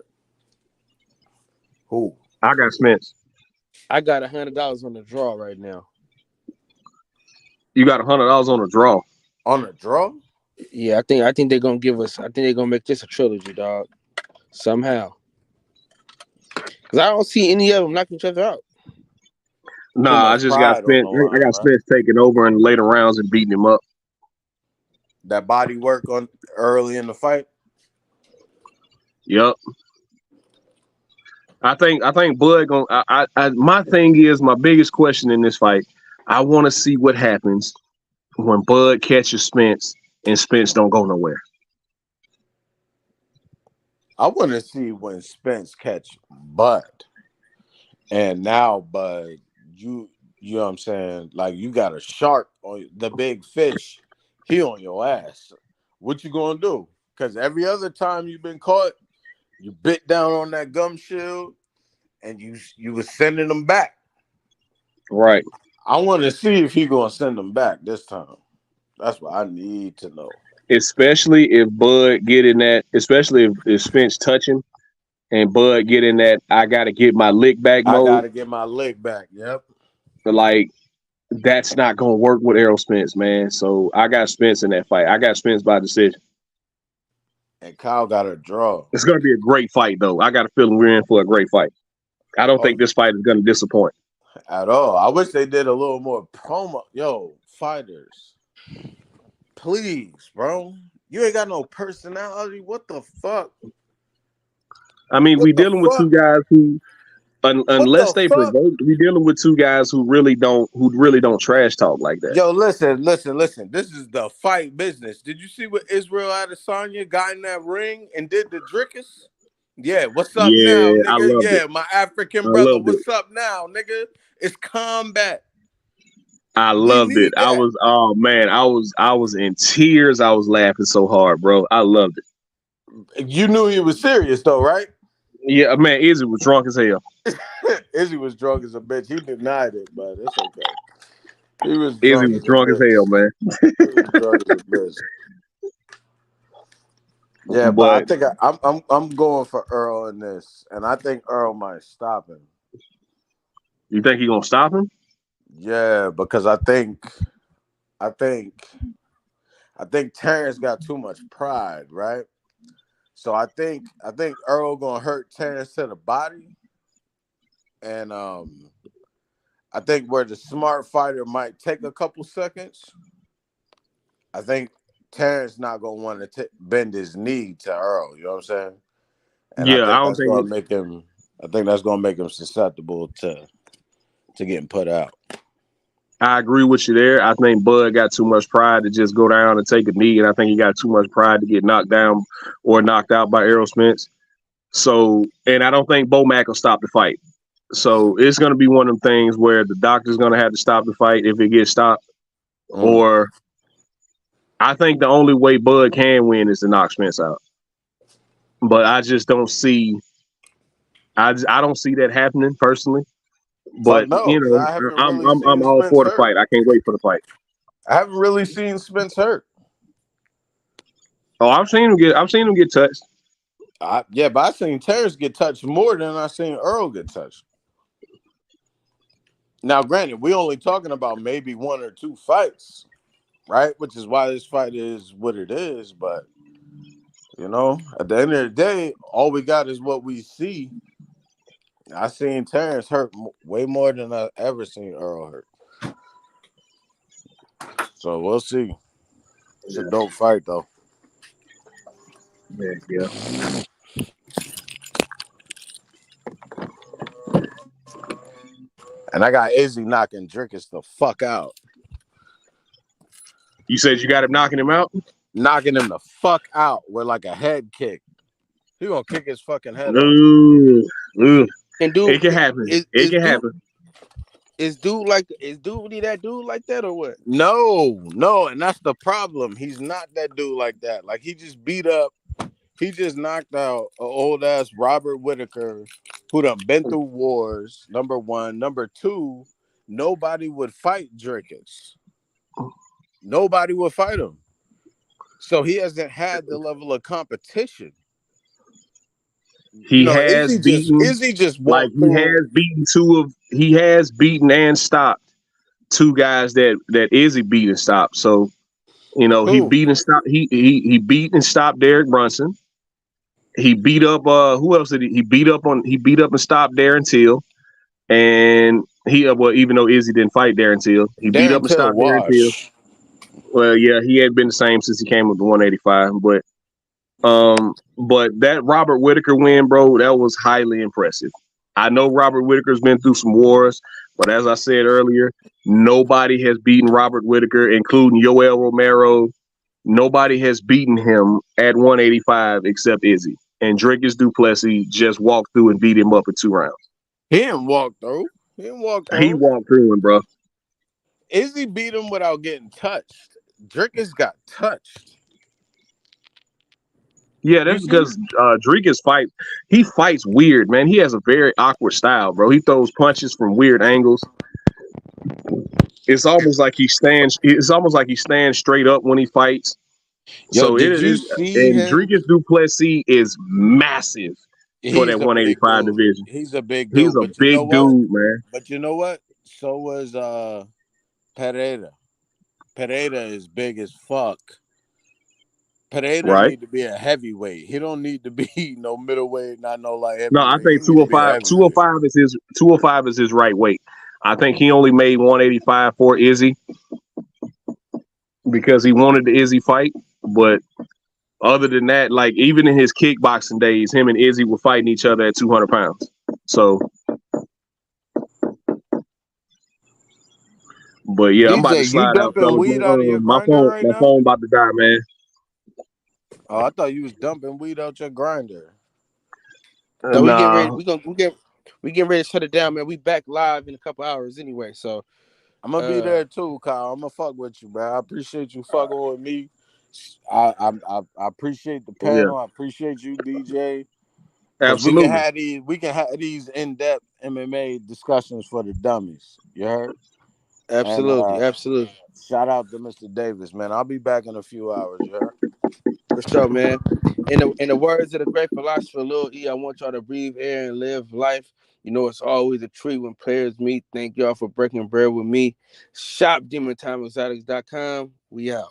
Who? I got Spence. I got $100 on the draw right now. You got $100 on a draw. On a draw? Yeah, I think they're gonna give us. I think they're gonna make this a trilogy, dog. Somehow. Because I don't see any of them knocking each other out. Nah, I just got Spence. I got Spence taking over in the later rounds and beating him up. That body work on early in the fight. Yep. I think Bud gonna. My thing is my biggest question in this fight. I want to see what happens when Bud catches Spence and Spence don't go nowhere. I want to see when Spence catch Bud, and now Bud, you know what I'm saying? Like you got a shark on the big fish. he on your ass. What you gonna do? Because every other time you've been caught, you bit down on that gum shield, and you was sending them back. Right. I want to see if he gonna send them back this time. That's what I need to know. Especially if Bud get in that, especially if Spence touching and Bud get in that, I gotta get my lick back I mode. gotta get my leg back. Yep. But like, that's not gonna work with Errol Spence, man. So I got Spence in that fight. I got Spence by decision. And Kyle got a draw. It's gonna be a great fight, though. I got a feeling we're in for a great fight. I don't think this fight is gonna disappoint At all. I wish they did a little more promo. Yo, fighters, please, bro. You ain't got no personality. What the fuck? I mean, we dealing with two guys who, unless they provoke, we dealing with two guys who really don't trash talk like that. Yo, listen. This is the fight business. Did you see what Israel Adesanya got in that ring and did the Drickus? Yeah, what's up now, nigga? I loved it. My African brother, what's up now, nigga? It's combat. I loved it. I was in tears. I was laughing so hard, bro. I loved it. You knew he was serious though, right? Yeah, man, Izzy was drunk as hell. Izzy was drunk as a bitch. He denied it, but it's okay. He was drunk as hell, man. He was drunk as a bitch. Yeah, but I think I'm going for Earl in this, and I think Earl might stop him. You think he gonna stop him? Yeah, because I think Terrence got too much pride, right? So I think Earl gonna hurt Terrence to the body, and I think where the smart fighter might take a couple seconds, I think Terrence not gonna want to bend his knee to Earl. You know what I'm saying? And I think that's gonna make him susceptible to getting put out. I agree with you there. I think Bud got too much pride to just go down and take a knee, and I think he got too much pride to get knocked down or knocked out by Errol Spence. So, and I don't think Bo Mack will stop the fight. So it's going to be one of them things where the doctor's going to have to stop the fight if it gets stopped. Or I think the only way Bud can win is to knock Spence out. But I just don't see I don't see that happening personally. But no, you know, I'm all for the fight. I can't wait for the fight. I haven't really seen Spence hurt. Oh, I've seen him get touched. Yeah, but I seen Terrence get touched more than I seen Earl get touched. Now, granted, we only talking about maybe one or two fights, right? Which is why this fight is what it is. But you know, at the end of the day, all we got is what we see. I seen Terrence hurt way more than I ever seen Earl hurt. So we'll see. It's a dope fight, though. Yeah. And I got Izzy knocking Drickus the fuck out. You said you got him knocking him out? Knocking him the fuck out with like a head kick. He gonna kick his fucking head off. And dude, it can happen. It can happen. Is dude really that dude like that or what? No, and that's the problem. He's not that dude like that. Like he just beat up. He just knocked out an old ass Robert Whitaker, who done been through wars. Number one, number two, nobody would fight Drickus. Nobody would fight him. So he hasn't had the level of competition. He has beaten and stopped two guys that Izzy beat and stopped. So, you know, he beat and stopped. He beat and stopped Derek Brunson. He beat up who else did he beat up and stopped Darren Till. And even though Izzy didn't fight Darren Till, he beat up and stopped Darren Till. Well, yeah, he had been the same since he came with the 185, but that Robert Whitaker win, bro, that was highly impressive. I know Robert Whitaker's been through some wars, but as I said earlier, nobody has beaten Robert Whitaker, including Yoel Romero. Nobody has beaten him at 185 except Izzy. And Drickus Du Plessis just walked through and beat him up in 2 rounds. He didn't walk through. He walked through him, bro. Izzy beat him without getting touched. Drickus got touched. Yeah, that's because Drickus he fights weird, man. He has a very awkward style, bro. He throws punches from weird angles. It's almost like he stands straight up when he fights. Yo, So did it you is, see and him? Drickus Du Plessis is massive for that He's a big 185 dude. division. He's a big He's dude. a But you know big what? dude, man. But you know what? So was Pereira. Pereira is big as fuck. Pereira Right? need to be a heavyweight. He don't need to be no middleweight, not no light No, I heavyweight. think He need to be a 205, heavyweight. 205 is his right weight. I think he only made 185 for Izzy because he wanted the Izzy fight. But other than that, like even in his kickboxing days, him and Izzy were fighting each other at 200 pounds. So, but yeah, I'm about to DJ, you slide out, dumping fellas. weed out of your My grinder right now? phone about to die, man. Oh, I thought you was dumping weed out your grinder. No, we getting ready. Nah, We getting ready to shut it down, man. We back live in a couple hours anyway. So I'm gonna be there too, Kyle. I'm gonna fuck with you, man. I appreciate you fucking with me. I appreciate the panel. I appreciate you, DJ. Because absolutely. we can have these in-depth MMA discussions for the dummies. You heard? absolutely, And absolutely, shout out to Mr. Davis, man. I'll be back in a few hours. You heard? for sure, man. In the words of the great philosopher Lil E, I want y'all to breathe air and live life. You know, it's always a treat when players meet. Thank y'all for breaking bread with me. Shop DemonTimeExotics.com. We out.